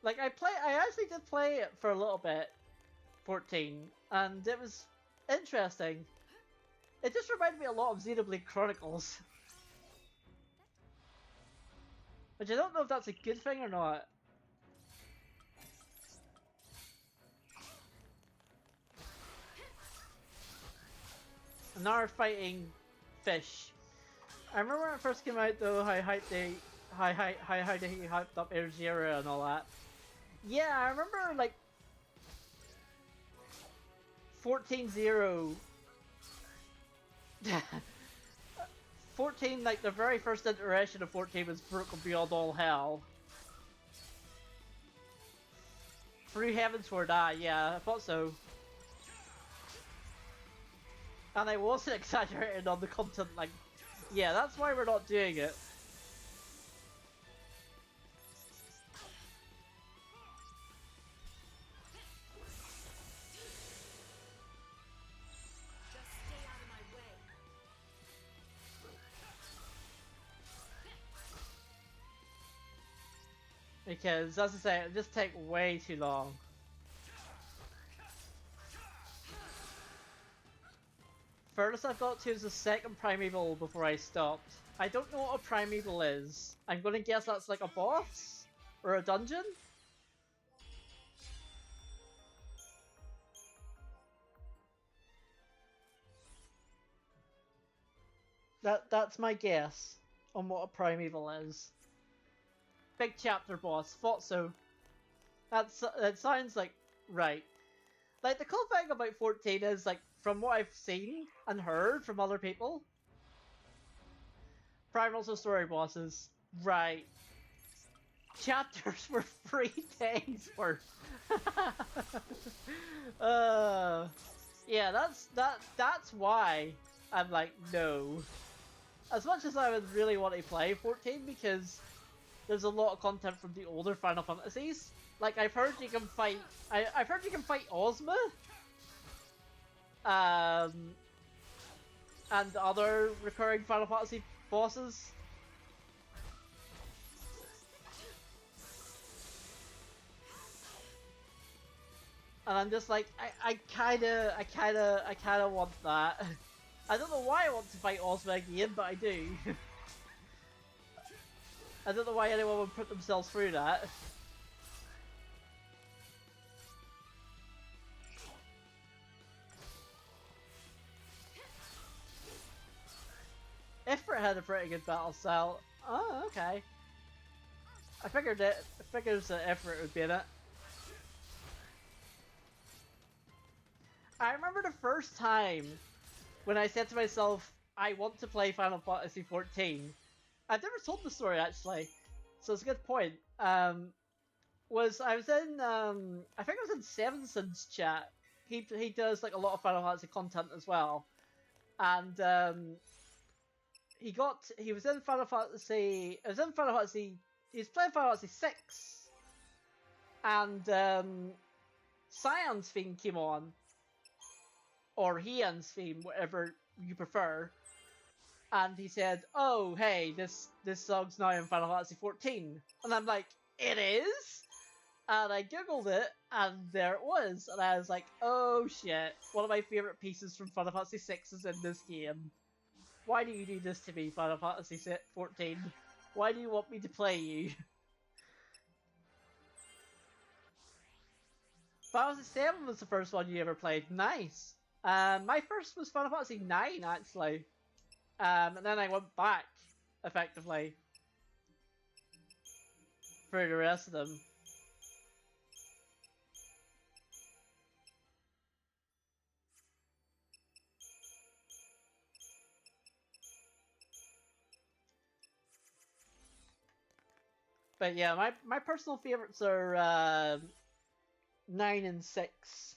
Like, I actually did play it for a little bit, 14, and it was interesting. It just reminded me a lot of Xenoblade Chronicles. Which I don't know if that's a good thing or not. And now we're fighting fish. I remember when it first came out though, how they hyped up Air Zero and all that. Yeah, I remember like 14.0 14, like the very first iteration of 14 was broken beyond all hell. Through Heavensward, yeah, I thought so. And I wasn't exaggerating on the content, like, yeah, that's why we're not doing it. Just stay out of my way. Because, as I say, it just take way too long. Furthest I've got to is the second Primeval before I stopped. I don't know what a Primeval is. I'm gonna guess that's like a boss? Or a dungeon? That's my guess on what a Primeval is. Big chapter boss, thought so. That sounds like right. Like, the cool thing about 14 is, like, from what I've seen and heard from other people, primals are story bosses. Right. Chapters were 3 days worth. Yeah, that's why I'm like, no. As much as I would really want to play 14, because there's a lot of content from the older Final Fantasies. Like, I've heard you can fight... I've heard you can fight Ozma. And other recurring Final Fantasy bosses. And I'm just like, I kinda want that. I don't know why I want to fight Ozma again, but I do. I don't know why anyone would put themselves through that. Ifrit had a pretty good battle style. Oh, okay. I figured that Ifrit would be in it. I remember the first time when I said to myself, I want to play Final Fantasy XIV. I've never told the story actually, so it's a good point. I was in I think I was in Sevenson's chat. He does like a lot of Final Fantasy content as well, and he was in Final Fantasy. I was in Final Fantasy. He was playing Final Fantasy 6, and Cyan's theme came on, or Heian's theme, whatever you prefer. And he said, "Oh, hey, this song's now in Final Fantasy 14," and I'm like, "It is?" And I googled it, and there it was, and I was like, "Oh shit! One of my favorite pieces from Final Fantasy 6 is in this game. Why do you do this to me, Final Fantasy 14? Why do you want me to play you?" Final Fantasy 7 was the first one you ever played. Nice. My first was Final Fantasy 9 actually. And then I went back, effectively, for the rest of them. But yeah, my personal favorites are 9 and 6.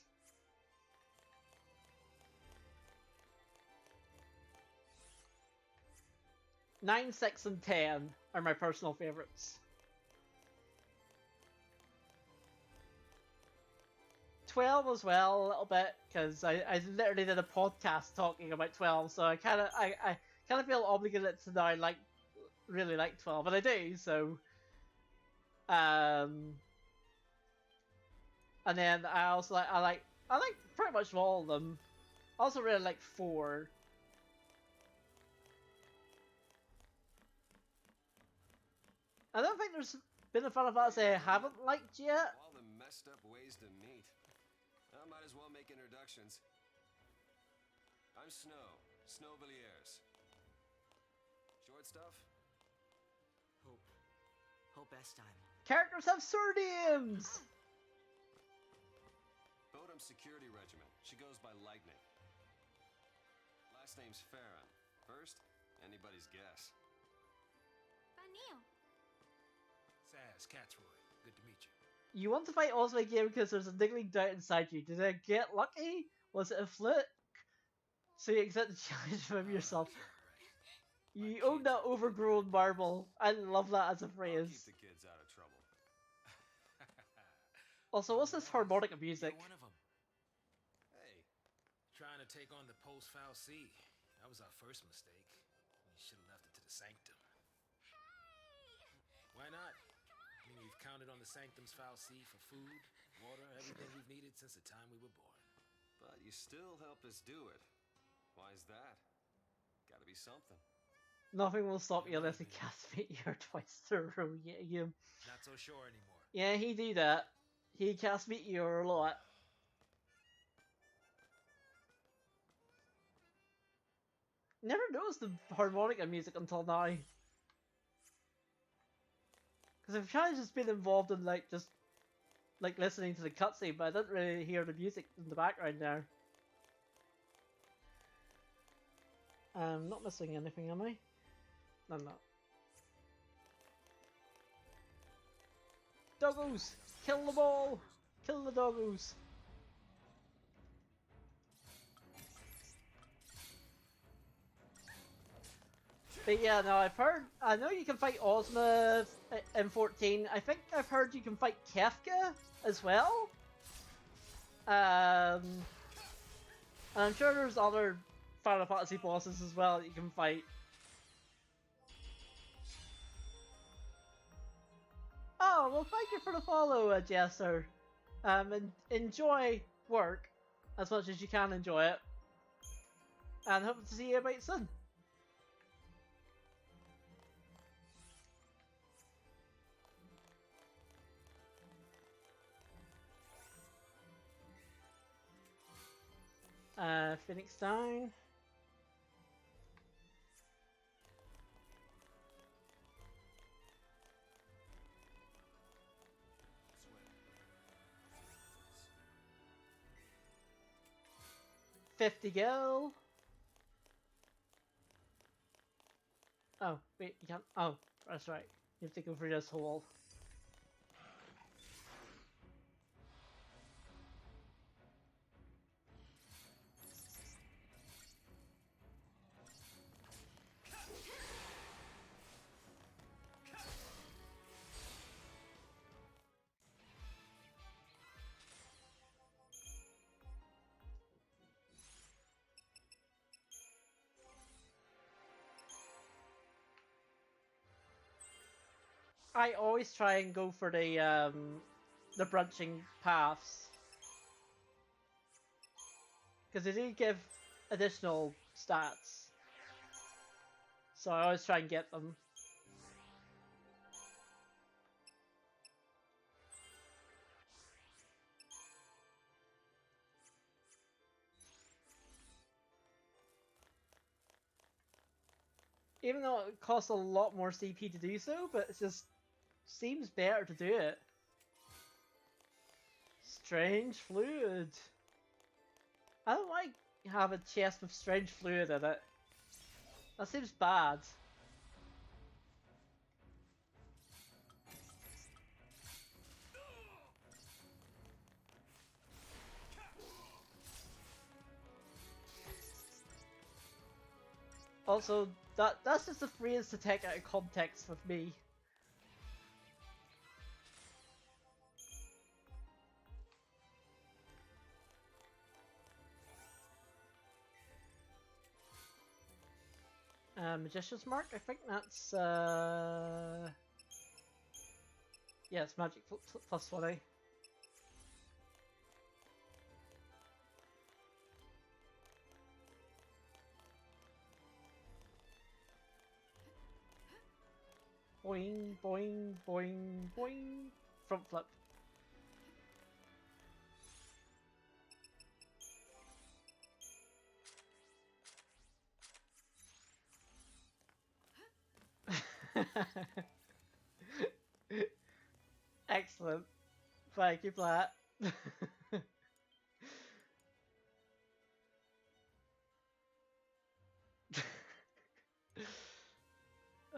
9, 6, and 10 are my personal favorites. 12 as well, a little bit, because I literally did a podcast talking about 12, so I kind of feel obligated to now really like 12, and I do. So, and then I like pretty much all of them. I also really like 4. I don't think there's been a Final Fantasy I haven't liked yet. All the messed up ways to meet. I might as well make introductions. I'm Snow Villiers. Short stuff? Hope Estime. Characters have surnames! Bodum Security Regiment. She goes by Lightning. last name's Farron. First, anybody's guess. Vanille. Saz, Catroy. Good to meet you. You want to fight Ozma again because there's a niggling doubt inside you. Did I get lucky? Was it a fluke? So you accept the challenge from yourself. You own that overgrown marble. I love that as a I'll phrase. keep the kids out of trouble. Also, what's this harmonica music? You're one of them. Hey, Trying to take on the post-foul C. That was our first mistake. We should have left it to the sanctum. Why not? I mean, we've counted on the sanctum's foul C for food, water, everything we've needed since the time we were born. but you still help us do it. Why is that? Gotta be something. Nothing will stop you unless he cast Meteor twice in a row. Yeah, Not so sure anymore. yeah, he do that. He cast Meteor a lot. Never noticed the harmonica music until now. Because I've kind of just been involved in just listening to the cutscene, but I didn't really hear the music in the background there. I'm not missing anything, am I? No, I'm not. Doggos! Kill them all! Kill the doggos! But yeah, no, I know you can fight Ozma in 14. I think I've heard you can fight Kefka as well. And I'm sure there's other Final Fantasy bosses as well that you can fight. Oh, well, thank you for the follow, Jester. And enjoy work as much as you can enjoy it. And hope to see you about soon. Phoenix down. $50 gil. Oh, wait, you can't. Oh, that's right. You have to go through this hole. I always try and go for the branching paths. Because they do give additional stats. So I always try and get them. Even though it costs a lot more CP to do so, but it just seems better to do it. Strange fluid. I don't like have a chest with strange fluid in it. That seems bad. Also, that's just a phrase to take out of context with me. Magician's Mark, I think that's yeah, it's magic plus 20. Boing, boing, boing, boing. Front flip. Excellent. Thank you, Platt.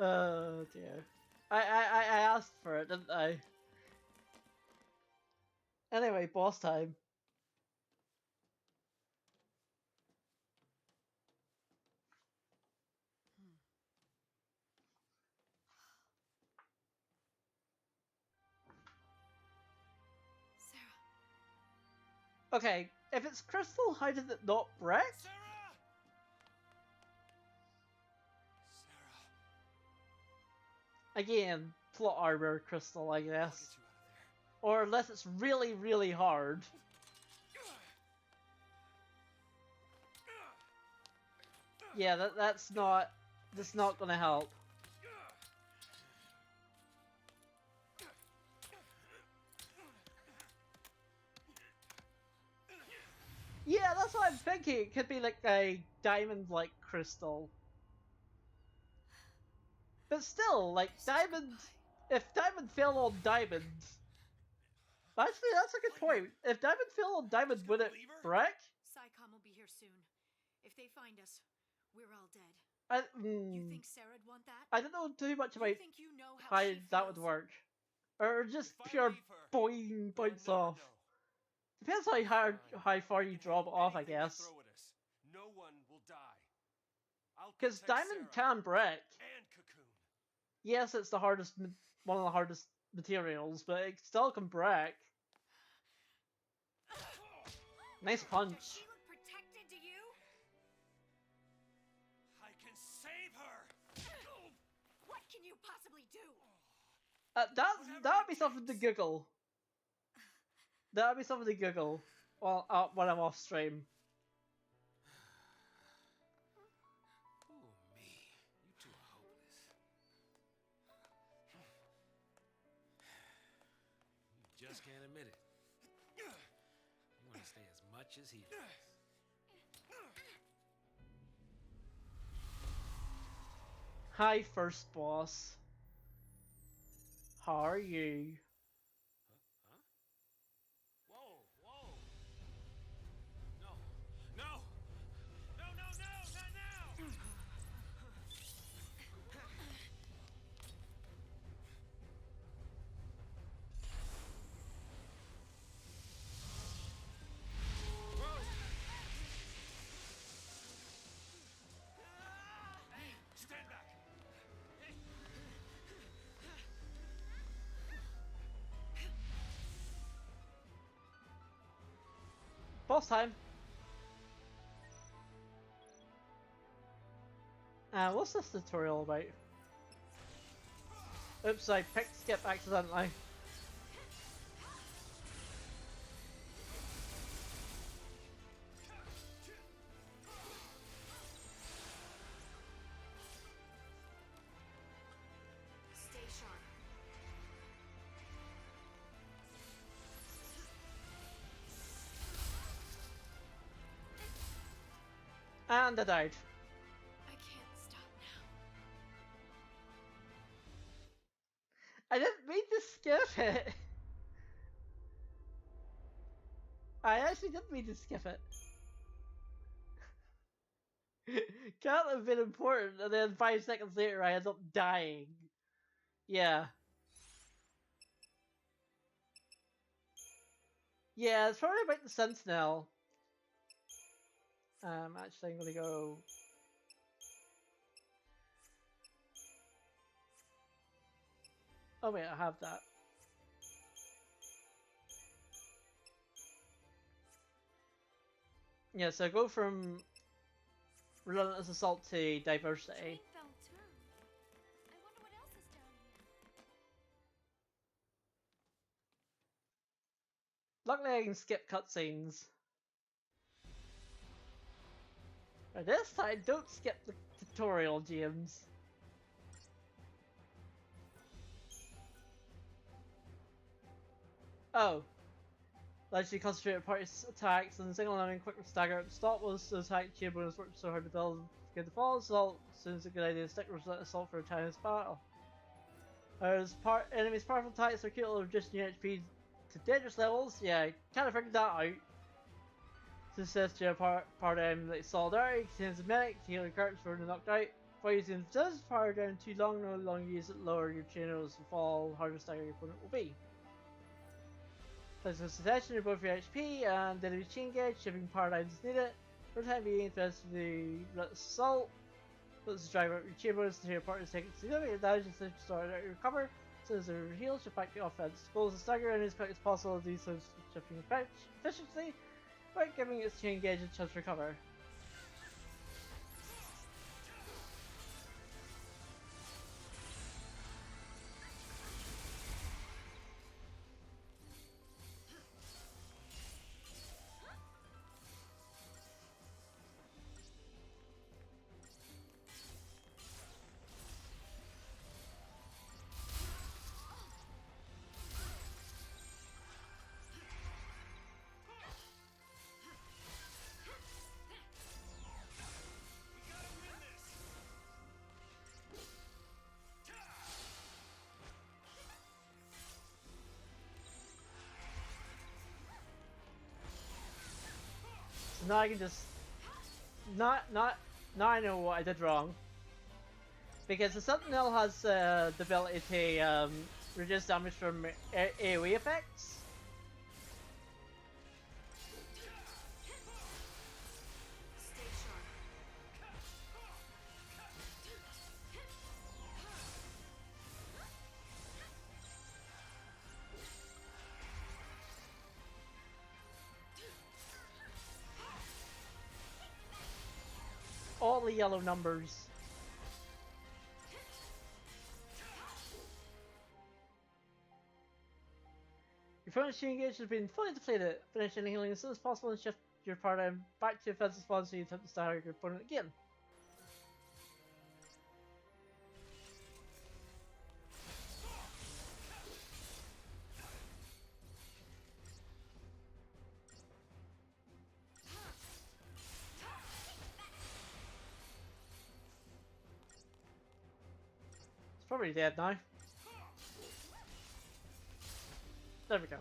Oh dear. I asked for it, didn't I? Anyway, boss time. Sarah. Okay, if it's crystal, how did it not break? Sarah! Sarah. Again, plot armor crystal, I I'll get guess. you out of there. Or unless it's really, really hard. Yeah, that's not gonna help. Yeah, that's what I'm thinking. It could be like a diamond-like crystal. But still, like diamond. If diamond fell on diamond, actually that's a good point. If diamond fell on diamond, would it break? Psycom will be here soon. If they find us, we're all dead. You think Sarah'd want that? I don't know too much about You think you know how how she that would feels? work, or just If I pure leave her, boing they'll points never off. know. Depends on how far you They can drop throw off, I anything they guess. throw at us. No one will die. I'll Because protect diamond Sarah can break. and Cocoon. Yes, it's the hardest, one of the hardest materials, but it still can break. Nice punch. Does she look protected to you? I can save her. What can you possibly do? That'd be something to Google. That'd be something to Google. Well, when I'm off stream. Ooh, me. You two are hopeless. You just can't admit it. You want to stay as much as he does. Hi, first boss. How are you? Huh? Whoa, whoa. No, no, no, no, no, not now. Hey, stand back. Hey. Boss time. What's this tutorial about? Oops, I picked skip accidentally. Stay sharp. And I died. I can't stop now. I didn't mean to skip it. I actually didn't mean to skip it. Can't have been important, and then 5 seconds later I end up dying. Yeah. Yeah, it's probably about the Sentinel. Actually I'm gonna go... Oh wait, I have that. Yeah, so go from Relentless Assault to Diversity. Train fell too. I wonder what else is down here. Luckily I can skip cutscenes. But this time, don't skip the tutorial, James. Oh. Allows you to concentrate on party attacks and single and quick stagger at the stop was the attack chamber has worked so hard to build get the fall assault. Soon as a good idea to stick with assault for a Chinese battle. As enemies' powerful attacks are capable of reducing your HP to dangerous levels, yeah, kind of figured that out. Since says to a part of them like solidarity, contains a medic to heal your characters when they're knocked out. For using this power down too long, no longer use it lower, your channels will fall, harder stagger your opponent will be. Place concentration in both your HP and enemy chain gauge, shipping power lines as needed. For the time being, press the assault. Let's drive out your chambers to your partner's taking significant damage and to start out your cover. So as a heal, shift back the offense. Goals to stagger enemies as quick as possible, do so shifting efficiency, but giving its chain gauge a chance to recover. So now I can just now I know what I did wrong. Because the Sentinel has the ability to reduce damage from AoE effects. Stay sharp. All the yellow numbers. Your opponent's chain gauge has been fully depleted. Finish any healing as soon as possible and shift your paradigm back to offensive spawn so you attempt to stagger your opponent again. It's probably dead now. There we go.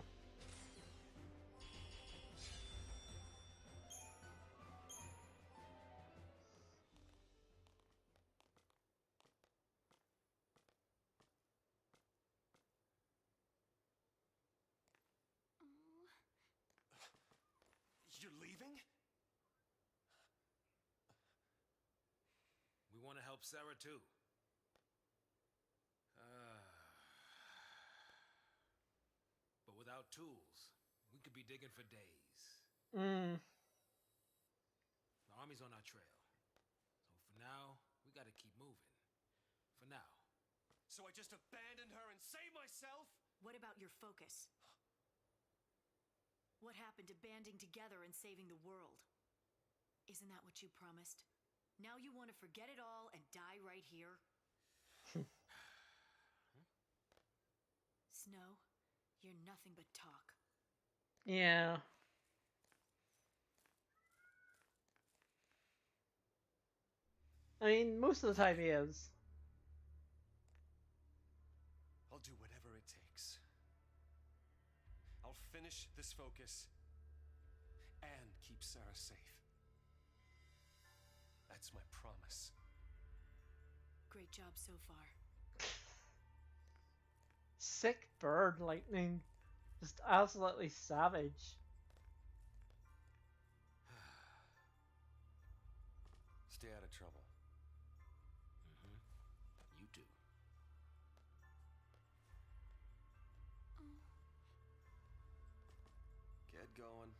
You're leaving? We want to help Sarah too. But without tools, we could be digging for days. The army's on our trail. So for now, we gotta keep moving. For now. So I just abandoned her and saved myself? What about your focus? What happened to banding together and saving the world? Isn't that what you promised? Now you want to forget it all and die right here? Snow, you're nothing but talk. Yeah. I mean, most of the time he is. I'll do whatever it takes. I'll finish this focus and keep Sarah safe. That's my promise. Great job so far. Sick bird lightning. Just absolutely savage. Stay out of trouble. You do. Get going.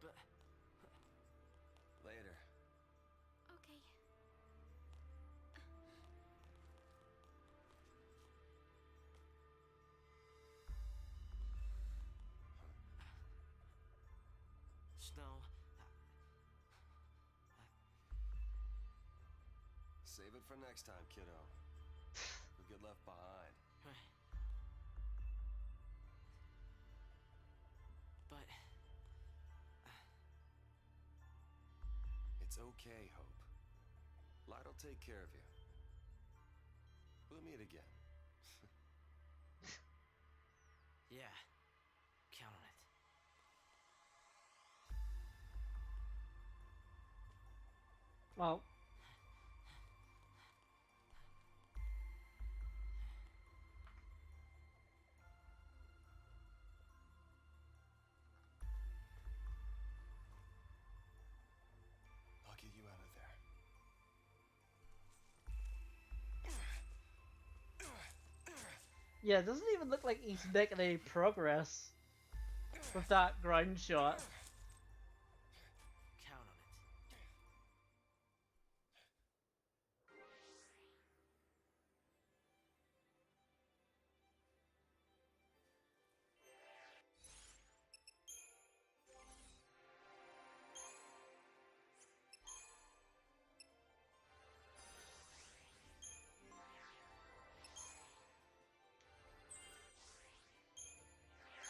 But Later. Okay. Snow. Save it for next time, kiddo. You'll get left behind. But It's okay, Hope. Light'll take care of you. We'll meet again. yeah, count on it. Well, I'll get you out of there. yeah, it doesn't even look like he's making any progress with that ground shot. Count on it.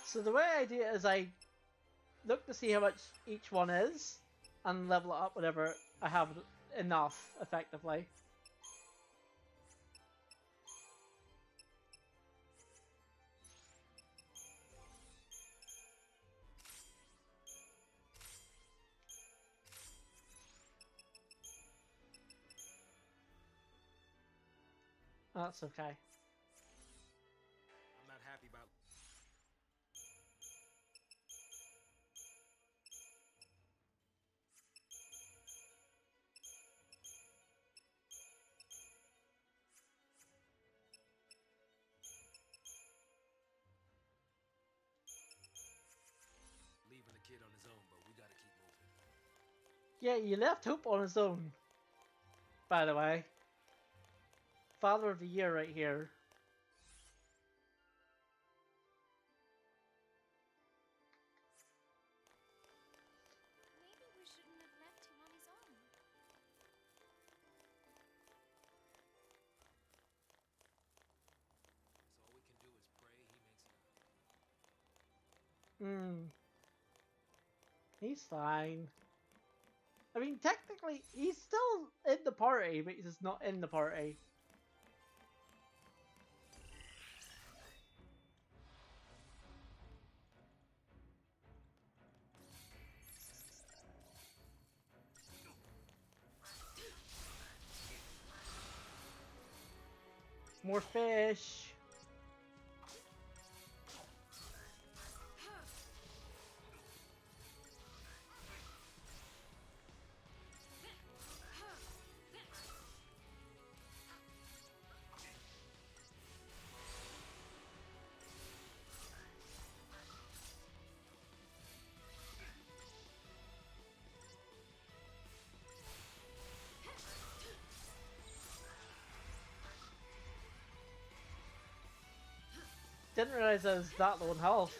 So the way I do it is I look to see how much each one is, and level it up whenever I have enough, effectively. That's okay. I'm not happy about. Leaving the kid on his own, but we gotta keep moving. Yeah, you left Hope on his own, by the way. Father of the Year right here. Maybe we shouldn't have left him on his own. So all we can do is pray he makes it out. He's fine. I mean, technically, he's still in the party, but he's just not in the party. More fish. Didn't realize I was that low in health.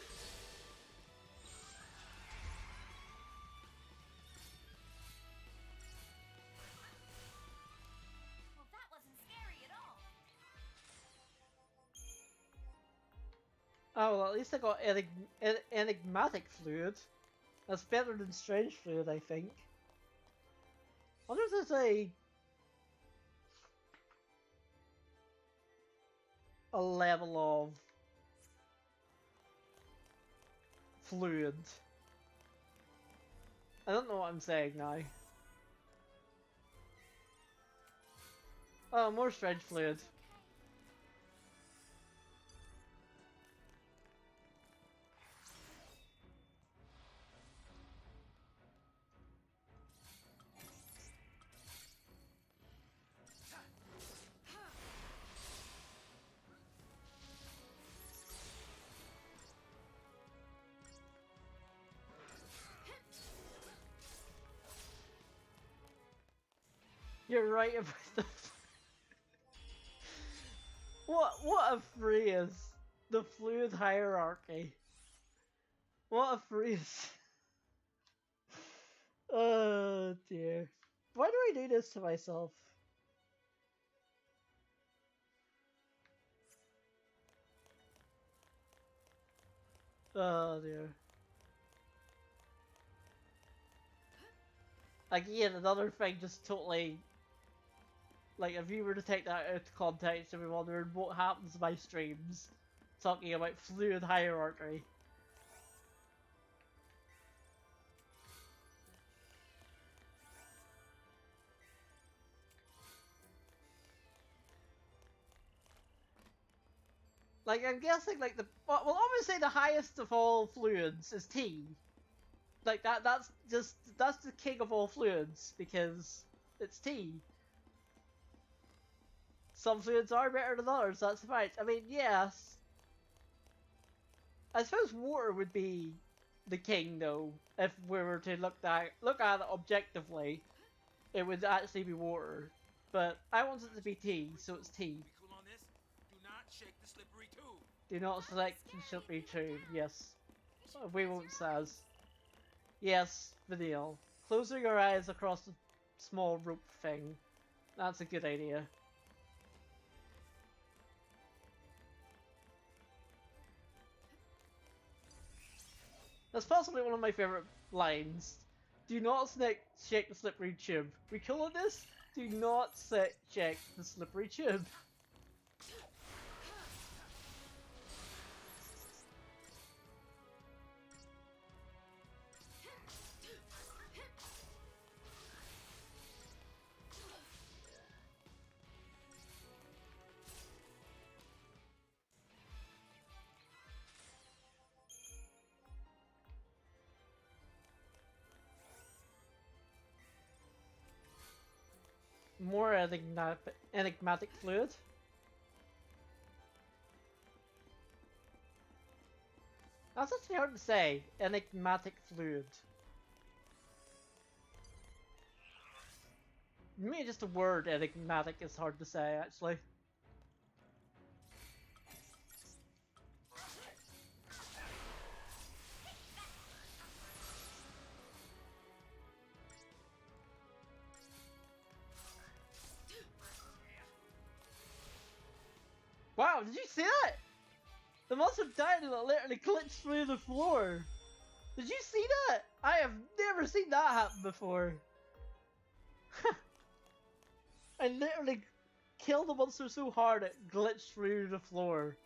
Well, that wasn't scary at all. Oh, well, at least I got enigmatic fluid. That's better than strange fluid, I think. I wonder if there's a level of fluid. I don't know what I'm saying now. Oh, more strange fluid. You're right about the. What a phrase! The fluid hierarchy. What a phrase! Oh dear. Why do I do this to myself? Oh dear. Again, another thing just totally. Like, if you were to take that out of context and be wondering what happens to my streams, talking about fluid hierarchy. Like, I'm guessing, like, well, obviously the highest of all fluids is tea. Like, that's the king of all fluids, because it's tea. Some fluids are better than others, that's fine. I mean, yes. I suppose water would be the king, though, if we were to look at it objectively. It would actually be water. But I want it to be tea, so it's tea. Be cool on this. Do not shake the slippery tube. Do not select the slippery tube, yes. We won't says. Yes, Vanille. Closing your eyes across the small rope thing. That's a good idea. That's possibly one of my favorite lines. Do not shake the slippery tube. We cool on this? Do not shake the slippery tube. More enigmatic fluid. That's actually hard to say. Enigmatic fluid. Maybe just the word enigmatic is hard to say, actually. Wow, did you see that? The monster died and it literally glitched through the floor. Did you see that? I have never seen that happen before. I literally killed the monster so hard it glitched through the floor.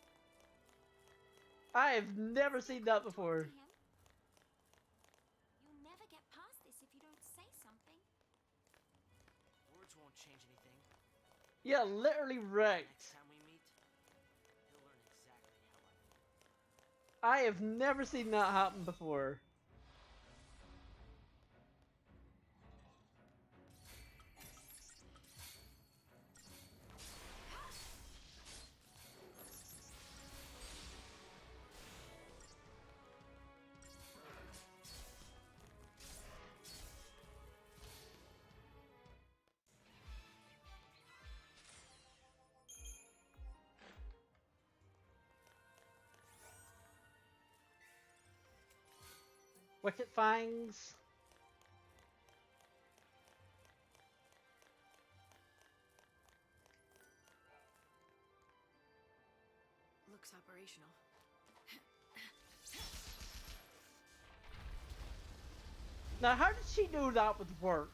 I have never seen that before. You'll never get past this if you don't say something. Words won't change anything. Yeah, literally wrecked. Next time we meet, he'll learn exactly how I feel. I have never seen that happen before. Wicket Fangs. Looks operational. Now, how did she know that would work?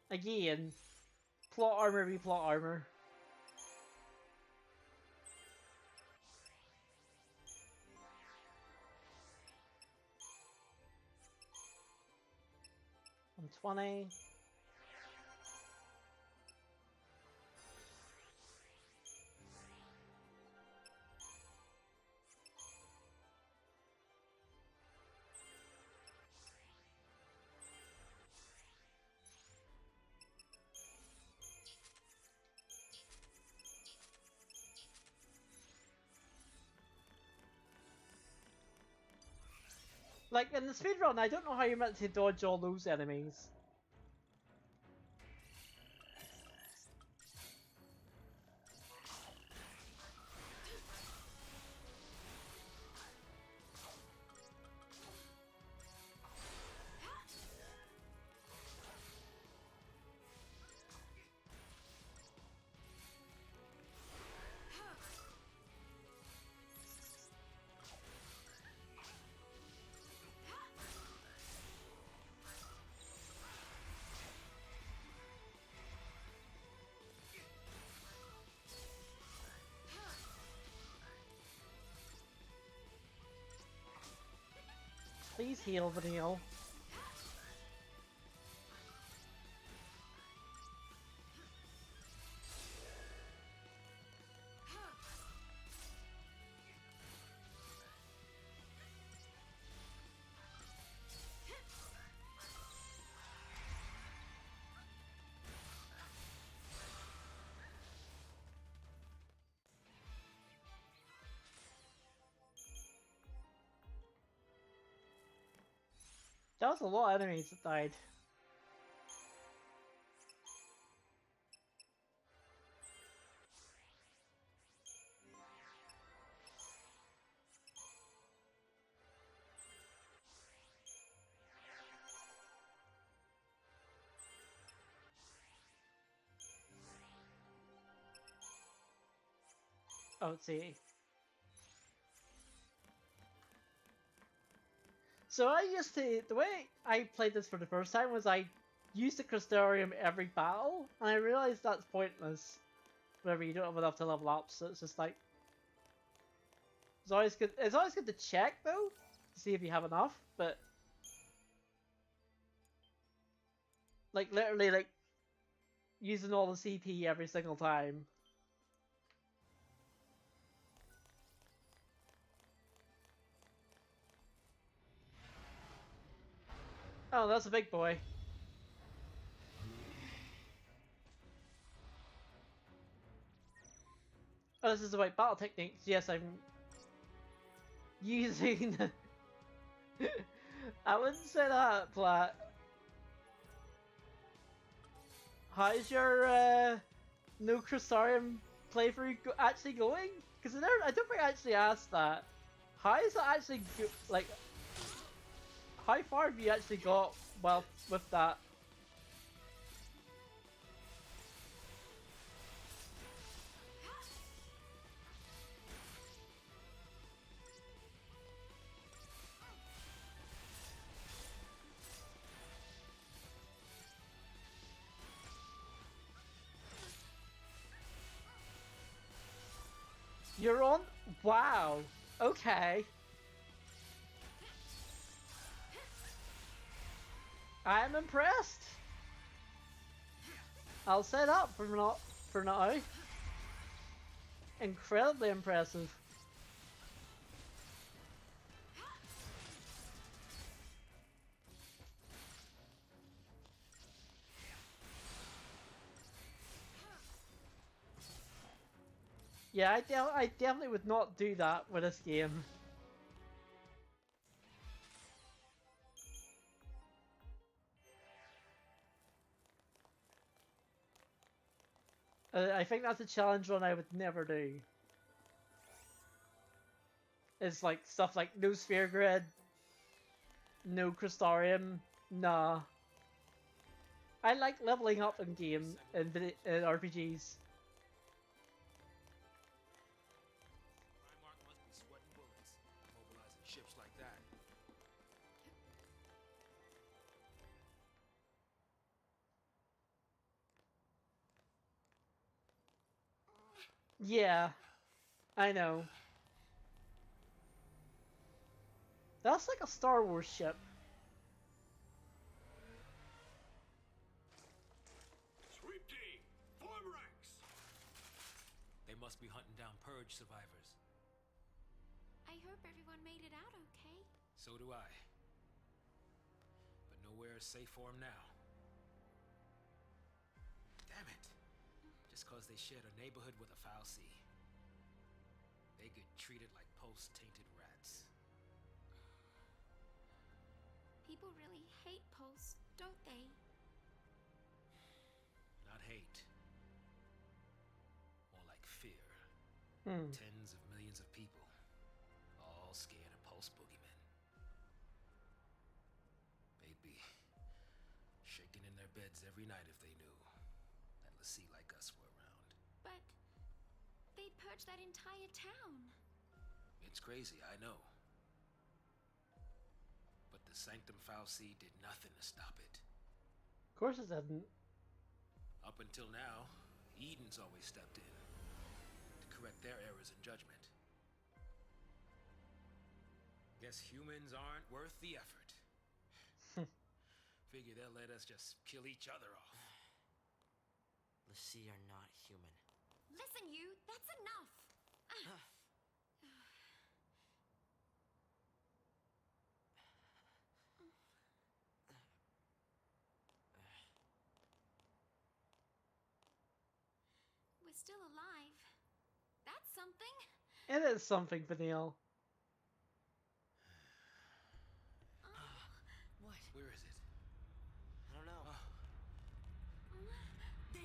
Again, plot armor be plot armor. I'm 20. Like, in the speedrun, I don't know how you're meant to dodge all those enemies. Please heal, Vanille. That was a lot of enemies that died. Oh, let's see. So I used to, the way I played this for the first time was I used the Crystarium every battle, and I realized that's pointless whenever you don't have enough to level up, so it's just like, it's always good to check though, to see if you have enough, but like literally like using all the CP every single time. Oh, that's a big boy. Oh, this is about battle techniques. Yes, I'm using... I wouldn't say that, Plat. How's your no Crystarium playthrough actually going? Because I don't think I actually asked that. How is it actually like? How far have you actually got well with that? You're on? Wow. Okay. I'm impressed. I'll set up for now. Incredibly impressive. Yeah, I definitely would not do that with this game. I think that's a challenge run I would never do. It's like stuff like no sphere grid, no Crystarium, nah. I like leveling up in in RPGs. Primarch must be sweating bullets, mobilizing ships like that. Yeah, I know. That's like a Star Wars ship. Sweep D, form ranks. They must be hunting down Purge survivors. I hope everyone made it out okay. So do I. But nowhere is safe for them now. Damn it. Just cause they shared a neighborhood with a foul sea. They get treated like post-tainted rats. People really hate Pulse, don't they? Not hate. More like fear. Hmm. Tens of millions of people, all scared of Pulse boogeymen. They'd be shaking in their beds every night if they knew that Lassie like us were around. But they purged that entire town. It's crazy, I know. But the Sanctum Fal'Cie did nothing to stop it. Of course it didn't. Up until now, Eden's always stepped in to correct their errors in judgment. Guess humans aren't worth the effort. Figure they'll let us just kill each other off. Lassie are not human. Listen, you, that's enough. We're still alive. That's something. It is something, Vanille. What? Where is it? I don't know. There.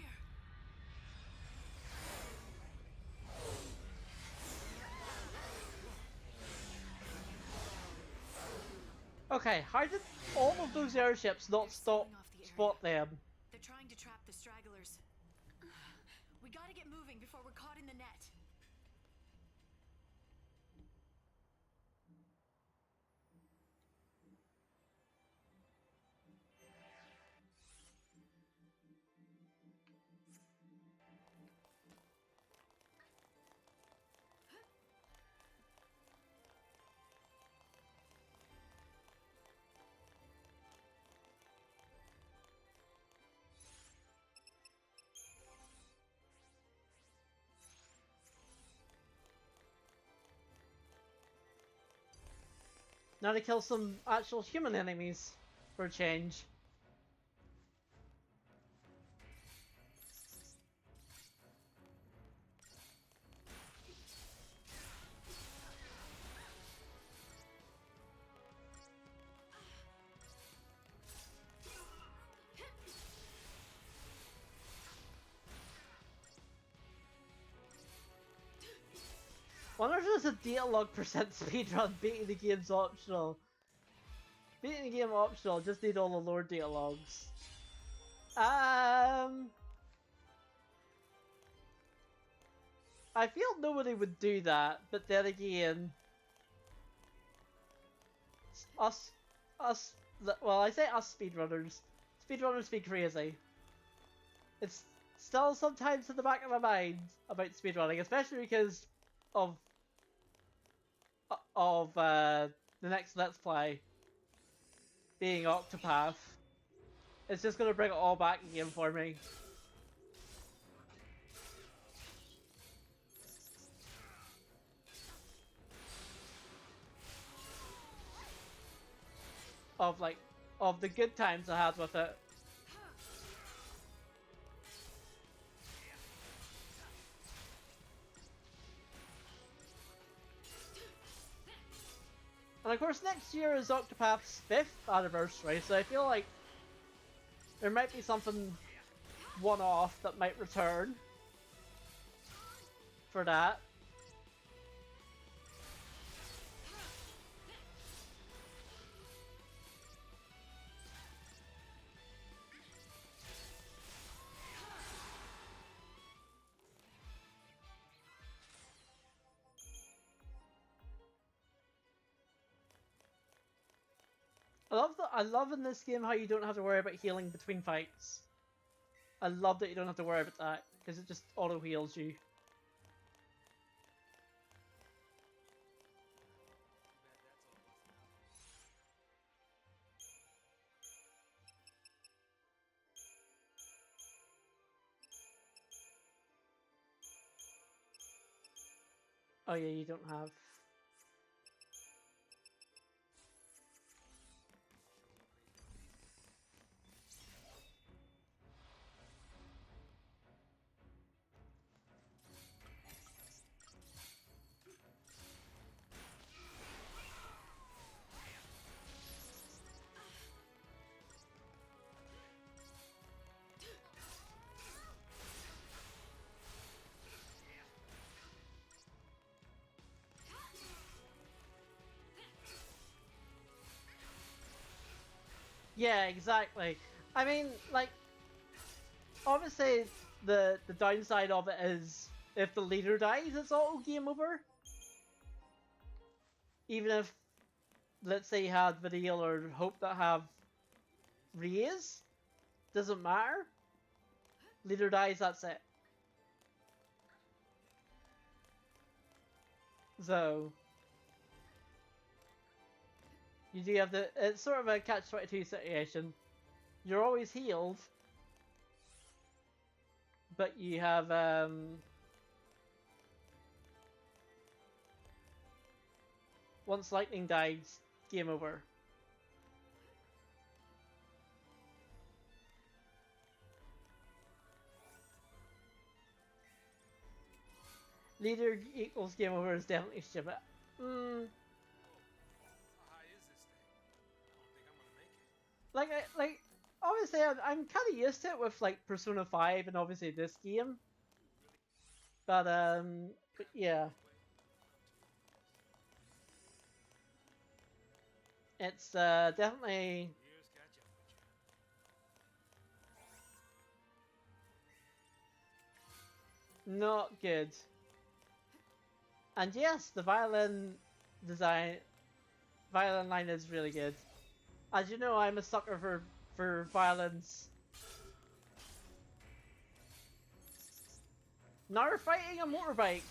Okay, how did all of those airships not stop spot them? They're trying to trap the stragglers. We gotta get moving before we're caught in the net. Now to kill some actual human enemies for a change. Wonder if there's a dialogue percent speedrun. Beating the game's optional. Beating the game optional, just need all the lore dialogues. I feel nobody would do that, but then again, well, I say us speedrunners. Speedrunners be crazy. It's still sometimes in the back of my mind about speedrunning, especially because of the next Let's Play being Octopath. It's just gonna bring it all back again for me. Of the good times I had with it. And of course next year is Octopath's 5th anniversary, so I feel like there might be something one-off that might return for that. I love in this game how you don't have to worry about healing between fights. I love that you don't have to worry about that, because it just auto heals you. Oh yeah, you don't have. Yeah, exactly. I mean, like, obviously the downside of it is if the leader dies, it's auto game over. Even if, let's say, you had Vidal or Hope that have raise, doesn't matter. Leader dies, that's it. So, You do have the... It's sort of a catch-22 situation. You're always healed, but you have, once lightning dies, game over. Leader equals game over is definitely stupid. How high is this thing? I don't think I'm gonna make it. Like, obviously, I'm kind of used to it with like Persona 5 and obviously this game. But yeah, it's definitely Years catch up with you. not good. And yes, the violin line is really good. As you know, I'm a sucker for violins. Now we're fighting a motorbike.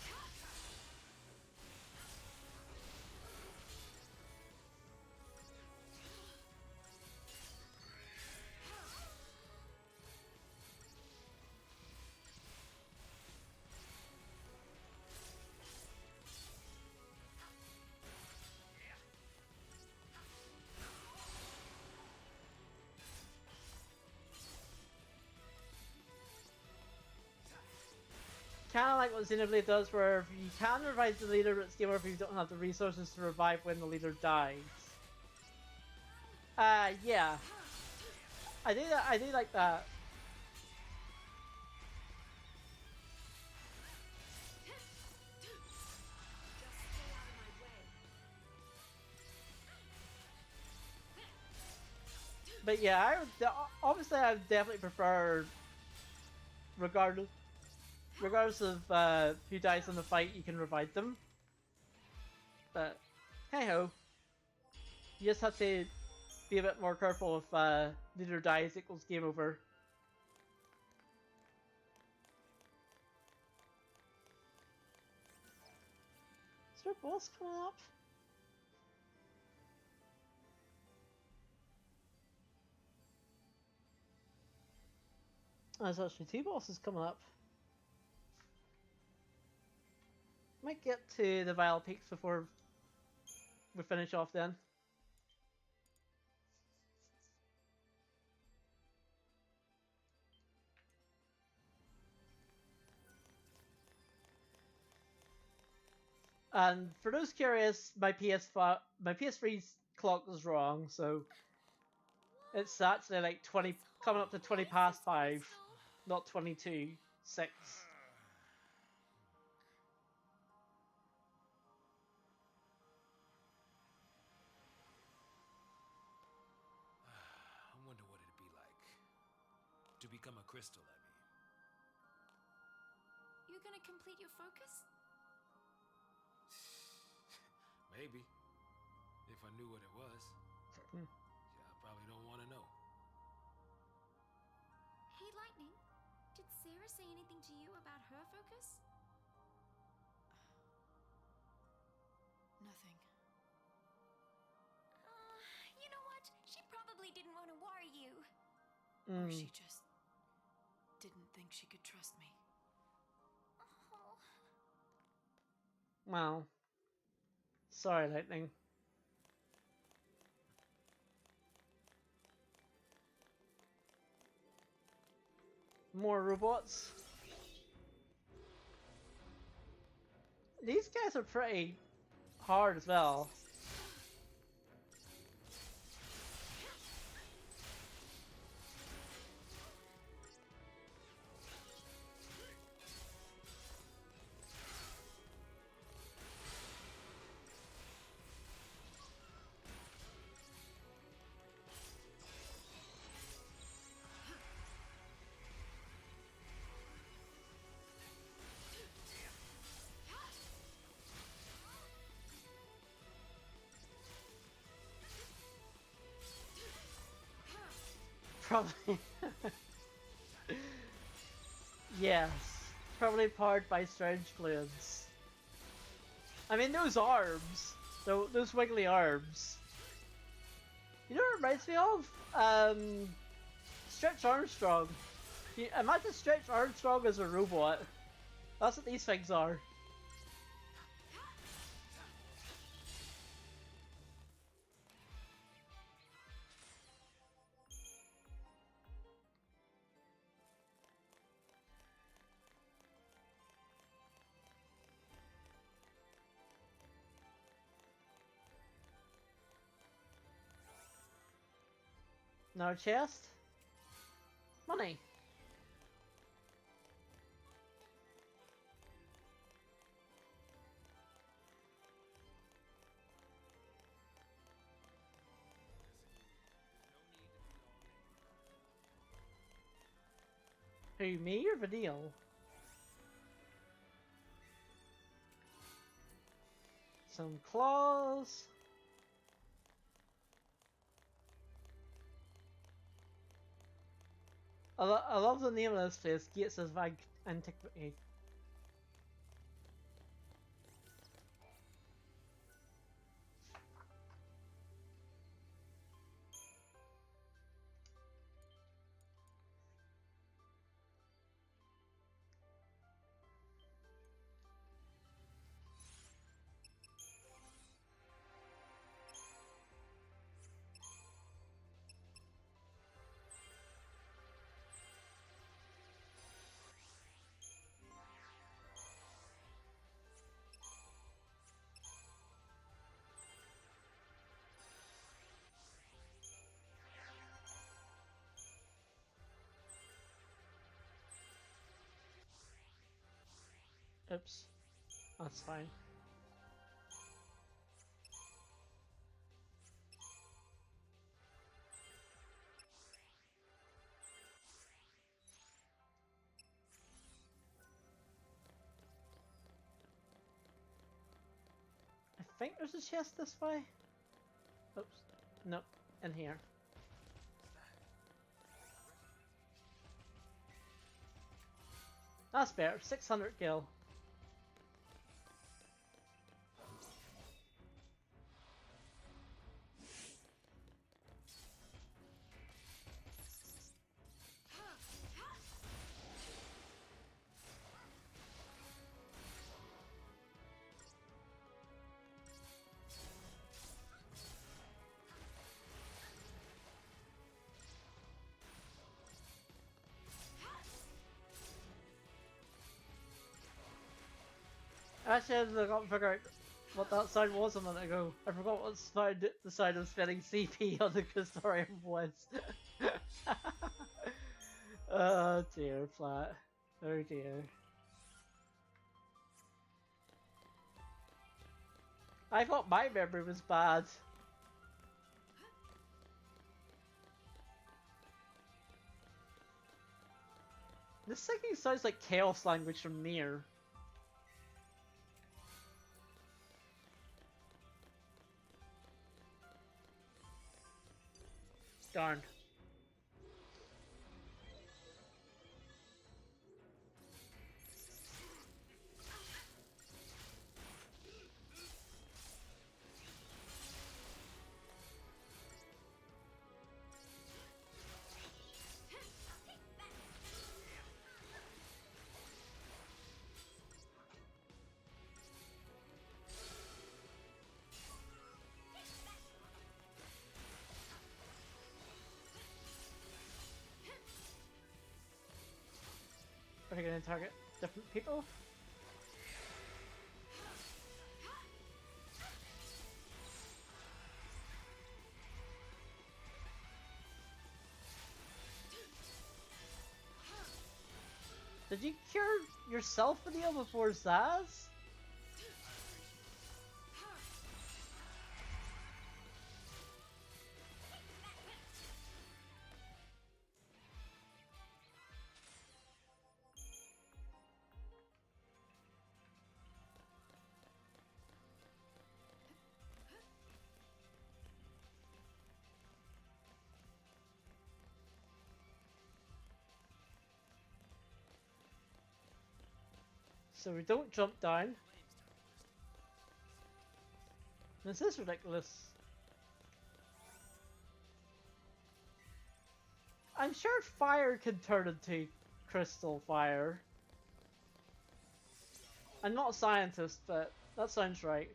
Kind of like what Xenoblade does, where you can revive the leader, but it's game over if you don't have the resources to revive when the leader dies. Yeah. I do like that. But yeah, obviously I would definitely prefer, regardless of who dies in the fight, you can revive them. But hey ho, you just have to be a bit more careful if leader dies equals game over. Is there a boss coming up? Oh, there's actually 2 bosses coming up. Might get to the Vile Peaks before we finish off then. And for those curious, my PS3's clock was wrong, so it's actually like 20, coming up to 20 past 5, not 22:06. I wonder what it'd be like to become a crystal, I mean. You're gonna complete your focus? Maybe. If I knew what it was. Yeah, I probably don't want to know. Hey, Lightning. Did Sarah say anything to you about her focus? Nothing. You know what? She probably didn't want to worry you. Or she just didn't think she could trust me. Oh. Well, sorry, Lightning. More robots. These guys are pretty hard as well. Probably. Yes. Probably powered by strange fluids. I mean, those arms. Those wiggly arms. You know what it reminds me of? Stretch Armstrong. Imagine Stretch Armstrong as a robot. That's what these things are. Another chest. Money. Who, me or Vanille? Some claws. I love the name of this place, Gates of Antiquity. Oops. That's fine. I think there's a chest this way. Oops. Nope. In here. That's better. 600 gil. Actually, I got to figure out what that sound was a minute ago. I forgot what sound the sound of spelling CP on the Custodian was. Oh dear, Flat. Oh dear. I thought my memory was bad. This thinking sounds like Chaos language from Nier. Darn. Are they going to target different people? Did you cure yourself, Vanille, before Zaz? So we don't jump down. This is ridiculous. I'm sure fire can turn into crystal fire. I'm not a scientist, but that sounds right.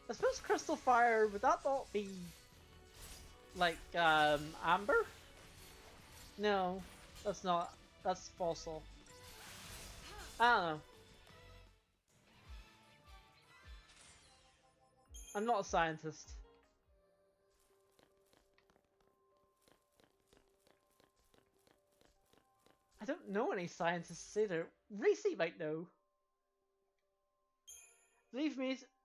I suppose crystal fire, would that not be like amber? No, that's not. That's fossil. I don't know. I'm not a scientist. I don't know any scientists either. Reese might know.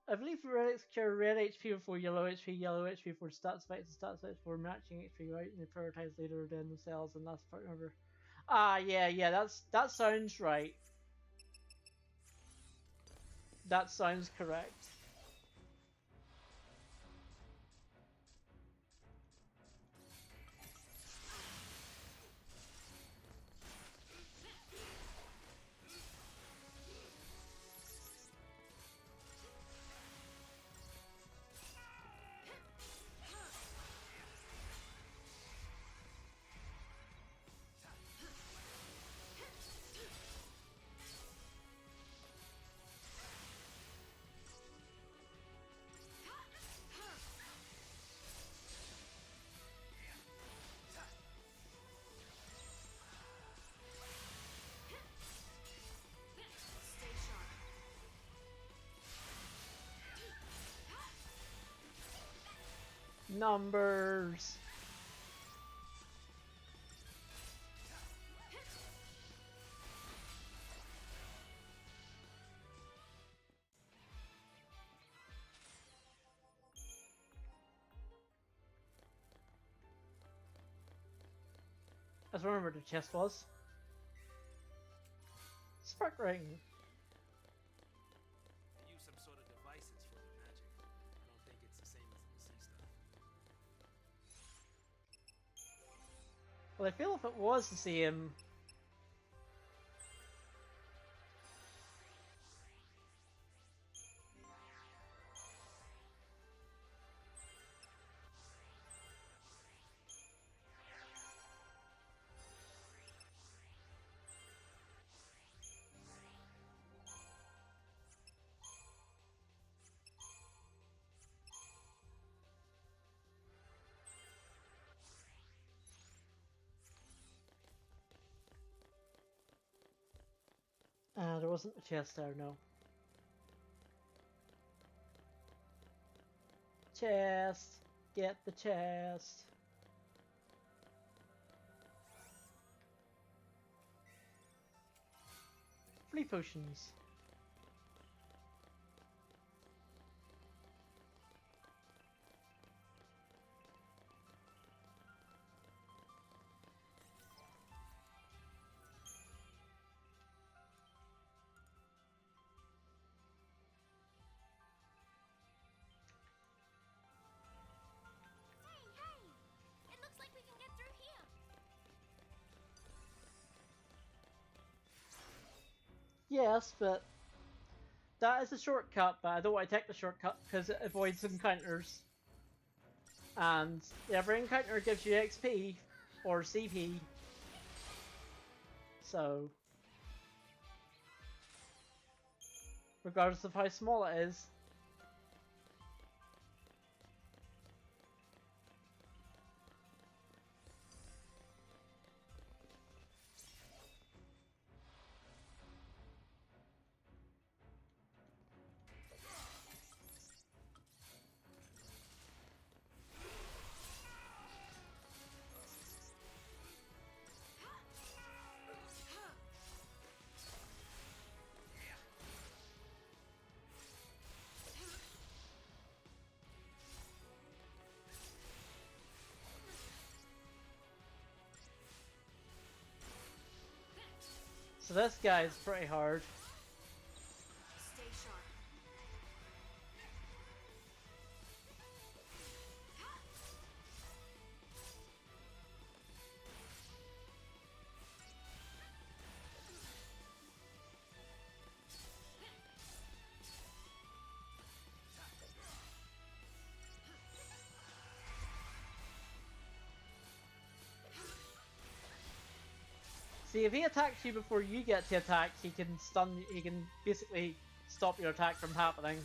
I believe relics cure red HP before yellow HP for stats effects, and stats effects for matching HP, right? And they prioritize later than themselves, and that's part number. Ah, yeah, that sounds right. That sounds correct. Stay sharp. Numbers. I just remember the chest was. Spark ring. Use some sort of devices for the magic. I don't think it's the same as the sea stuff. Well, I feel if it was the same. There wasn't a chest there, no. Chest! Get the chest! Free potions. Hey! It looks like we can get through here. Yes, but that is a shortcut, but I don't want to take the shortcut because it avoids encounters. And every encounter gives you XP or CP. So, regardless of how small it is. So this guy's pretty hard. Stay sharp. See, if he attacks you before you get to attack, he can stun. He can basically stop your attack from happening.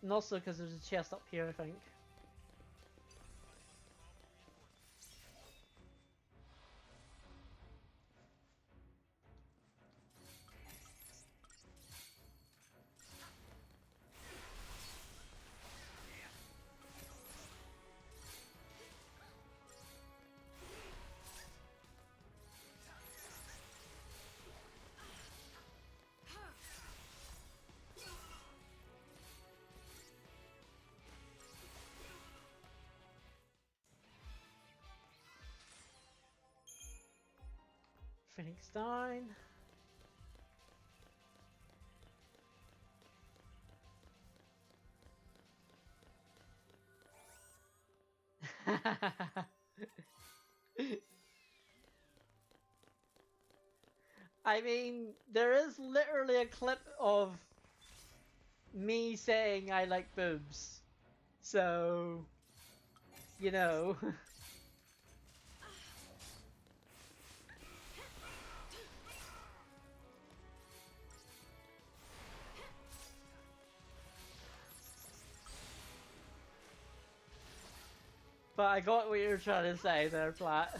And also because there's a chest up here, I think. Phoenix down. I mean, there is literally a clip of me saying I like boobs. So, you know. But I got what you were trying to say there, Plat.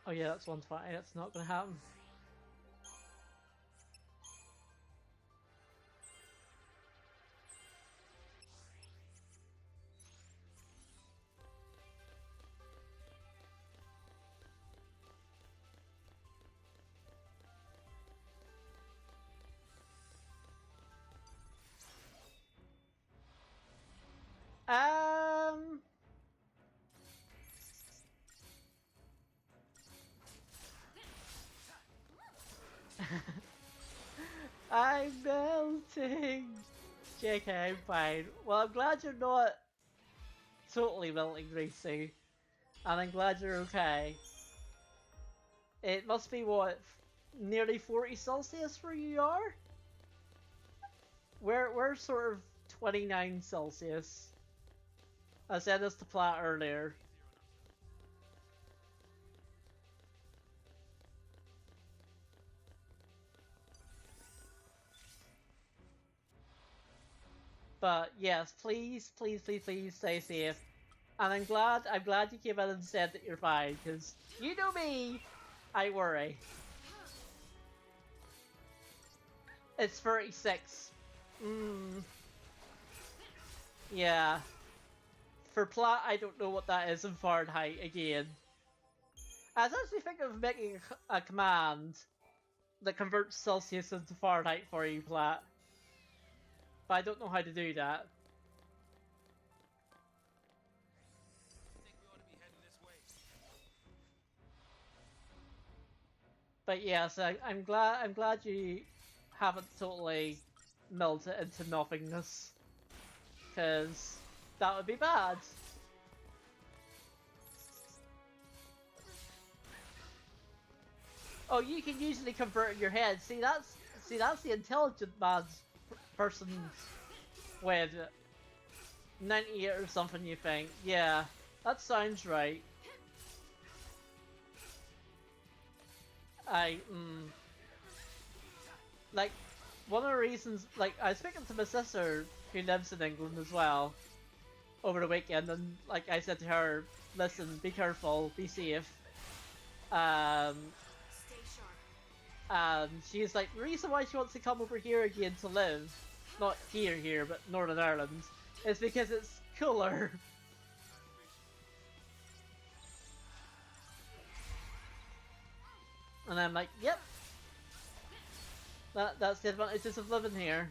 Oh yeah, that's 120. That's not gonna happen. Um. I'm melting. JK, I'm fine. Well, I'm glad you're not totally melting, Gracie. And I'm glad you're okay. It must be, what, nearly 40 Celsius where you are? We're sort of 29 Celsius. I said this to Platt earlier. But yes, please, please, please, please stay safe. And I'm glad you came in and said that you're fine, because you know me, I worry. It's 36. Yeah. For Platt, I don't know what that is in Fahrenheit again. I was actually thinking of making a command that converts Celsius into Fahrenheit for you, Platt. But I don't know how to do that. But yes, I'm glad you haven't totally melted into nothingness, because that would be bad. Oh, you can usually convert in your head. See, that's the intelligent man's person's with 98 or something. You think? Yeah, that sounds right. Like, one of the reasons, like, I was speaking to my sister who lives in England as well over the weekend, and like I said to her, listen, be careful, be safe. Stay sharp. And she's like, the reason why she wants to come over here again to live, not here, but Northern Ireland, is because it's cooler. And I'm like, yep. That's the advantages of living here.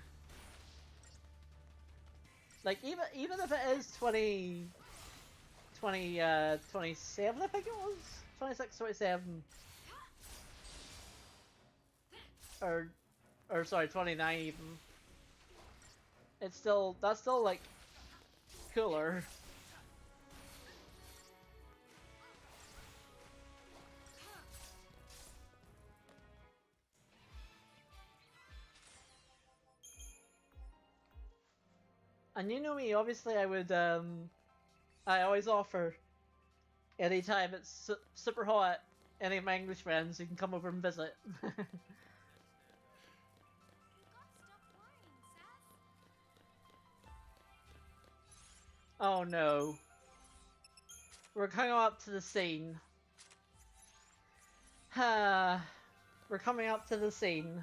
Like, even if it is 27, I think it was? 26, 27. Or sorry, 29 even. That's still, like, cooler. And you know me, obviously I would, I always offer, anytime it's super hot, any of my English friends, you can come over and visit. Oh no. We're coming up to the scene. We're coming up to the scene.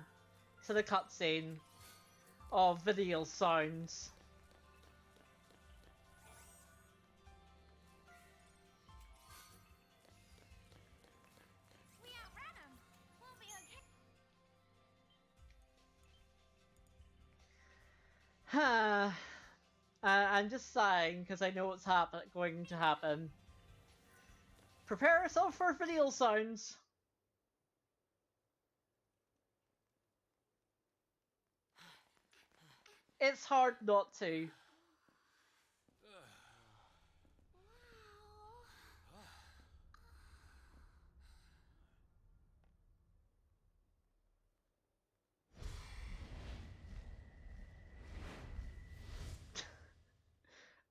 To the cutscene of video sounds. We outran him. We'll be okay. I'm just sighing because I know what's going to happen. Prepare yourself for video sounds. It's hard not to.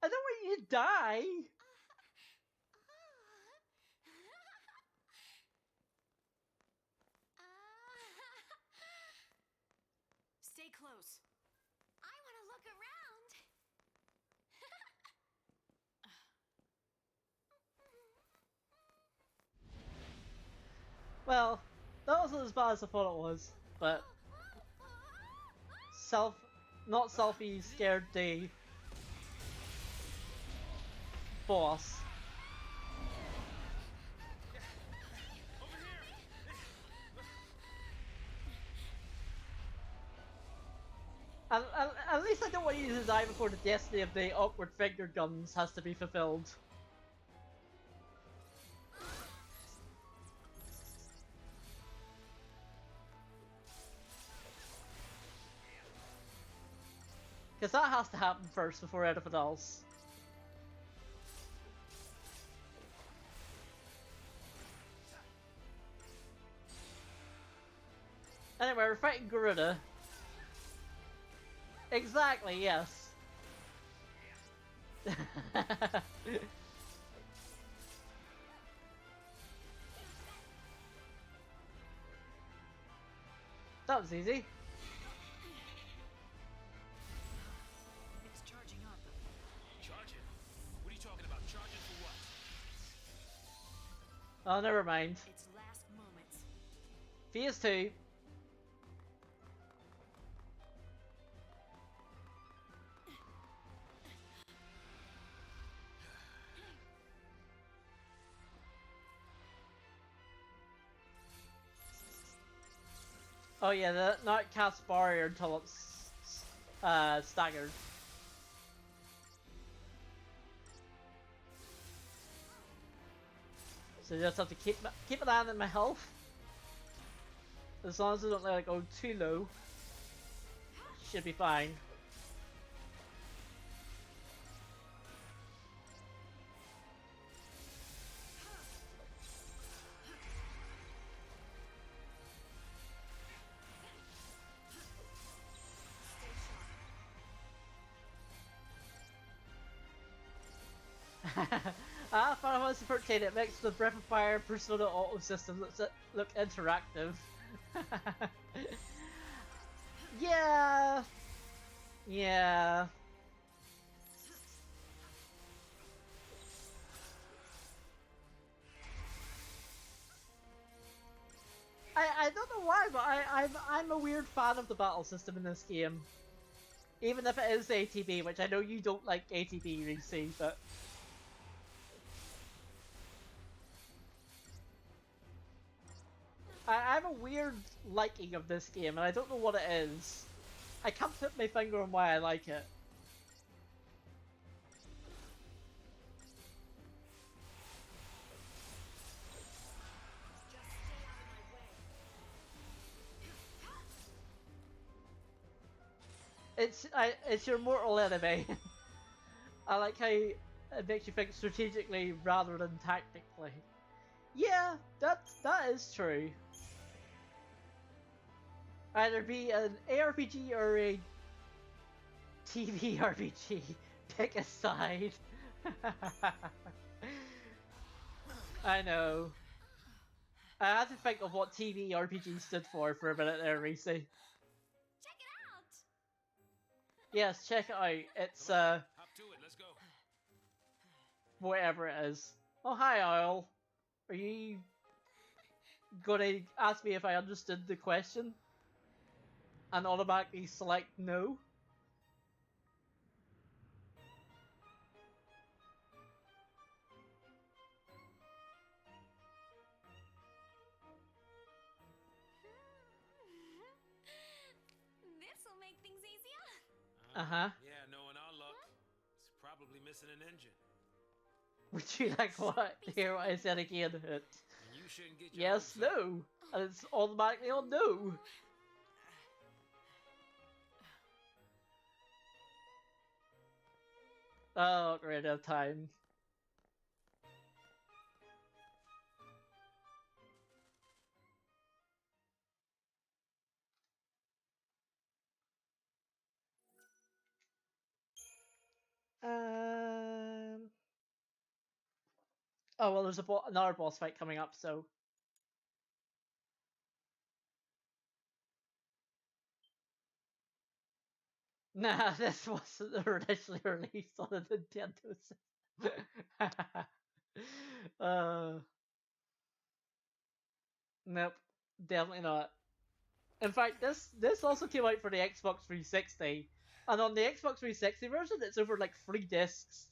I don't want you to die. Stay close. I want to look around. Well, that wasn't as bad as I thought it was, but not Selfie scared the boss. At least I don't want you to die before the destiny of the awkward finger guns has to be fulfilled. Because that has to happen first before anything else. Anyway, we're fighting Garuda. Exactly, yes. That was easy. It's charging up. Charging? What are you talking about? Charging for what? Oh, never mind. Its last moments. Phase 2. Oh yeah, not cast barrier until it's staggered. So you just have to keep an eye on my health. As long as I don't let it go too low, should be fine. Final Fantasy 13, it mixed with Breath of Fire, Persona Auto System, look interactive. Yeah. Yeah. I don't know why, but I'm a weird fan of the battle system in this game. Even if it is ATB, which I know you don't like ATB, Reese, but I have a weird liking of this game, and I don't know what it is. I can't put my finger on why I like it. It's your mortal enemy. I like how it makes you think strategically rather than tactically. Yeah, that is true. Either be an ARPG or a TV RPG. Pick a side. I know. I had to think of what TV RPG stood for a minute there, Reese. Check it out. Yes, check it out. It's Hop to it. Let's go. whatever it is. Oh hi, Owl. Are you gonna ask me if I understood the question? And automatically select no? This'll make things easier. Uh-huh. Yeah, knowing our luck, it's probably missing an engine. Would you like what? Hear what I said again? And you shouldn't get your Yes, hopes up. no. And it's automatically on no. Oh, great of time. Oh well, there's another boss fight coming up, so. Nah, this wasn't originally released on the Nintendo system. Nope, definitely not. In fact, this also came out for the Xbox 360, and on the Xbox 360 version, it's over like 3 discs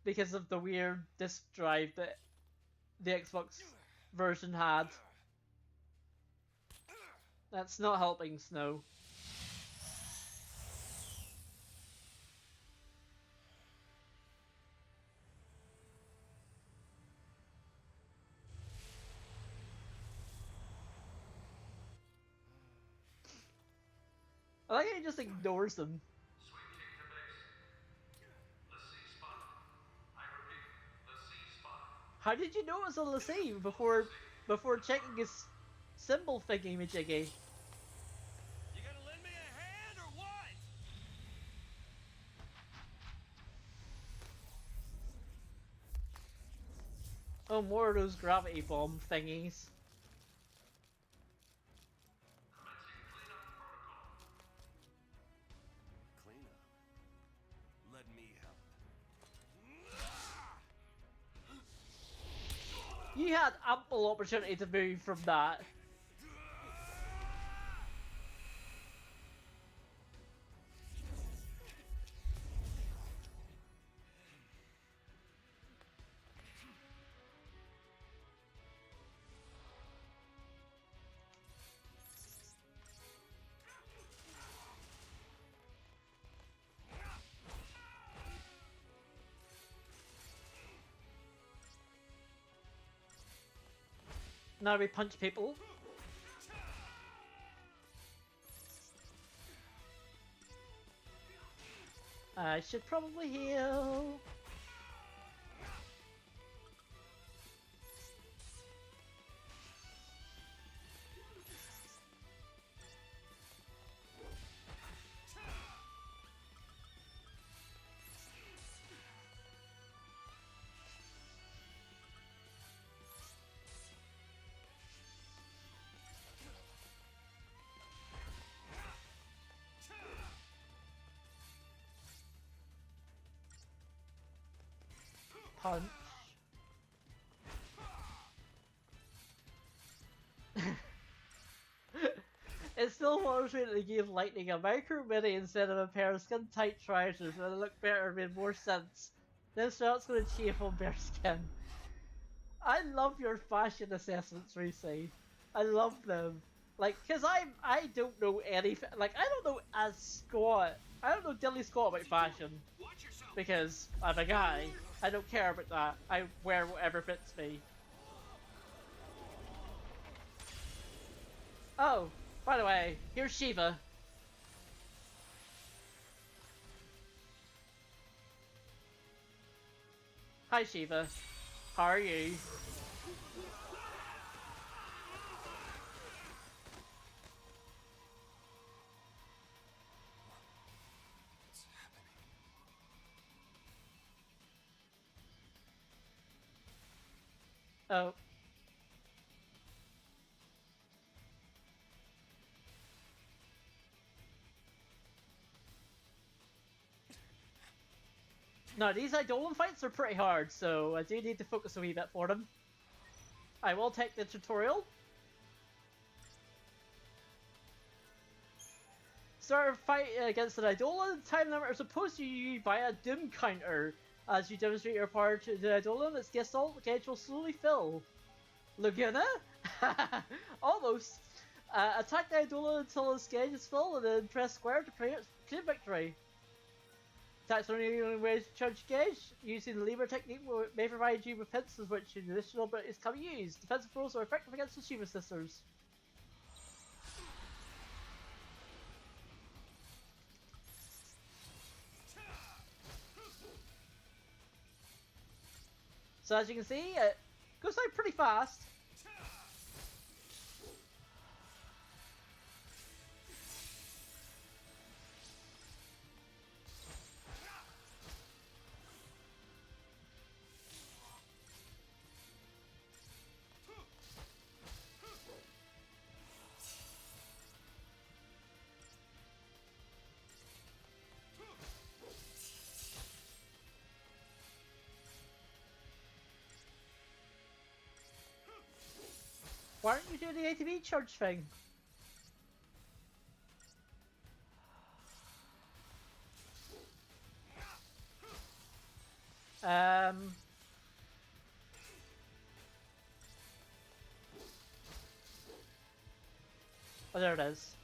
because of the weird disc drive that the Xbox version had. That's not helping, Snow. I like how he just ignores them. Switching to base. Lassie spotted. I repeat, Lassie spotted. How did you know it was a Lassie before checking his symbol thingy majiggy? You gonna lend me a hand or what? Oh, more of those gravity bomb thingies. Commencing cleanup protocol. Cleanup. Let me help. You had ample opportunity to move from that. Now we punch people. I should probably heal. punch. It still worries me that they gave Lightning a micro mini instead of a pair of skin tight trousers, and they look better and made more sense. This shot's gonna chafe on bare skin. I love your fashion assessments, Reese. I love them. Like, cause I don't know anything. Like, I don't know as squat. I don't know dilly squat about fashion. Because I'm a guy. I don't care about that. I wear whatever fits me. Oh, by the way, here's Shiva. Hi Shiva. How are you? Oh. No, these Eidolon fights are pretty hard, so I do need to focus a wee bit for them. I will take the tutorial. Start a fight against an Eidolon. Time limit is supposed to use via Doom counter. As you demonstrate your power to the Eidolon, its assault gauge will slowly fill. Laguna? Almost. Attack the Eidolon until its gauge is full, and then press square to claim victory. Attacks only way to charge gauge. Using the lever technique may provide you with hints as which additional abilities can be used. Defensive rules are effective against the Shiva sisters. So as you can see, it goes out pretty fast. Why aren't you doing the ATV charge thing? Oh, there it is.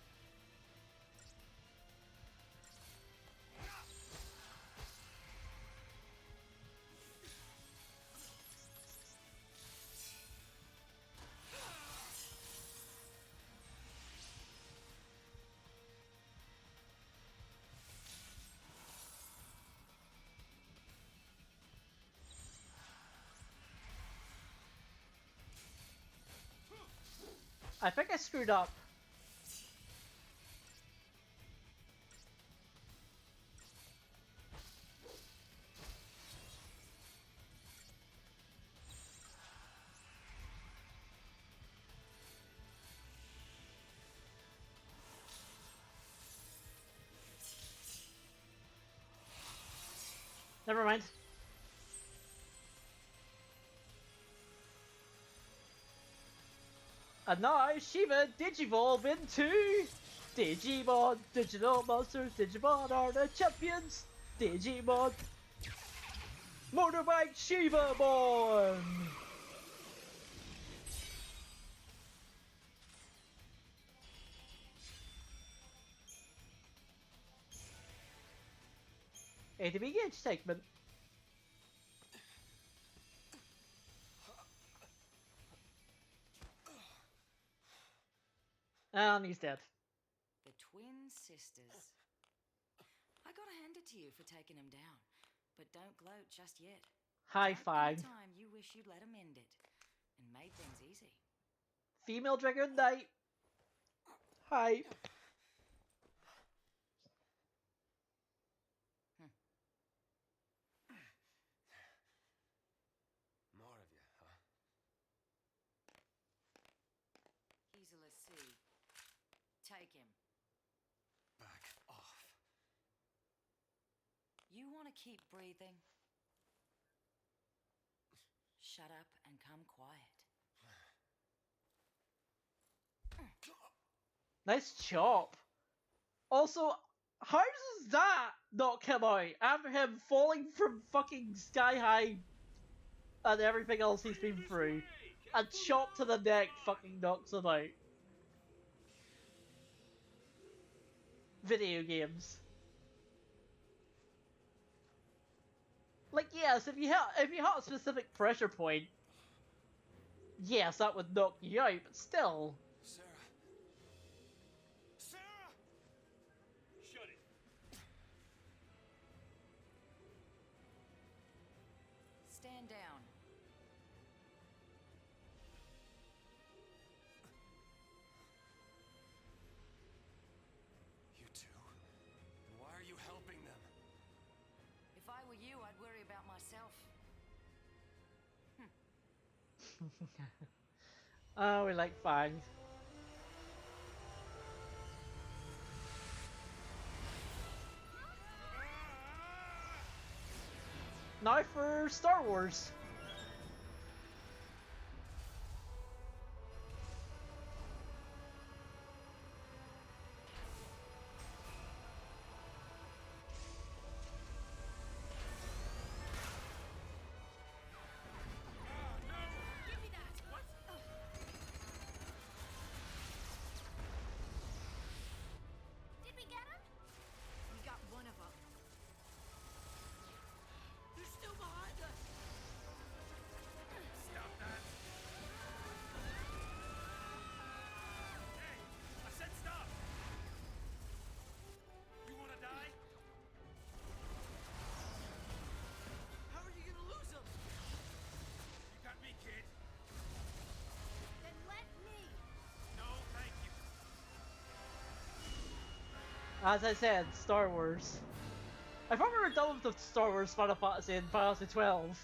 I think I screwed up. Never mind. And now Shiva Digivolve into Digimon. Digital monsters, Digimon are the champions. Digimon. Motorbike Shiva born. ATV gauge segment. And he's dead. The twin sisters. I gotta hand it to you for taking him down, but don't gloat just yet. High five. Time you wish you'd let him end it, and made things easy. Female Dragon Knight. Hi. More of you, huh? He's a Lassie. Take him. Back off. You want to keep breathing? Shut up and come quiet. Nice chop. Also, how does that not come out after him falling from fucking sky high and everything else he's been through? A chop to the neck fucking knocks him out. Video games. Like, yes, if you hit a specific pressure point, yes, that would knock you out, but still. Sarah. Sarah! Shut it. Stand down. You too? Then why are you helping them? If I were you, I'd worry about myself. Oh, we like Fang. Now for Star Wars. Did we get him? We got one of them. They're still behind us! Stop that! Hey, I said stop! You wanna die? How are you gonna lose them? You got me, kid. Then let me. No, thank you. As I said, Star Wars. I thought we were done with the Star Wars Final Fantasy in Final Fantasy XII.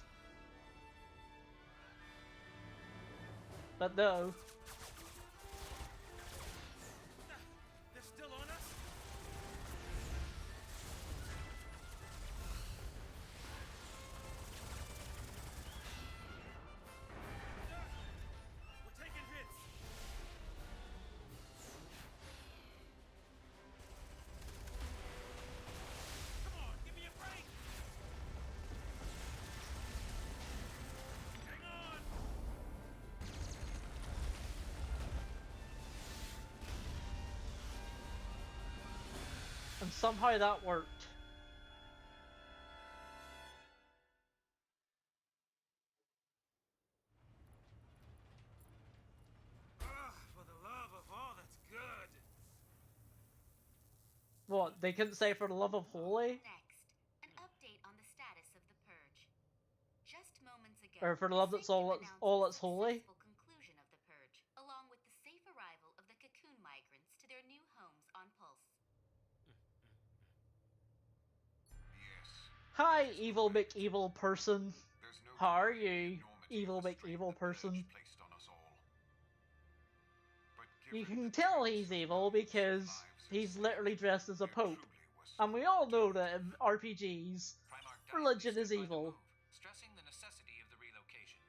But no. They're still on us? We're taking hits. Come on, give me a break. Hang on. And somehow that worked. For the love of all that's good. What, they couldn't say for the love of holy? Next, an update on the status of the purge. Just moments ago, Or for the love that's all Sanctum all announced that's the holy? successful conclusion of the purge, along with the safe arrival of the cocoon migrants to their new homes on Pulse. Yes. Hi, evil McEvil person. There's no How are denying the you, enormity evil of the strain McEvil the purge person? placed on us all. But You given can the tell tales he's of evil numbers of because lives at he's stake, literally dressed as a there pope. truly was And we all know that in RPGs, Primarch religion Daisley is stood by the evil. move, stressing the necessity of the relocation.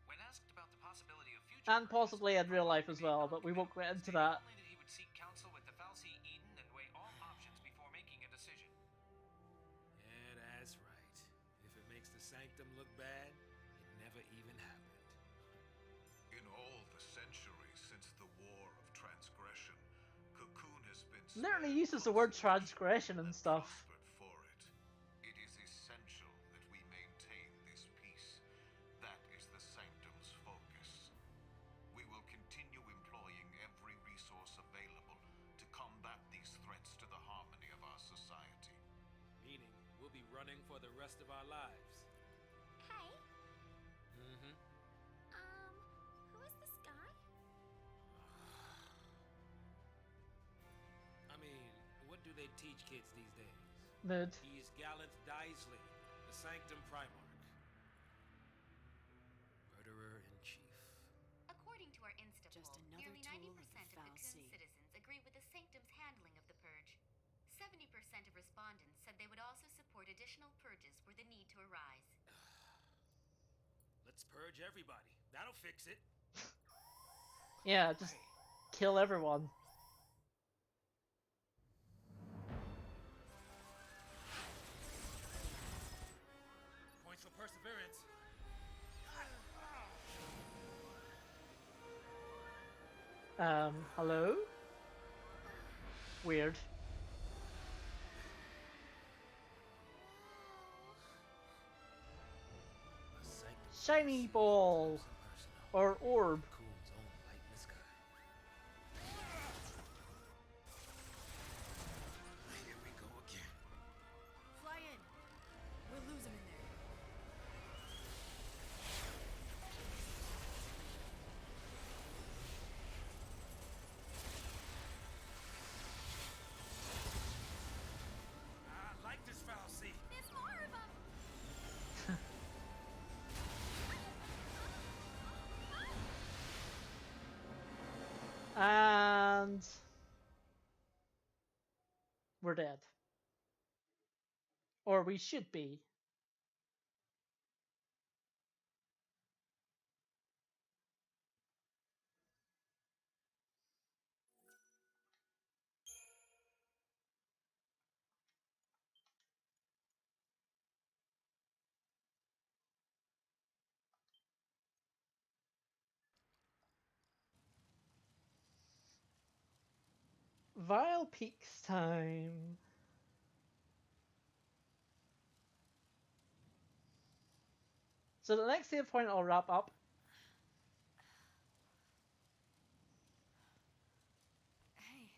When asked about the possibility of future And purges, possibly in real life as Primarch well, remained but we won't get into stating that. only that he would seek counsel with the Fal'Cie Eden and weigh all options before making a decision. Yeah, that's right. If it makes the Sanctum look bad, it never even happened. In all the centuries since the War of Transgression, Cocoon has been Literally spared uses the word consolation transgression and stuff. prospered for it. It is essential that we maintain this peace. That is the Sanctum's focus. We will continue employing every resource available to combat these threats to the harmony of our society. Meaning, we'll be running for the rest of our lives. Hey, Mm-hmm. who is this guy? I mean, what do they teach kids these days? Mid. He's Gallant Daisley, the Sanctum Primarch. Murderer-in-Chief. According to our Insta Just poll, another nearly tool 90% of the of Cocoon Fal'Cie. citizens agree with the Sanctum's handling of the purge. 70% of respondents said they would also support additional purges were the need to arise. Let's purge everybody. That'll fix it. Yeah, just kill everyone. Points for perseverance. Hello? Weird. Shiny ball! Or orb. Coon's own light in the sky. Here we go again. Fly in. We'll lose him in there. I like this foul sea. There's more of them. And we're dead. Or we should be. Vile Peaks time. So the next save point I'll wrap up. Hey.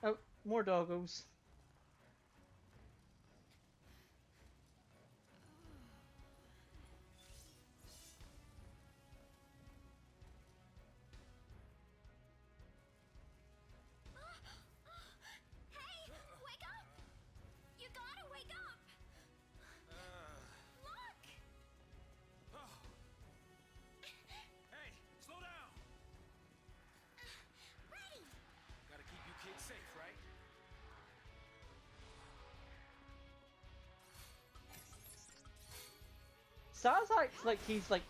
Oh, more doggos. Hey, wake up! You gotta wake up! Look! Oh. Hey, slow down. Ready! Gotta keep you kids safe, right? Saz acts like he's like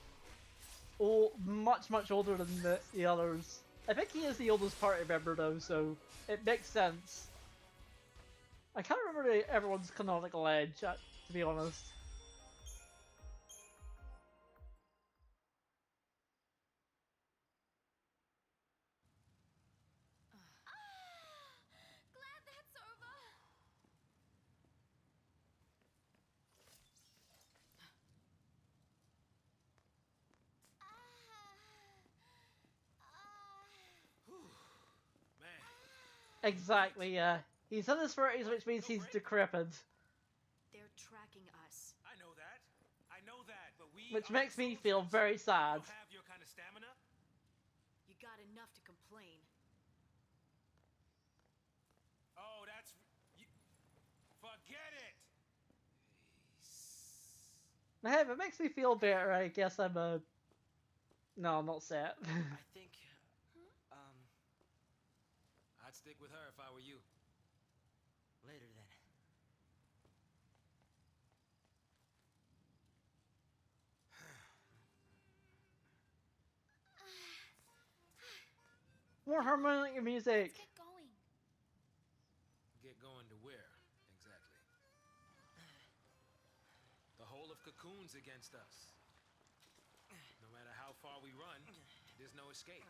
much older than the others. I think he is the oldest party member though, so it makes sense. I can't remember everyone's canonical age, to be honest. Glad that's over. Man. Exactly, yeah. He's in his 30s, which means he's decrepit. They're tracking us. I know that. I know that, but we Which are makes me soldiers. feel very sad. We don't have your kind of stamina. You got enough to complain. Oh, that's you, forget it. Hey, if it makes me feel better, I guess I'm a... No, I'm not set. I think, I'd stick with her if I were you. later then. More harmonic music. Let's get going. Get going to where, exactly? The whole of Cocoon's against us. No matter how far we run, there's no escape.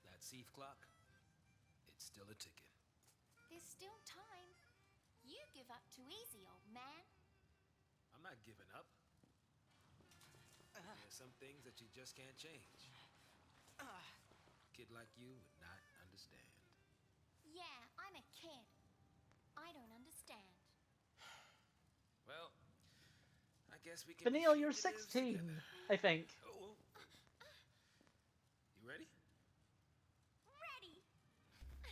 That Seath clock, it's still a ticking. There's still time. You give up too easy, old man. I'm not giving up. There's some things that you just can't change. A kid like you would not understand. Yeah, I'm a kid. I don't understand. Well, I guess we can. Vanille, be you're fugitives 16, together. I think. Oh. You ready? Ready! Hey.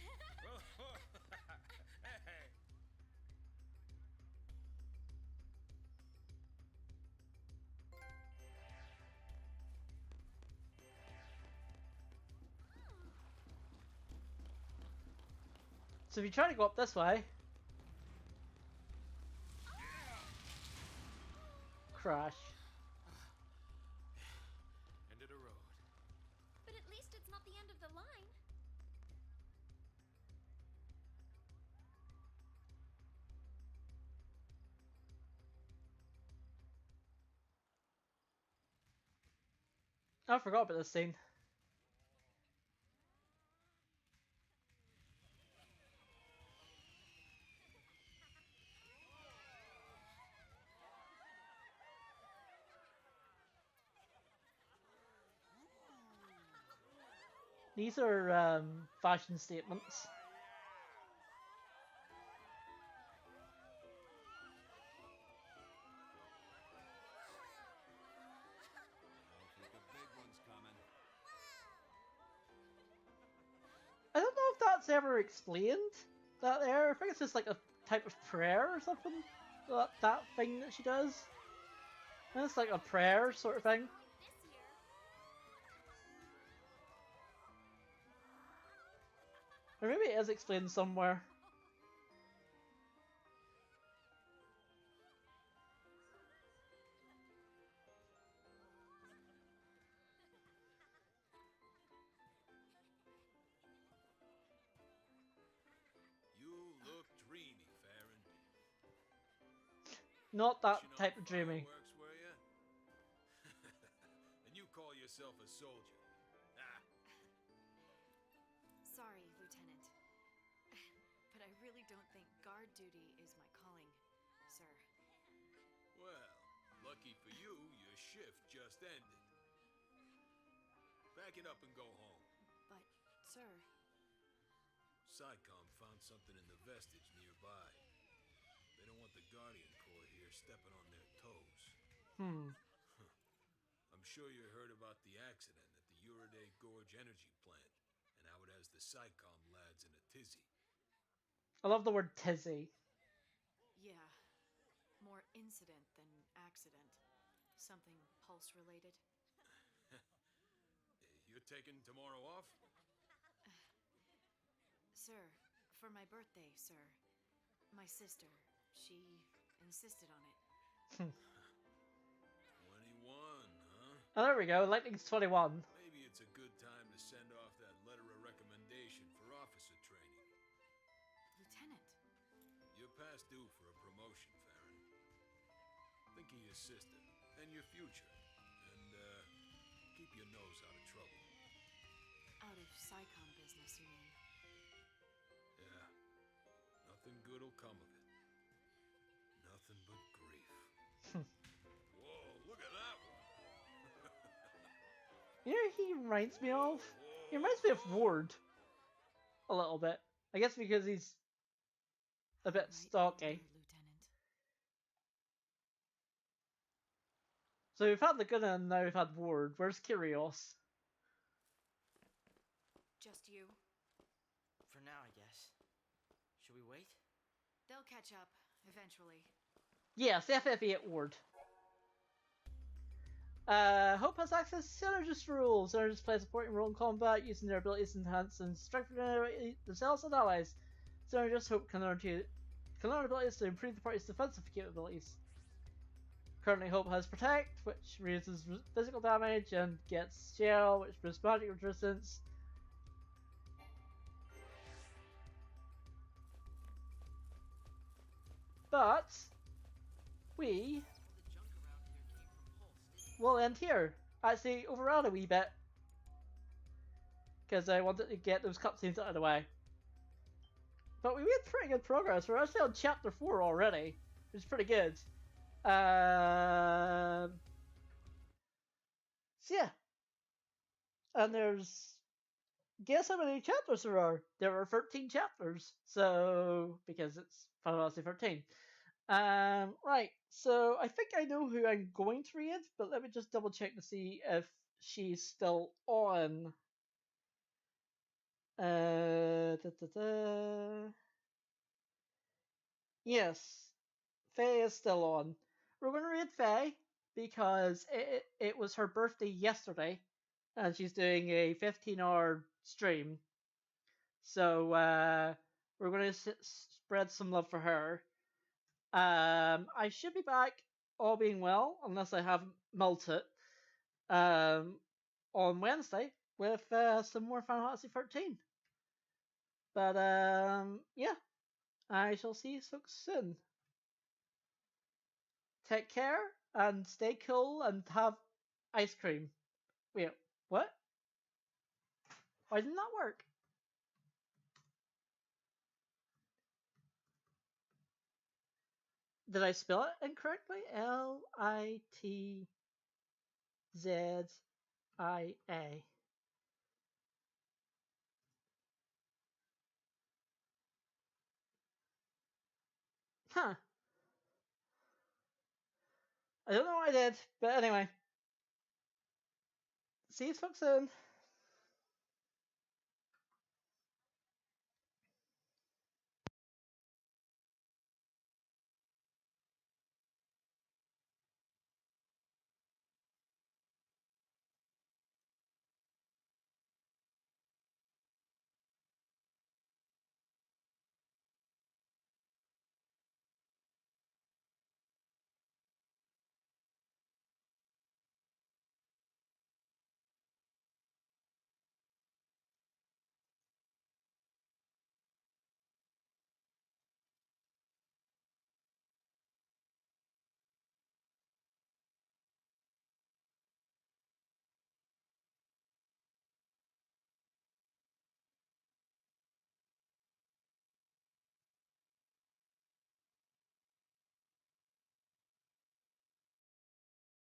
So if you try to go up this way, crash. End of the road. But at least it's not the end of the line. I forgot about this scene. These are fashion statements. I don't know if that's ever explained. That there, I think it's just like a type of prayer or something. That thing that she does. And it's like a prayer sort of thing. Or maybe it is explained somewhere. You look dreamy, Farron. Not that type of dreamy. Fireworks, were you? And you call yourself a soldier? Ah. Sorry, Lieutenant. But I really don't think guard duty is my calling, sir. Well, lucky for you, your shift just ended. Pack it up and go home. But, sir... SciComm found something in the vestige nearby. They don't want the Guardian Corps here stepping on their toes. I'm sure you heard about the accident at the Uriday Gorge energy plant, and how it has the SciComm lads in a tizzy. I love the word tizzy. Yeah. More incident than accident. Something pulse-related. You're taking tomorrow off? Sir, for my birthday, sir. My sister, she insisted on it. 21, huh? Oh, there we go. Lightning's 21. Maybe it's a good time to send off that letter of recommendation for officer training. Lieutenant. You're past due for a promotion, Farron. Think of your sister and your future, and keep your nose out of trouble. Out of SciComm business, you mean? Yeah. Nothing good'll come of it. Nothing but grief. Whoa, look at that one. You know who he reminds me of? He reminds me of Ward. A little bit. I guess because he's a bit stocky. So we've had the good and now we've had Ward. Where's Kyrios? Just you? For now, I guess. Should we wait? They'll catch up, eventually. Yes, FF8 Ward. Hope has access to Synergist rules. Synergist play a supporting role in combat, using their abilities to enhance and strengthen themselves and allies. Synergist Hope can learn abilities to improve the party's defensive capabilities. Currently, Hope has Protect, which reduces physical damage, and gets Shell, which boosts magic resistance. But we will end here. Actually, overrun a wee bit because I wanted to get those cutscenes out of the way. But we made pretty good progress. We're actually on chapter 4 already, which is pretty good. So yeah, and there's, guess how many chapters there are? There are 13 chapters. So because it's Final Fantasy 13. Right, so I think I know who I'm going to read, but let me just double check to see if she's still on. Yes, Faye is still on. We're going to read Faye because it was her birthday yesterday, and she's doing a 15-hour stream. So we're going to spread some love for her. I should be back all being well, unless I have melted, on Wednesday with some more Final Fantasy 13. But yeah, I shall see you so soon. Take care and stay cool and have ice cream. Wait, what? Why didn't that work? Did I spell it incorrectly? Litzia. Huh. I don't know what I did, but anyway. See you folks soon.